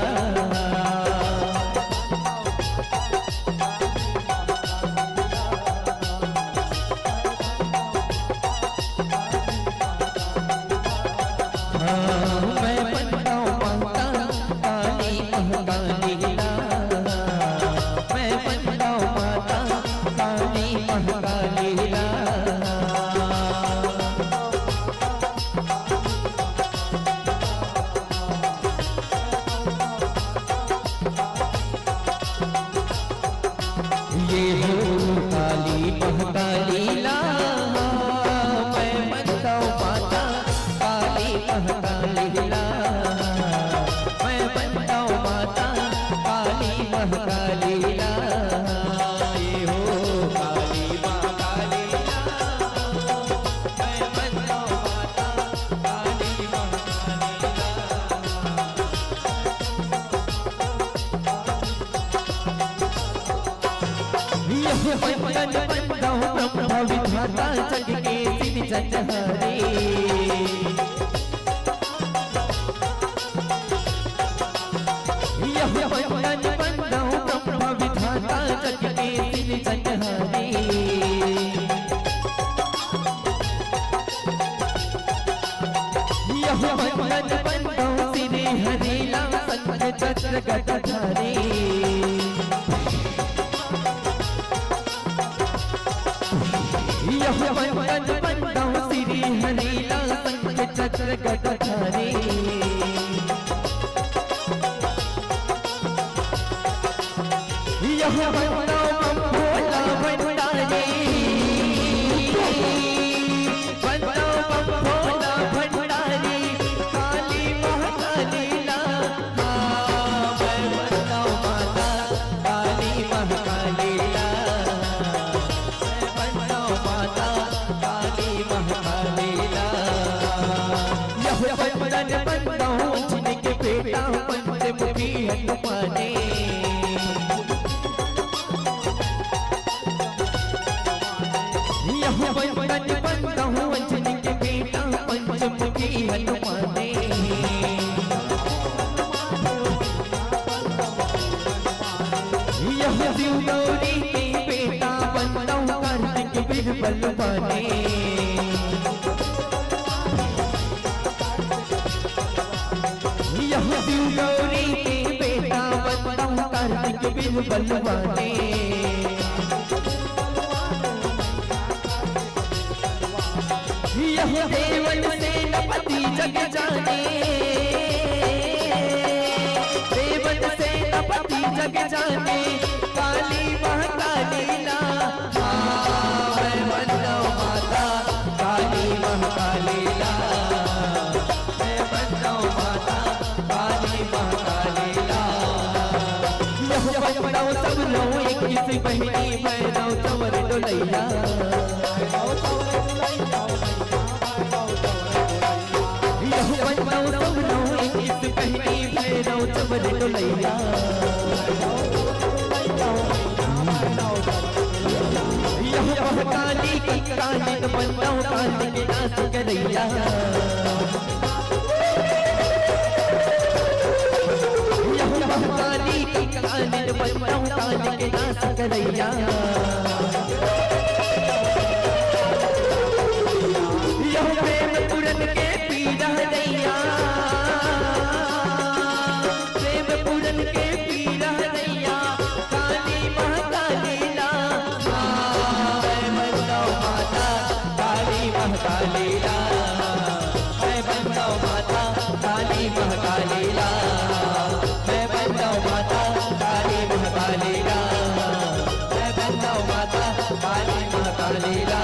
विधाता जग के सिर जनहरे, यह बंदन बंदा ब्रह्म विधाता जग के सिर जनहरे, यह बंदन बंदा सिर हरेला संग चक्र गदाधारे, यह बंदन बंदा सिर हरेला संग चक्र गदाधारे, यह बंदा भोला भंडारी, बंदा भोला भंडारी काली महाकाली ला, मैं बंदा माता काली महाकाली ला, मैं बंदा माता काली महाकाली ला, यह बंदन बंदा जिनके बेटा पंचमुखी हनुमाने, बंदन बंदा जिनके बेटा पंचमुखी हनुमाने, यह शिव गौरी के बेटा बंदा कार्तिक बिरबल बने, यह शिव गौरी के बेटा बंदा कार्तिक बिरबल बने, यह देवन सेनापति जग जाने, जग जाने काली महाकाली ला मैं बनो माता काली महाकाली ला मैं बनो माता काली महाकाली ला बनो सब लो एक किसी बहनी बनो चवर डोलैया बनो सब लो एक किसी बहनी बनो चवर डोलैया काली काली बनो काली के नाच करैया काली काली बनो काली के नाच करैया प्रेम पुरन के पीड़ा दैया प्रेम पुरन के पीड़ा दैया काली महाकाली ला मैं बनो माता काली महाकाली ला मैं बनो माता काली महाकाली ला मैं बनो माता काली महाकाली ला मैं बनो माता काली महाकाली ला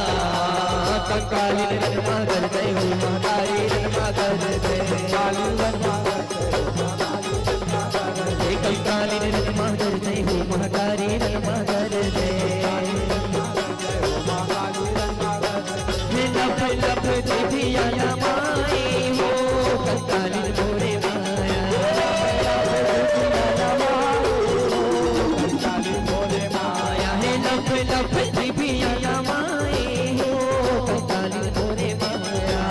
कंकाली रमा कर जय हो महाकाली रमा कर जय काली रमा कंकाली रमा कर जय हो महाकाली रमा कर जय लभ लभ जिभिया नमाए हो कंकाली मोरे माया हे लभ लभ जिभिया नमाए हो कंकाली मोरे माया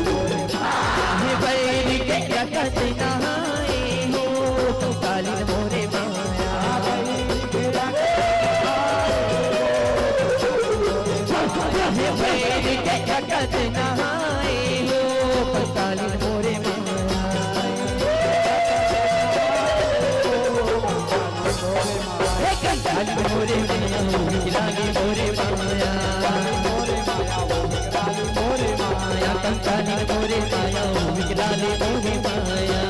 हे बैल के क्या कहते नहाए हो कंकाली मोरे माया हे बैल के क्या कहते नहाए हो कंकाली मोरे माया कंकाली मोरे माया विकराली मोरे माया कंकाली मोरे माया विकराली मोरे माया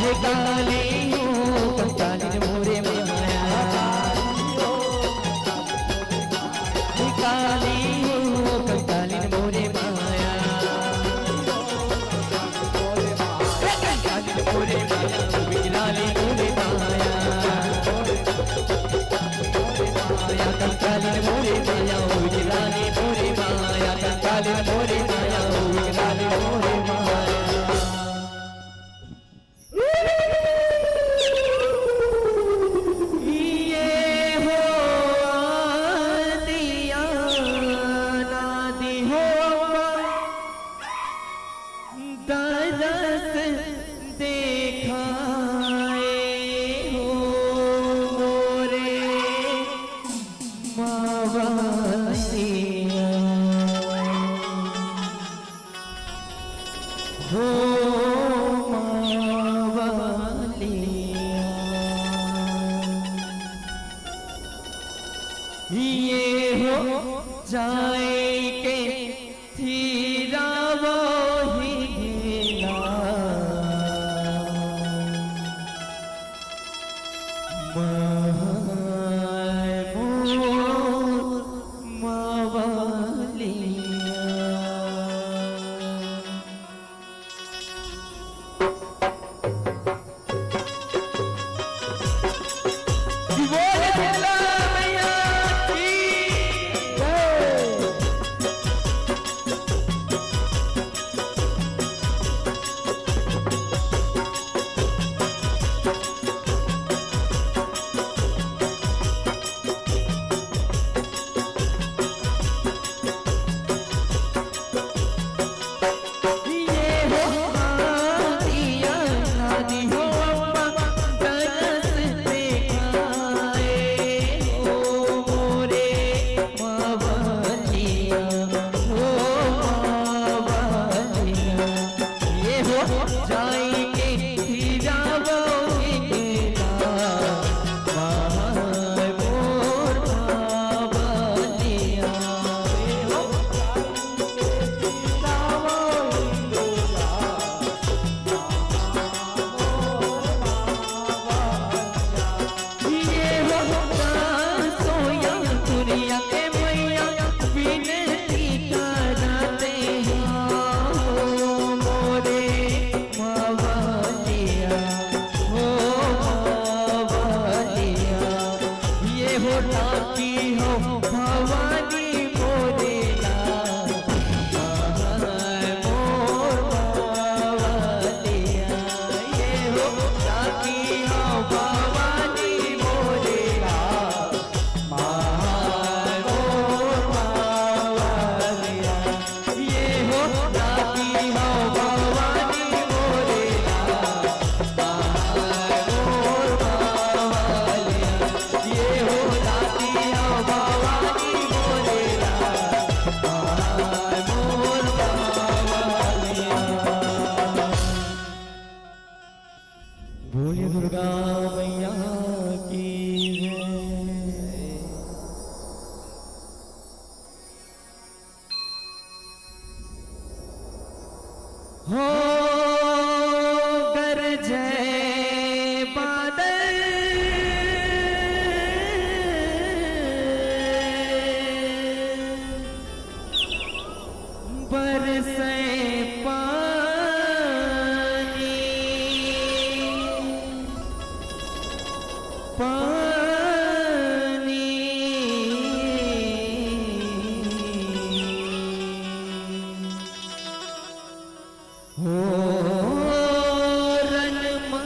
हे काली हो कंकाली मोरे माया हे काली हो कंकाली मोरे माया कंकाली मोरे माया विकराली मोरे माया कंकाली मोरे माया विकराली मोरे माया कंकाली मोरे माया विकराली मोरे माया ये हो आदिया नादी हो दरस देखाए हो मोरे मावसिया हो मावलिया ये हो जाए के थीरा वो ही गिला हो गरजे बादल बरसे पानी पानी हो रनमा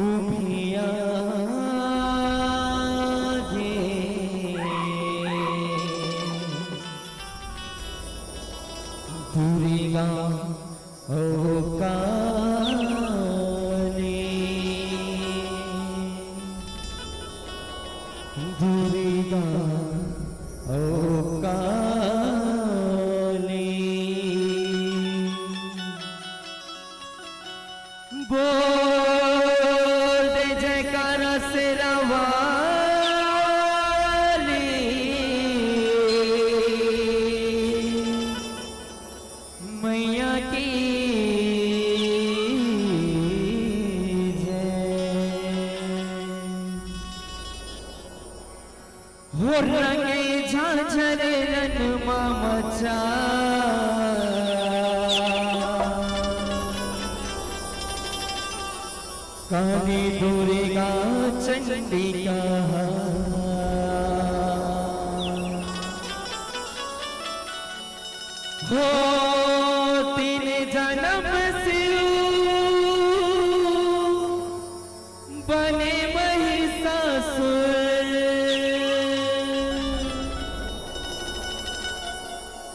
उभिया दुर्गा हो काली दुर्गा हो काली बोल दे जयकारा से मैया की हो रंगे झांझर रनमा मचा काली दुर्गा चंडिका हो तीन जन्म शिव बने महिषासुर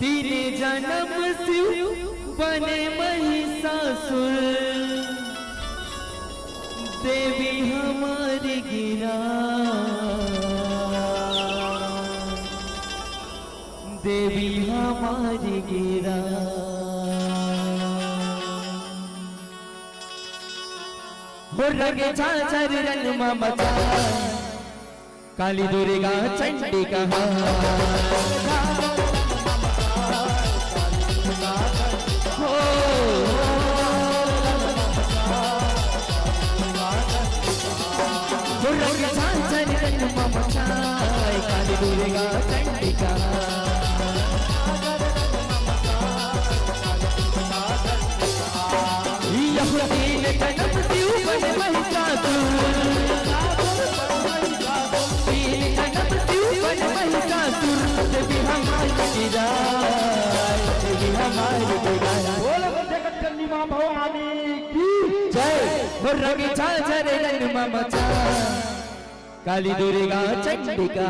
तीन जन्म शिव बने महिषासुर देवी हमारी गिरा देवी हमारी गिरा हो लगे झांझर रनमा मचा काली दुर्गा चंडिका हो लगे झांझर रनमा मचा काली दुर्गा चंडिका तीन जन्म शिव बने महिषासुर तीन जन्म शिव बने महिषासुर देवी हमारी गिरा देवी हमारी गिरा
बोलो जगत जननी मां भवानी की
जय हो रंगे झांझर रनमा मचा काली दुर्गा चंडिका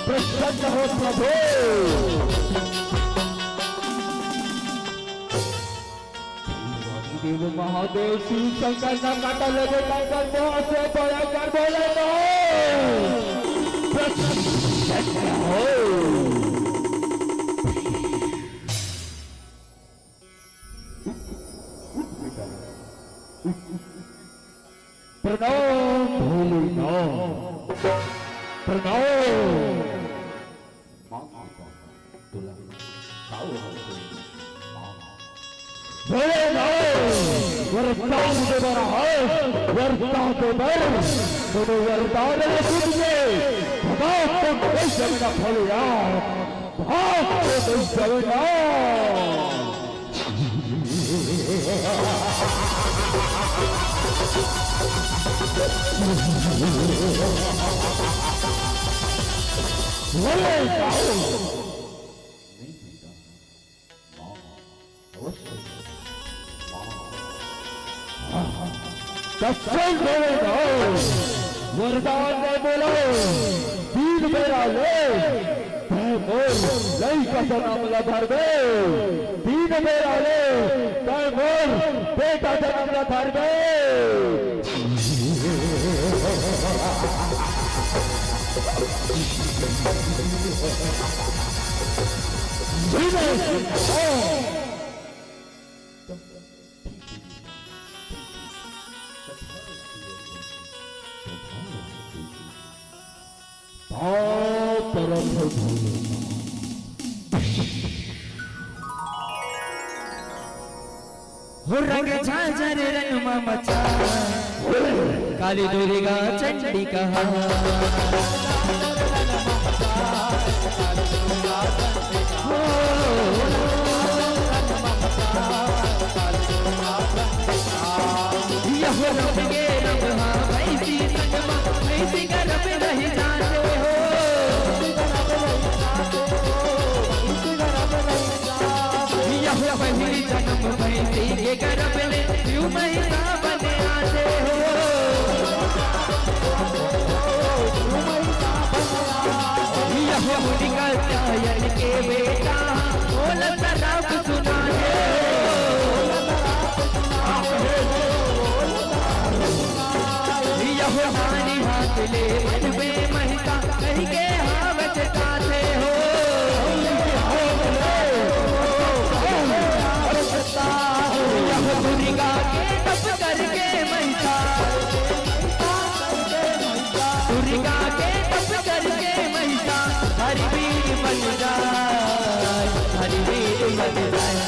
प्रसन्न हो प्रभु देव महादेव शिव शंकर का काटा लगे टाइगर मोह से बड़ा कर बोले तो प्रसन्न हो वरदान दे रहा है, वरदान दे बर तो वरदान है तुझे भाग तो नहीं जगना फलिया, भाग तो नहीं जगना। बोले जाओ दक्षिण बोलेगा वरदान ने बोलो तीन मेरा ले मोर लई का जन्म ला धर दे, तीन मेरा ले मोर बेटा जन्म ला धर दे।
रंग झांझर रंग मचा काली दुर्गा चंडी कहा के गर्भ में क्यों महिला बने आते हो, यह निकल जायन के बेटा बोल तरफ सुना है, यह हानि हाथ ले मन में महिला कहीं के हाँ बचताते हो, दुर्गा के तप करके महिषा, दुर्गा के तप करके महिषा हरि वीर बन जाए, हरि वीर बन जाए।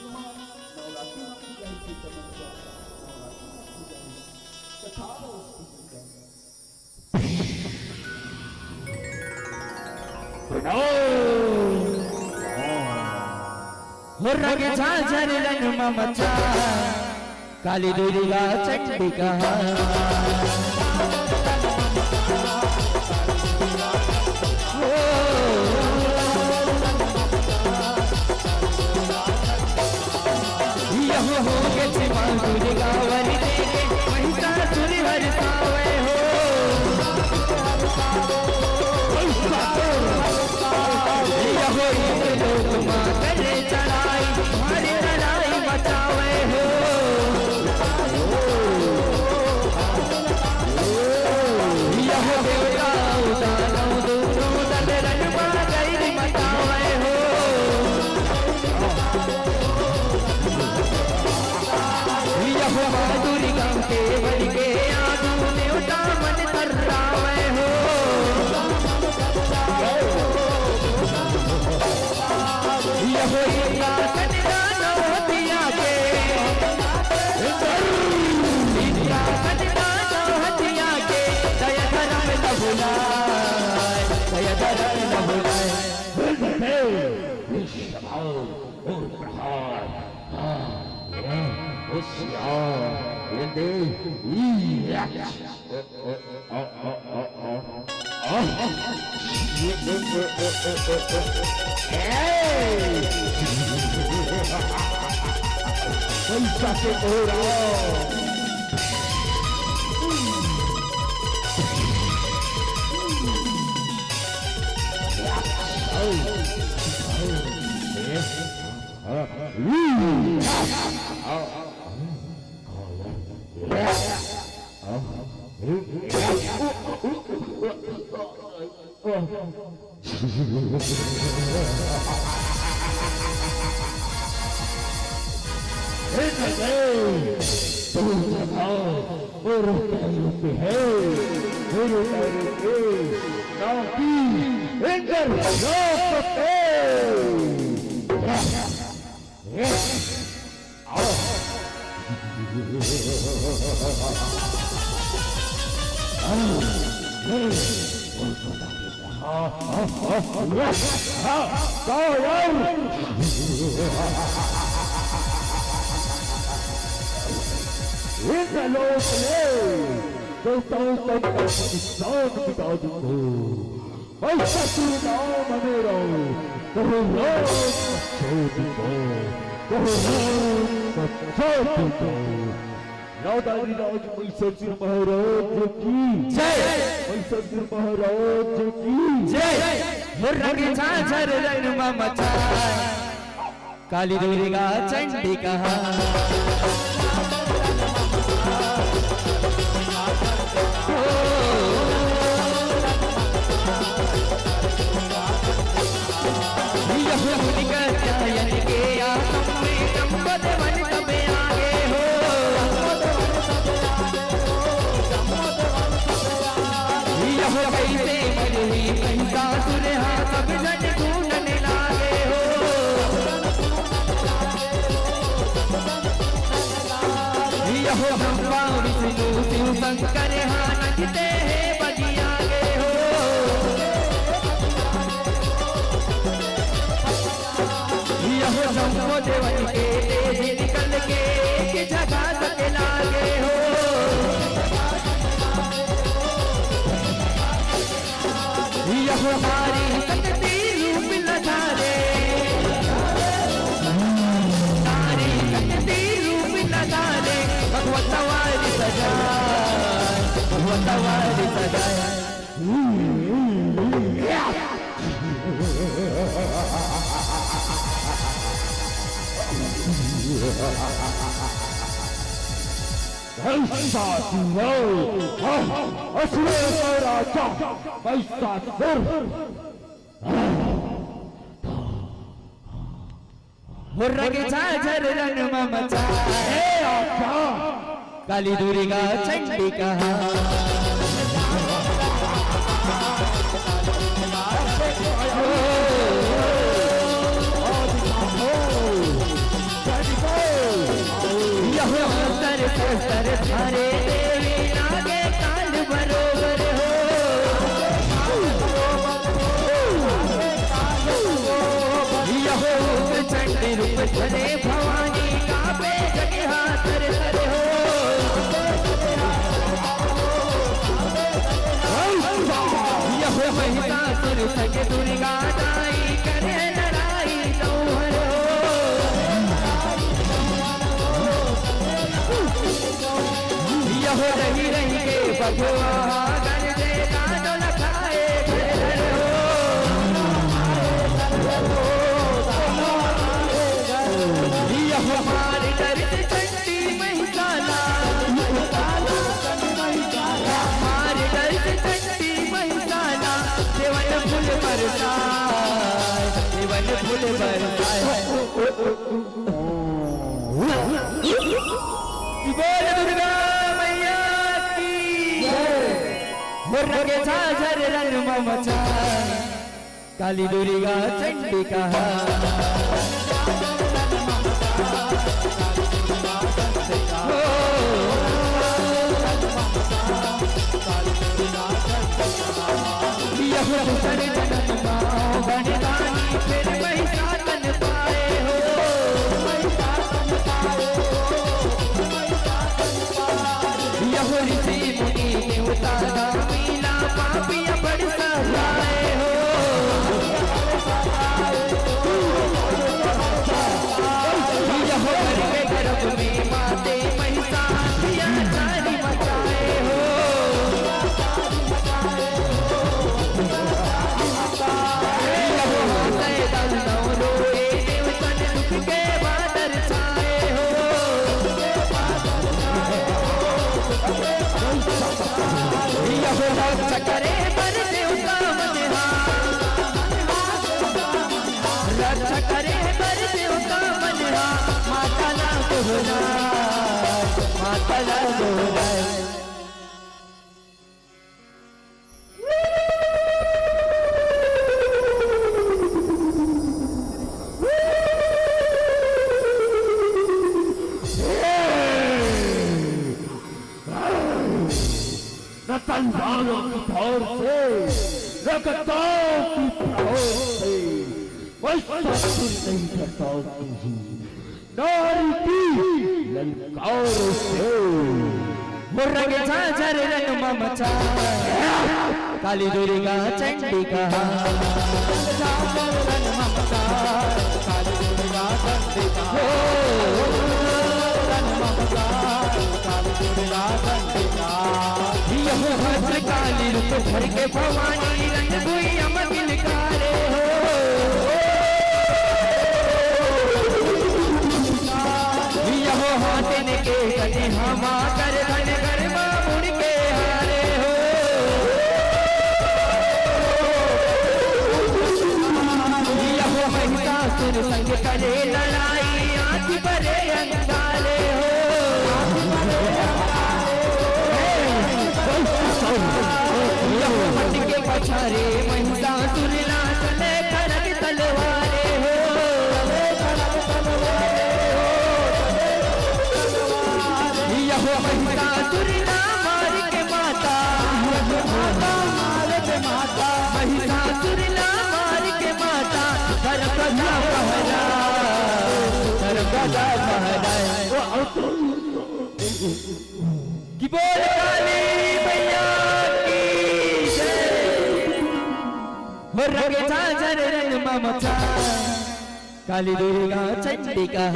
तो
हो रंग झांझर रंग ममचा काली दुर्गा चंडिका यह हो के सिमा दुर्गा वरी तेरे महिषासुर हरसावे हो यह हो लोक मां करे चढ़ाई हमारी लड़ाई बचावे हो यह देवता उदानव दूरों दंडरन गई बचावे हो यह दुर्गा के बल के आगू देवता मन थर्रावे हो यह इंद्रा कन्या नवतिया के इंद्रा कन्या नवतिया के दया धर्म न भुलाए दया धर्म न भुलाए काली दुर्गा चंडिका शंकर नचते हैं बजिया गे हो यह शंभो देवन के तेज निकल के एक जगह तक लागे हो यह हमारी शक्ति रूप लधारे सारी शक्ति रूप लधारे भगवत वारी सजाए भगवत वारी सजाए झाझर रन मचा काली दुर्गा चंडिका यह सर सर धारे देवी शक्ति रूप धरे भवानी कांपे जगह थर थर हो यह महिषासुर सग दुर्गा दाई करे लड़ाई नौहर हो यह रही रही के बगुआ गरजे गानो लखाए घर हो यह मार दर्द चंडी महिषाला मार दर्द चंडी महिषाला देवन फूल बरसाए देवन फूल बरसाए बोल दुर्गा मैया की रंगे झाझर रंग मचा काली दुर्गा चंडिका फिर महिषासन पाए हो यह ऋषि मुनि देवता मीला पापिया बड़ सहाय हो यह घर के गर्भ में माते महिषासिया चारी मचाए हो करे पर देवता मनिहा रक्षा करे पर देवता मनिहा माता ना दोहरा माता ना दोहरा
तलवारों की धार से रगताओं की प्रहार से वैश्वासुर नहीं करता तुझी नारी की ललकारों से
मुर्रगे झाझर रंग मचा काली दुर्गा चंडिका झाझर रंग मचा काली दुर्गा चंडिका यह भद्र काली रूप धर के भवानी रंग दुई अमगिल कारे हो यह हाथन के कटे हमा कर धन गरबा मुड़ के हारे हो यह महिषासुर संग करे लड़ाई आंख भरे अंगारे हो मट के पछारे महिषासुर चले खड़ग तलवारे हो यह महिषासुर मार के माता मार के माता महिषासुर मार के माता सरगजा पहरा सरगजा पहरा की बोल काली मैया रंगे झाझर रंग मचा काली दुर्गा चंडिका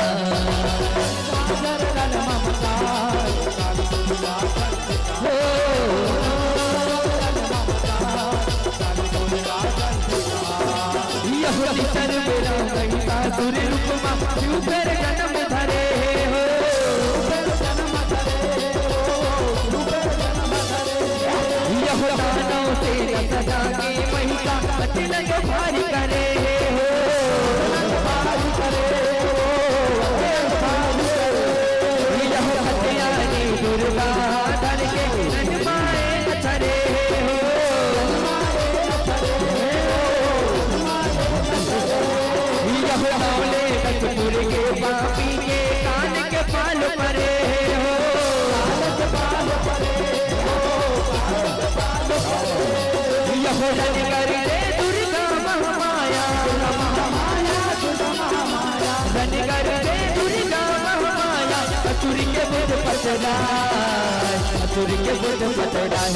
यह चर मेरा महिषासुर रूप क्यों कर जन्म धरे हो यह दानों से सजा के महिषा लग भारी करे हो यह हत्यारी दुर्गा धर के रंगमाए छरे हो यह मौले कचपुर के पापी के कान के पाल परे हो यह रंग कर दे दुर्गा महामाया पतराय असुर के बुध पतराय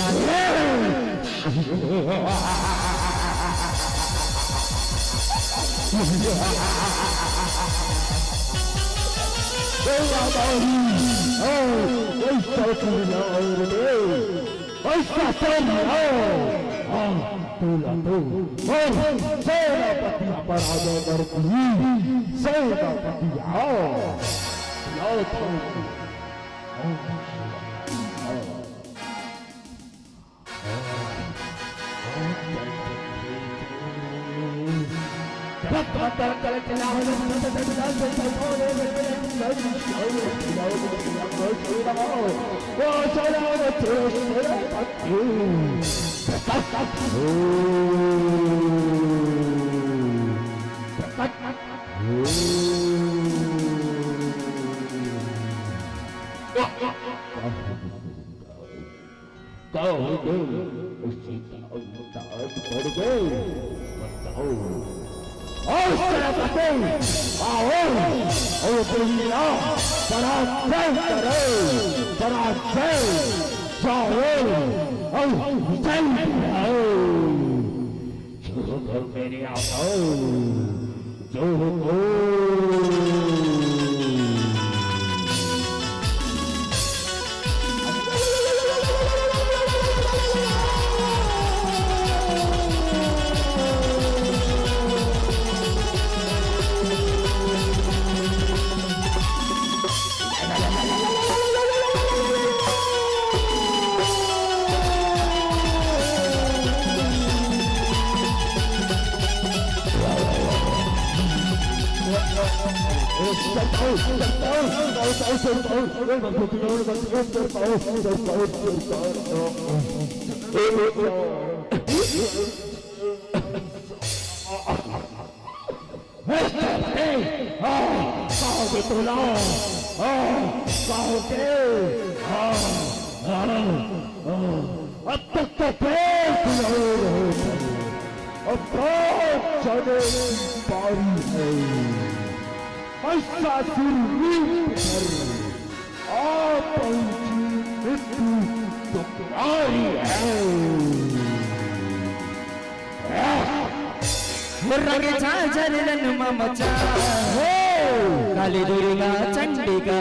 काली दुर्गा चंडिका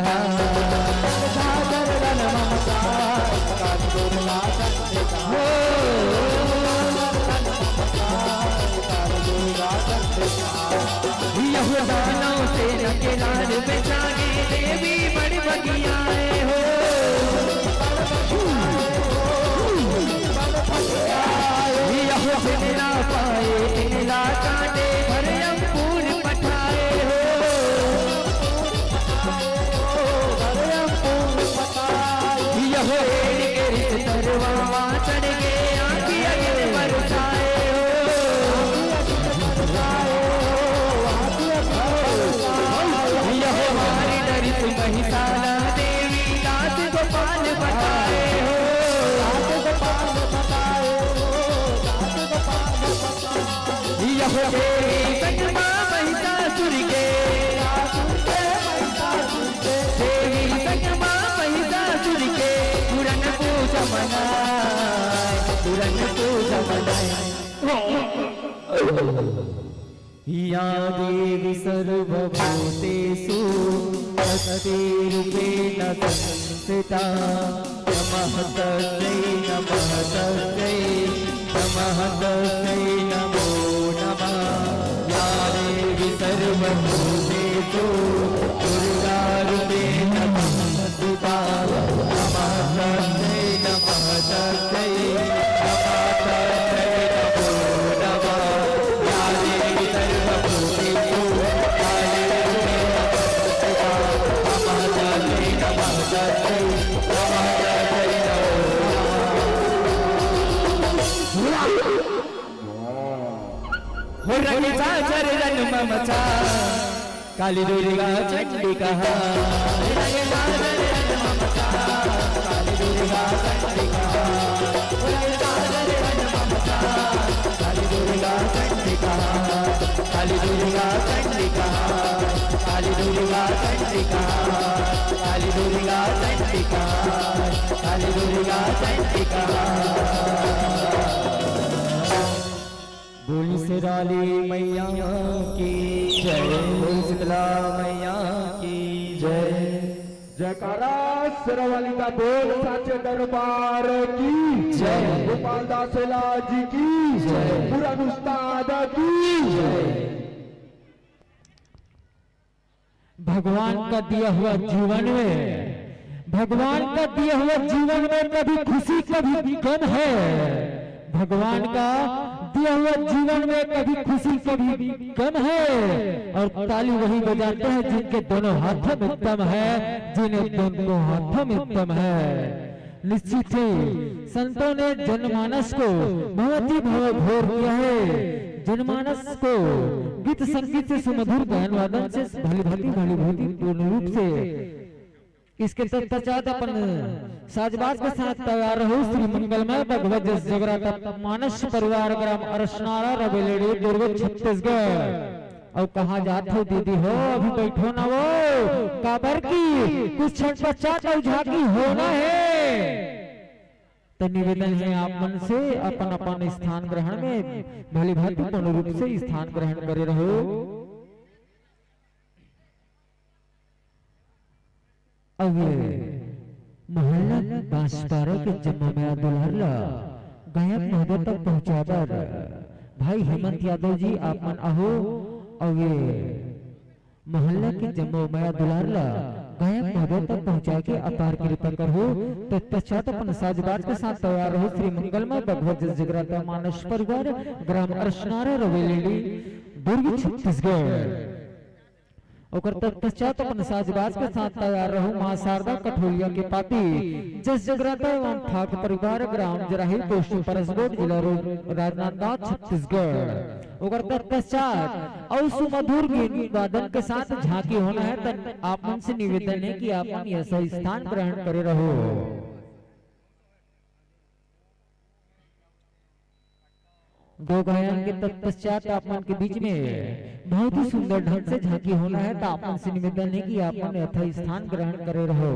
दानों से नके लाल पे जागे देवी बड़ी बगियाए हो ना पाए इनला काटे भरे अंकुर पठाए हो यह तरवा चढ़ के आँखी अगले बरसाए हो यह हमारी दरित महिषाला देवी दास गोपाल बताए हो यह देवी महिषासुर के देवी महिषासुर के पुरन पूजा मनाए पुरन पूजा मनाए या देवी सर्वभूतेषु शक्तिरूपेण संस्थिता नमः तस्यै नमः तस्यै नमः तस्यै नमो नमः या देवी सर्वभूतेषु दुर्गारूपेण संस्थिता नमः तस्यै नमः तस्यै नमः तस्यै नमो नमः या देवी सर्वभूतेषु काली दुर्गा चंडिका काली दुर्गा चंडिका काली दुर्गा चंडिका काली दुर्गा चंडिका काली दुर्गा चंडिका काली दुर्गा चंडिका
बोली सिराली मैया की जय, बोली शीतला मैया की जय।
जयकारा सिरावाली का बोल साचे दरबार की जय, गोपाल दास लाल जी की जय, पूरा उस्ताद की जय।
भगवान का दिया हुआ जीवन में, भगवान का दिया हुआ जीवन में कभी खुशी कभी गम है। भगवान का दिया हुआ जीवन में कभी खुशी कभी गम है। और ताली वही बजाते हैं जिनके दोनों हाथों में दम है, जिन्हें दोनों हाथों में दम है। निश्चित ही संतों ने जनमानस को बहुत ही भावभोर किया है। जनमानस को गीत संगीत से सुमधुर गायन वादन से भली भांति पूर्ण रूप से इसके तत्पश्चात अपन साजबाज के साथ तैयार रहो। श्री मंगलमय भगवत जस जगराता मानस परिवार ग्राम अरसनारा रवेलेड़ी दुर्ग छत्तीसगढ़। और कहाँ जाते हो दीदी हो, अभी बैठो ना वो काबर की कुछ क्षण पश्चात झांकी होना है। तो निवेदन है आप मन से अपन अपन स्थान ग्रहण में भली भांति पूर्ण रूप से स्थान ग्रहण करे रहो। अब मोहल्ला बांसपारा के जम्मा दुलारला गायक महोदय तक पहुंचाकर भाई हेमंत यादव जी आप मन आहो। और मोहल्ला के जम्मा दुलारला गायक महोदय तक पहुंचा के अपार कृपा करो। तत्पश्चात अपन साजबाज के साथ तैयार हो। श्री मंगलमय भगवत जगराता मानस परिवार ग्राम अरसनारा रवेलेड़ी दुर्ग छत्तीसगढ़। और तत्पश्चात अपन साजबाज के साथ तैयार रहो। मां शारदा कठोलिया के पाती जस जगराता एवं ठाक परिवार ग्राम जराही पोस्ट परसगोट जिला राजनांदगांव छत्तीसगढ़। और तत्पश्चात और सुमधुर गीत वादन के साथ झांकी होना है। तब आप मन से निवेदन है कि आप ऐसा स्थान ग्रहण करे रहो। दो गायन के तत्पश्चात आप मन के बीच में बहुत ही सुंदर ढंग से झांकी होना है। तो आप मन से निवेदन है कि आप मन यथा स्थान ग्रहण करे रहो।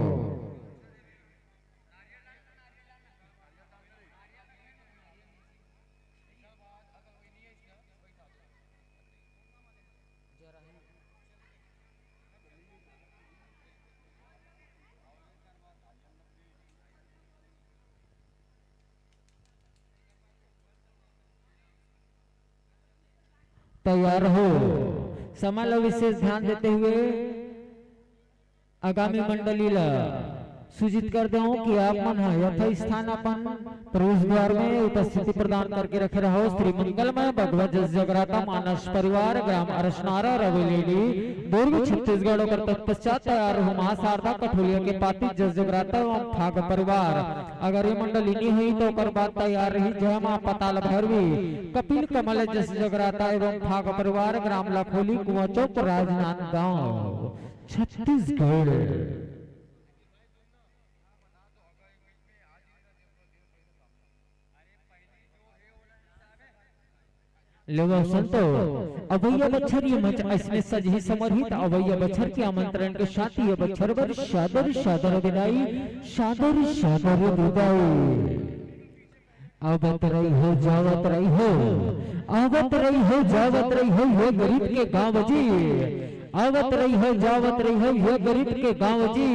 तैयार हो। समय विशेष ध्यान देते हुए आगामी मंडली ला सूचित कर दो कि आप मन यथा स्थान अपन प्रवेश द्वार में उपस्थिति प्रदान करके रखे रहो। श्री मंगलमय भगवत जस जगराता मानस परिवार ग्राम अरसनारा रवेलेड़ी दुर्ग छत्तीसगढ़। और तत्पश्चात तैयार हो। मां शारदा कठोलिया के पाती जस जगराता एवं ठाक परिवार। अगर ये मंडली नहीं हुई तो कर बात तैयार रही। जय मां पताल भैरवी कपिल कमल जस जगराता एवं ठाक परिवार ग्राम लखोली कुआं चौक राजनांदगांव छत्तीसगढ़। लेवा संतो अवैया बच्छर ये मंच ऐसने सजी समर्हित अवैया बच्छर के आमंत्रण के साथ ये बच्छर बर शादर शादर विदाई शादर शादर विदाई। आवत रही हो जावत रही हो, आवत रही हो जावत रही हो ये गरीब के गांव जी। आवत रही हो जावत रही हो ये गरीब के गांव जी।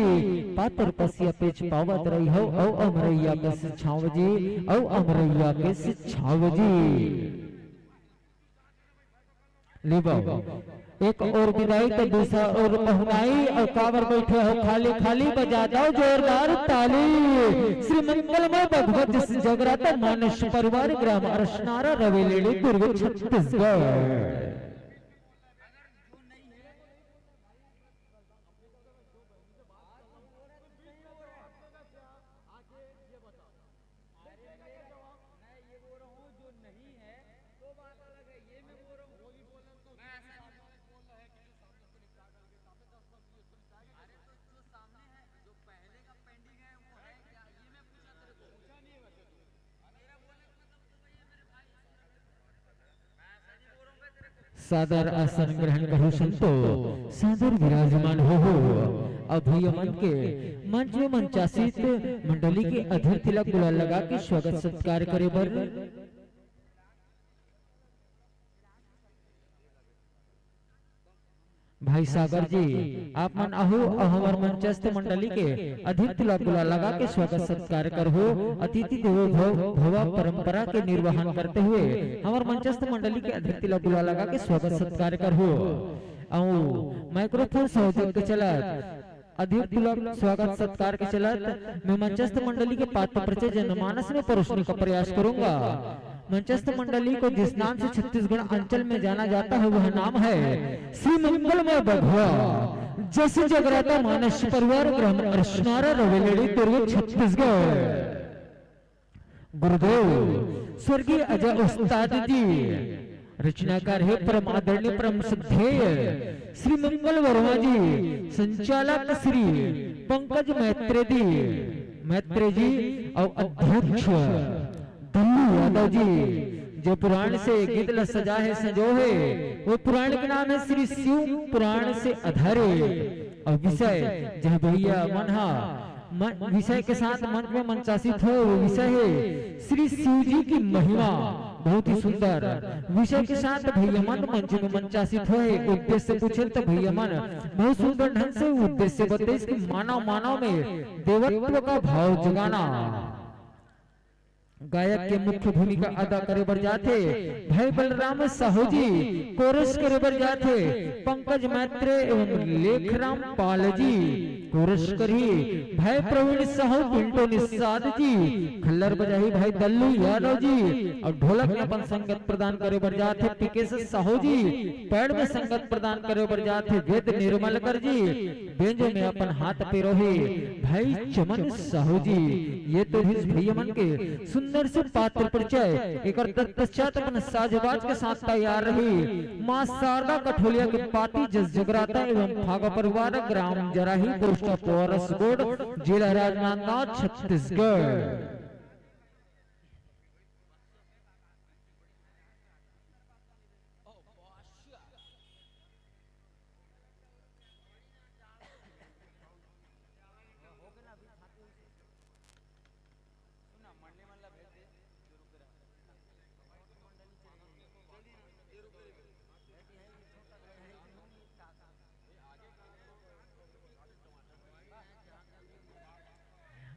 पातर पसिया पेच पावत रही हो औ अमरैया के सिछाव जी, औ अमरैया के सिछाव जी। एक और विदाई तो दूसरा और पहुनाई। और कावर बैठे हो खाली खाली बजा जाओ जोरदार ताली। श्री मंगलमय भगवत जस जगराता मानस परिवार ग्राम अरसनारा रवेलेड़ी दुर्ग छत्तीसगढ़। सादर आसन ग्रहण करो संतो, सादर विराजमान हो। अभय मन के मंच में मंचासीत मंडली के अधर तिलक गुलाल लगा के स्वागत सत्कार करे बर भाई सागर जी आप मन आहू और हमार मंचस्थ मंडली के अधिक तिलक गुलाल लगा के स्वागत सत्कार कर हो अतिथि देवो भव परंपरा के निर्वहन करते हुए हमार मंचस्थ मंडली के अधिक तिलक गुलाल लगा के स्वागत सत्कार कर हो माइक्रोफोन सहयोग के चलत अधिक तिलक स्वागत सत्कार के चलत मैं मंचस्थ मंडली के पात्र परिचय जनमानस में परोसने का प्रयास करूंगा। मंचस्थ मंडली को जिस नाम से छत्तीसगढ़ अंचल में जाना जाता है वह नाम है श्री मंगलमय बघवा जैसे जगराता मानस परिवार ग्राम अर्शनारा रवेलेड़ी दुर्ग छत्तीसगढ़। गुरुदेव स्वर्गीय अजय उस्ताद जी रचनाकार है परम आदरणीय परम श्रद्धेय श्री मंगल वर्मा जी, संचालक श्री पंकज मैत्रे जी और अध्यक्ष दल्लू यादव जी जो पुराण से गीत सजा है संजो है वो पुराण का नाम है श्री शिव पुराण से अधारे और विषय जय भैया मनहा विषय के साथ मन में मंचासित हो वो विषय है श्री शिव जी की महिमा। बहुत ही सुंदर विषय के साथ भैया मन मंच में मंचासित हो उद्देश्य पूछे तो भैया मन बहुत सुंदर ढंग से उद्देश्य बताइए कि मानव में देवत्व का भाव जगाना। गायक के मुख्य भूमिका अदा करे बर जाते भाई बलराम साहू जी, कोरस करे बर जाते पंकज मैत्रे एवं लेखराम पाल जी, कोरस करी भाई प्रवीण साहू पिंटो निषाद जी, खल्लर बजाई भाई दल्लू यादव जी और ढोलक में अपन संगत प्रदान करे बर जाते पिकेश साहू जी, पैड में संगत प्रदान करे बर जाते वेद निर्मलकर जी, बेंजो में अपन हाथ पेरोही भाई चमन साहू जी। ये तो भैया मन के सुंदर से पात्र परिचय एक तत्पश्चात अपन साजबाज के साथ तैयार रही मां शारदा कठोलिया के पाती जस जगराता एवं फागा परिवार ग्राम जराही पोस्ट पोरस रोड जिला राजनांदगांव छत्तीसगढ़।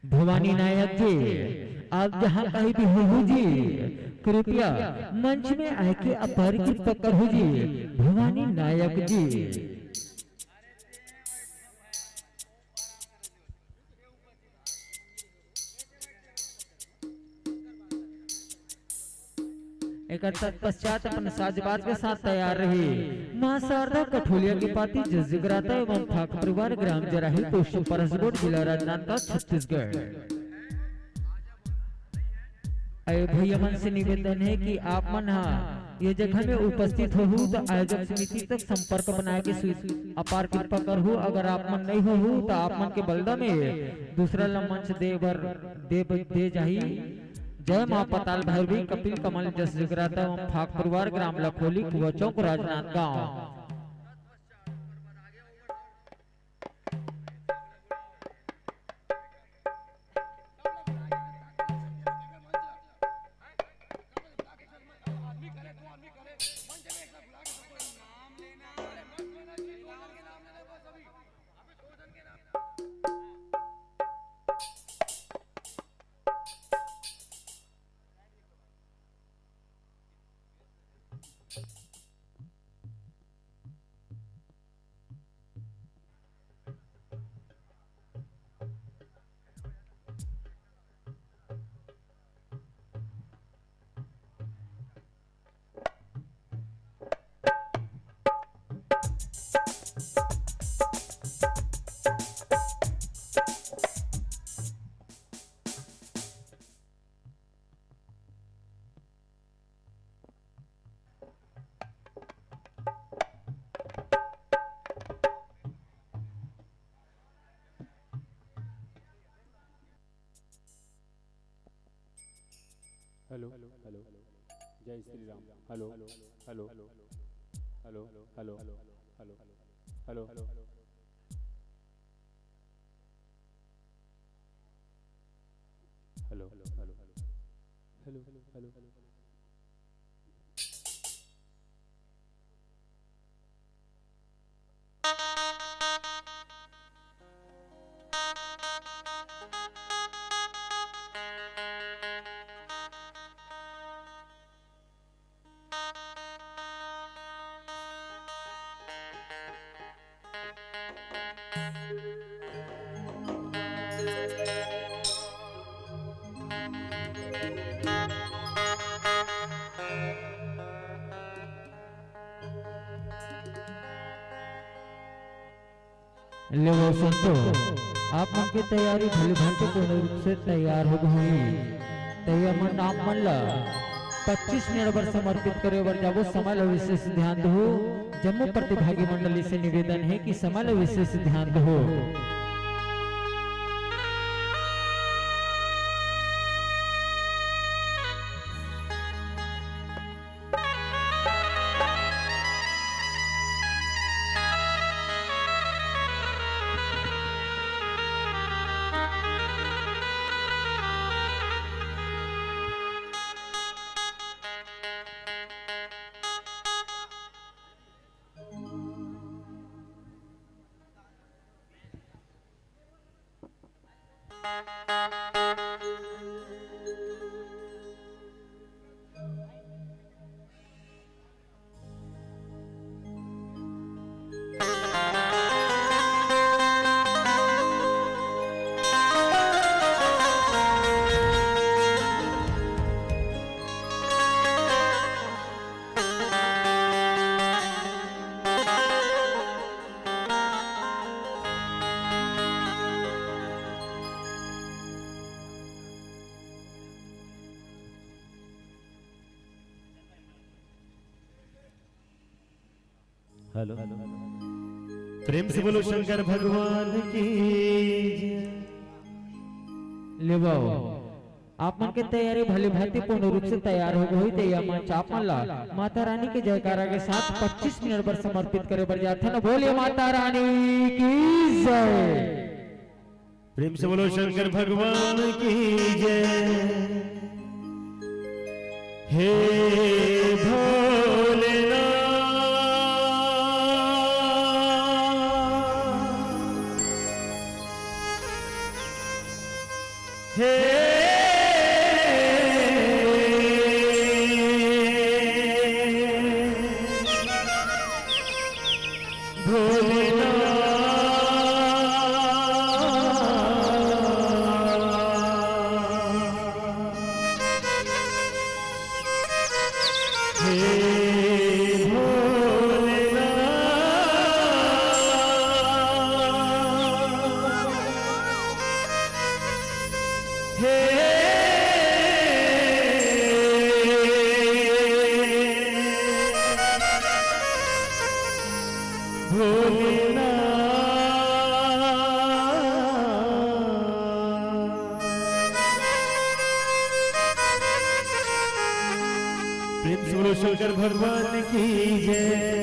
भवानी नायक जी आप जहाँ कहीं भी हो जी कृपया मंच में आके अपार कृपा करो जी। भवानी नायक जी एक पश्चात अपन साजबाज के साथ तैयार रही मां शारदा कठोलिया की पाती जगराता एवं फाक परिवार ग्राम जराही पोस्ट परसगोड जिला राजनांदगांव छत्तीसगढ़। भैया मन से निवेदन है कि आप मन ये जगह में उपस्थित हो तो आयोजक समिति तक संपर्क बनाए के अपार कृपा कर हो। अगर आप मन नहीं हो तो आप मन के बलदा में दूसरा मंच दे जाही। जय मां पताल भैरवी कपिल कमल जस जगराता एवं फाक परिवार ग्राम लखोली कुआ चौक राजनांदगांव।
हेलो हेलो जय Shri Ram. Hello hello hello hello hello hello hello hello hello hello hello hello hello
ले वो संतो आप मन की तैयारी भली भांति पूर्ण रूप से तैयार हो गई। तैयार मन आप मन ला 25 मिनट पर समर्पित करे बर जाबो। समय ला विशेष ध्यान दो। जम्मू प्रतिभागी मंडली से निवेदन है कि समय ला विशेष ध्यान दो।
हेलो प्रेम से बोलो शंकर भगवान की
ले बाओ आप मन के तैयारी भली भांति पूर्ण रूप से तैयार हो गई। तैयार मन चाप मन ला माता रानी के जयकारा के साथ 25 मिनट पर समर्पित करे बर जाथे न। बोलिए माता रानी की जय।
प्रेम से बोलो शंकर भगवान की जय। हे भोलेनाथ हे प्रेम से बोलो शंकर भगवान की जय।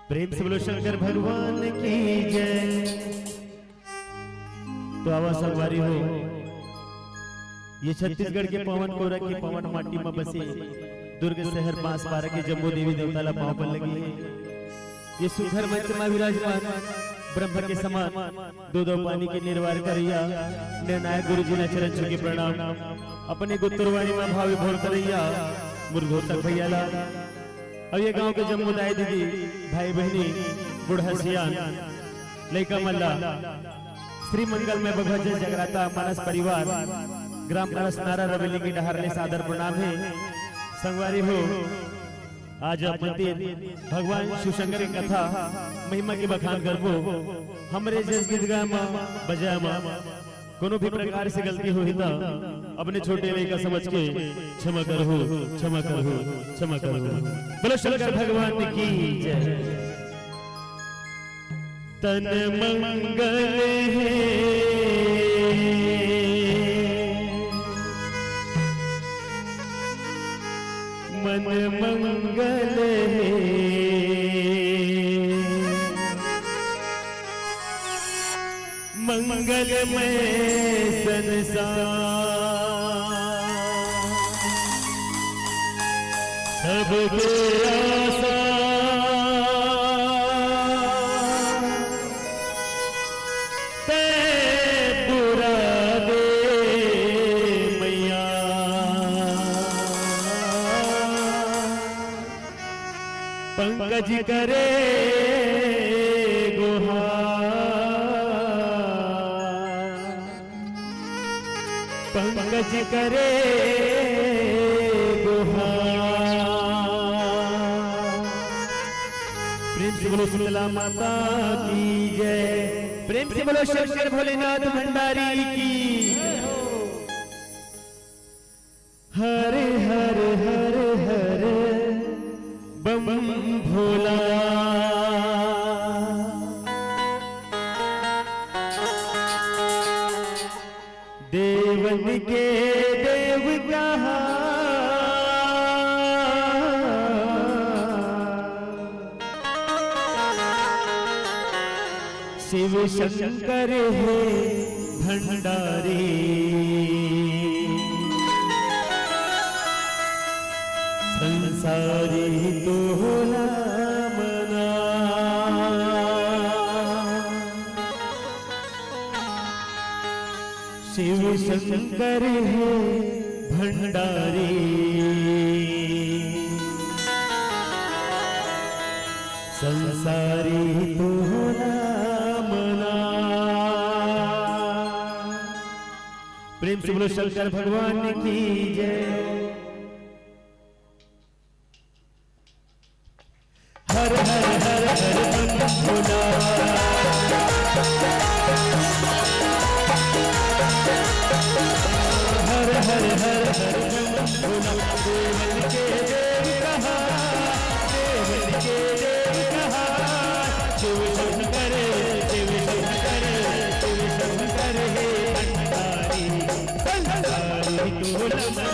प्रेम से बोलो शंकर भगवान की जय। तो आवाज संगवारी हो, ये छत्तीसगढ़ के पवन कोरा की पवन माटी में बसे दुर्ग शहर पास पारा के जम्मू देवी देवता ला पांव पर लगी है। ये सुधर मंच में विराजमान ब्रह्म के समान दो पानी के निर्वार करिया निर्णायक गुरु जी ने चरण छू के प्रणाम अपने गुत्तरवाणी में भावी भोर करैया मुरघोटक भैया ला। अब ये गांव के जम्मुदाय दीदी भाई बहनी बुढ़ा सियान लइका मल्ला श्री मंगल में भगवत जगराता मानस परिवार ग्राम परस नारा रवेली की डहरले सादर प्रणाम है। संगवारी हो, आज मंदिर भगवान शिवशंकर की कथा महिमा के बखान करबो। हमरे जस गीत गामा बजामा कोनो भी प्रकार से गलती हुई तो अपने छोटे लड़का समझ के क्षमा करो, क्षमा करो, क्षमा करो। बोलो शंकर भगवान की जय। तन मंगल है मन मंगल है, मंगल में संसार सबके आशा ते पूरा दे मैया। पंकज करे पंकज करे बोलो शीतला माता की जय। प्रेम से बोलो शंकर भोलेनाथ भंडारी की। हरे हरे हरे हरे बम भोला। देवन के देव कहा शिव शंकर है भंडारी। संसारी तोला मना। शिव शंकर है भंडारी। संसारी तोला मना। प्रेम से बोलो शंकर भगवान की जय। हर हर हर हर बम भोला। हर हर हर हर बम भोला। देवन के देव कहा, देवन के देव कहा। शिव शंकर शिव शंकर शिव शंकर हे भंडारी। संसारी तोला मना।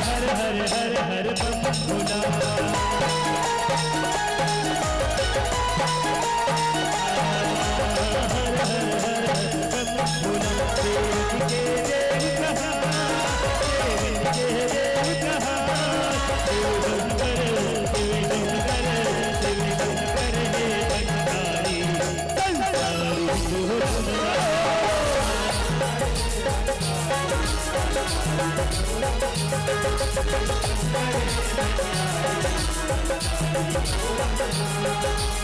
हर हर हर हर बम भोला। हर हर हर बम भोला। देव के देव कहा, देव के देव कहा। शिव शंकर शिव शंकर शिव शंकर हे भंडारी। संसारी तोला मना।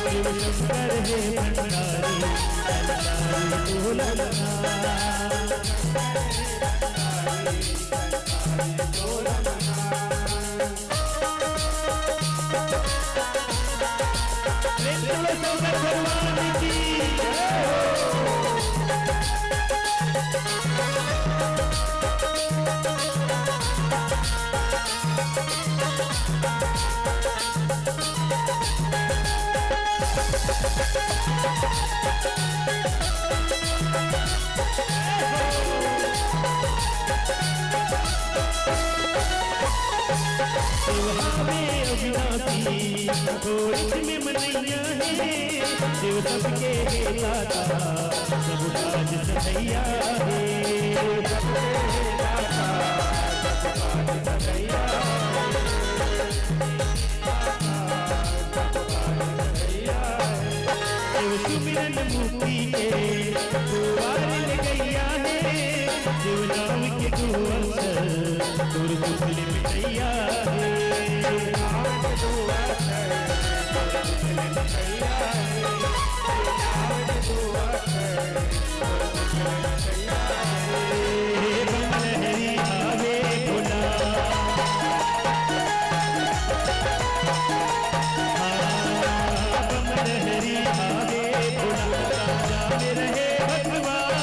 शिव शंकर हे भंडारी। संसारी तोला शंकर भगवान की अविनाशी कोई में मनैया है। शिव सबके दाता सब काज सदैया है। शिव सुमिरन मुक्ति के द्वार ले गैया है। शिव नाम के दो अक्षर दूर दूर मिटैया है। बनहरी आवे भोला। बनहरी आवे भोला। राजा में रहे भगवान,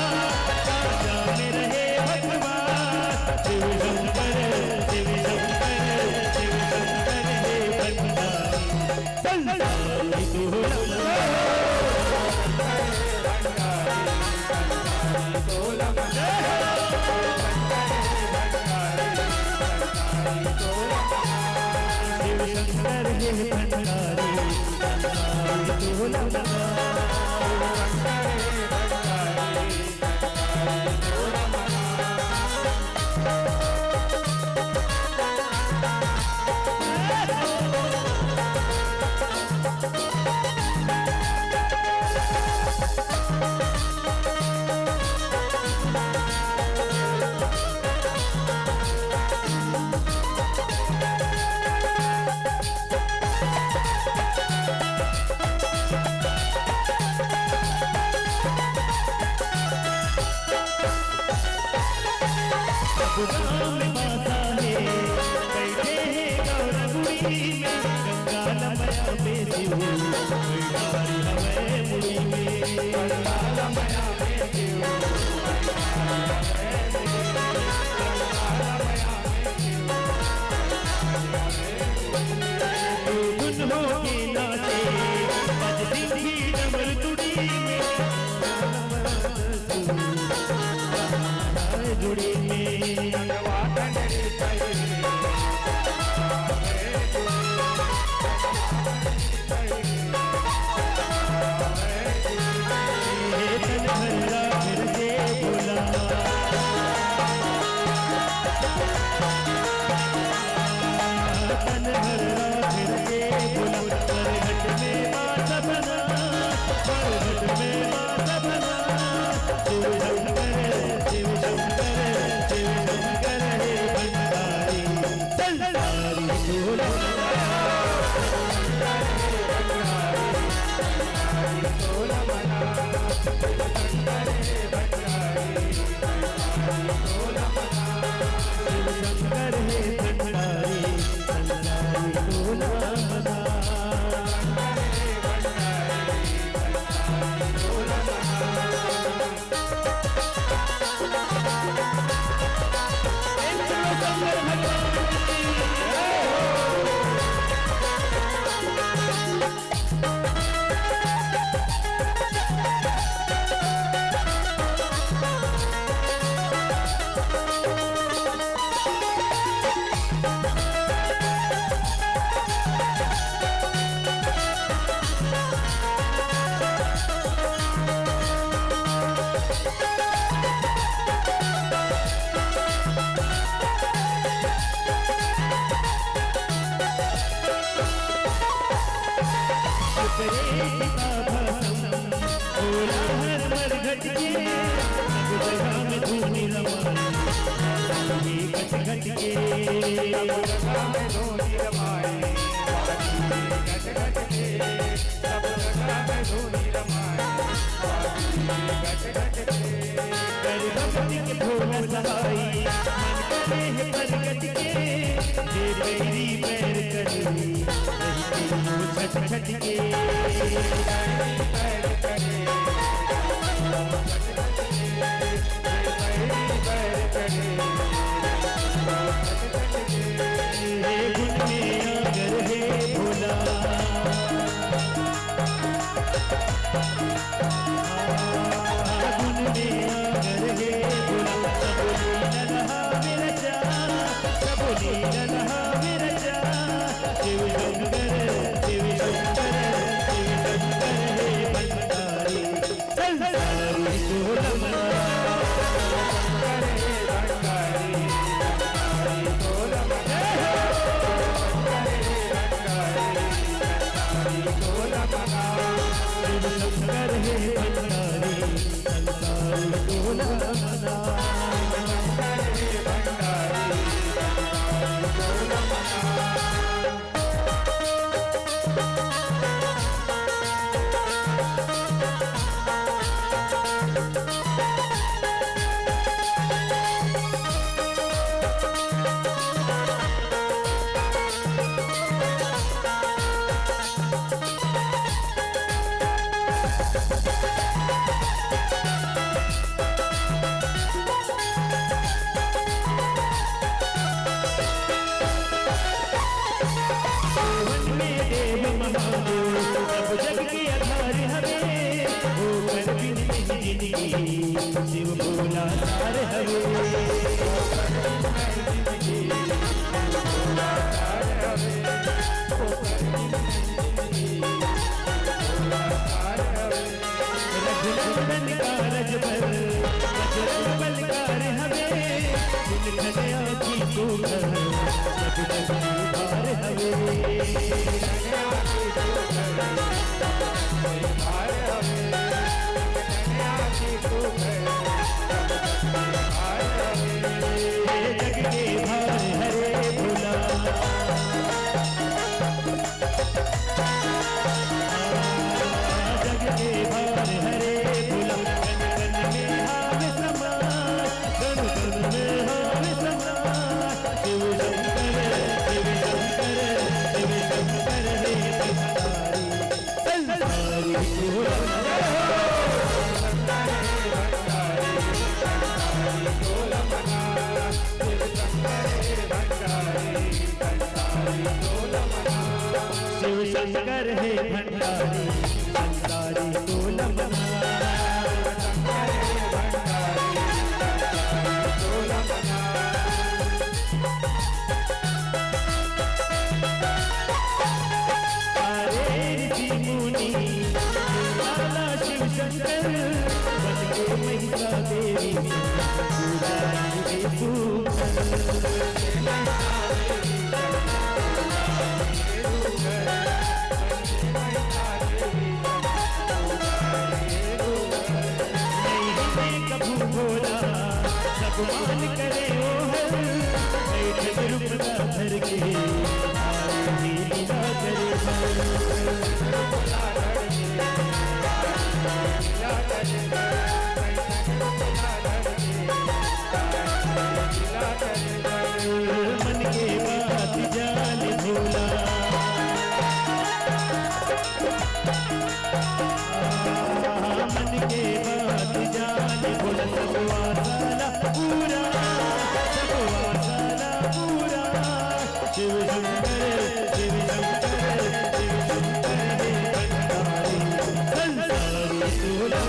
राजा में रहे भगवान। शिव शंकर शिव शंकर शिव शंकर हे भंडारी। संसारी तोला मना। शिव शंकर हे भंडारी। संसारी तोला मना। गाँव में बासा है बैठे हैं गौरगुड़ी में गंगा लमया बेसी बैठारी हवे मुड़ी में गंगा लमया बेसी धुन हो के नाचे बजती थी डमर तुड़ी में जुड़ी में शिव भोला सार रघुनंदन कारज पर बलकार हवे खड़िया की कोकर बार जग के भार हरे भोला जग के भार हरे भोला कन कन में हाव समा कन कन में हाव समा शंकर है भंडारी भंडारी को नमना देवी कभू भोला सब मान करे ओ रूपदा धर के लीला करे मन के बात जान भोला मन के बात जान भोला सब वासाला पूरा शिव शंकर शिव शंकर शिव शंकर हे भंडारी संसारी सोला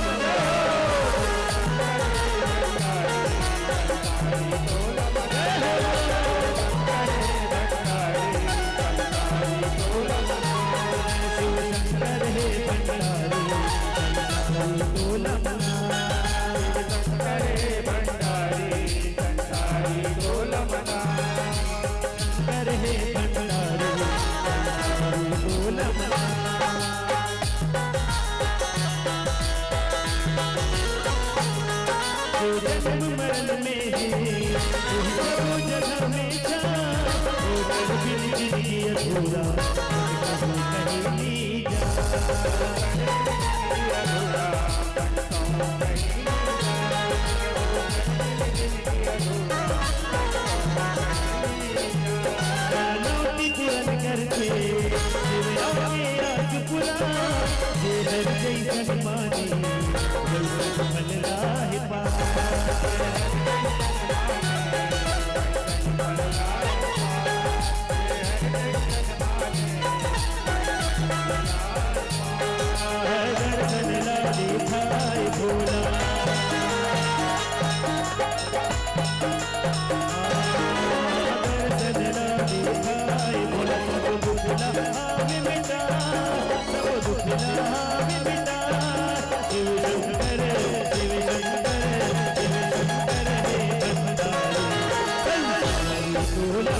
जन्म मरण में वो जगह में जा जिंदगी अधूरा कहीं जा करके आज पुरा जैसन मानी फल राह पा दर्शन ला दिखाए भोला दर्शन ला दिखाए भोला सब दुख में मिटा सब दुख में मिटा शिव शंकर शिव शंकर शिव शंकर हे भंडारी संसारी सोला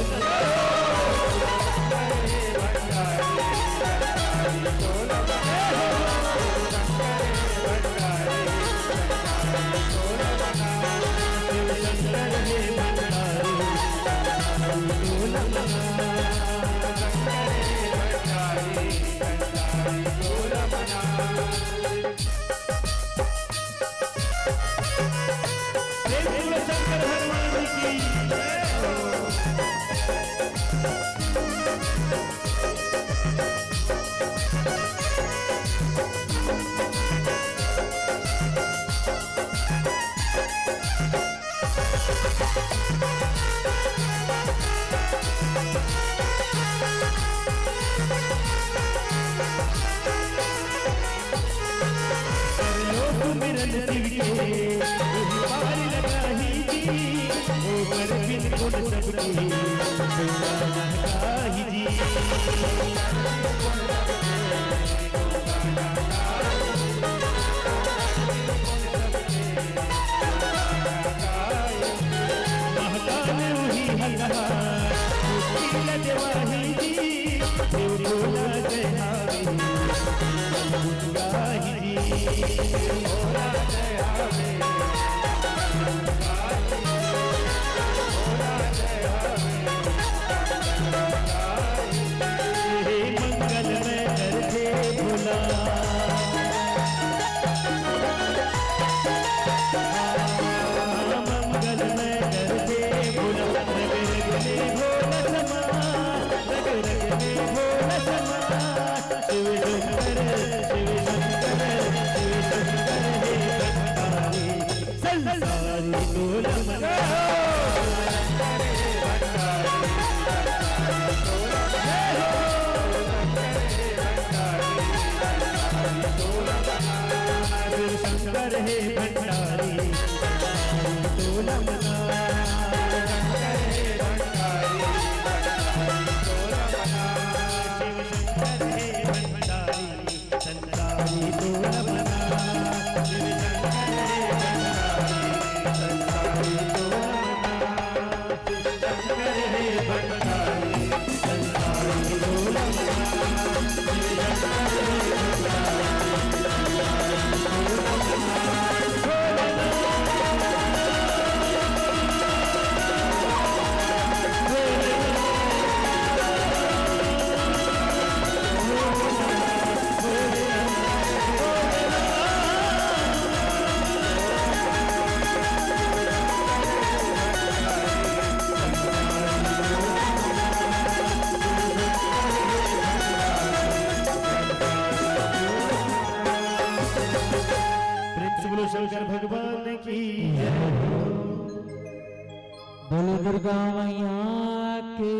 हे भंडारी तोला मना शंकर हे भंडारी तोला मना शिव शंकर हे भंडारी संसारी तोला मना शिव शंकर हे भंडारी संसारी तोला मना शिव शंकर हे भंडारी संसारी तोला मना शिव शंकर हे शंकर भगवान की
बोलो दुर्गा मैया की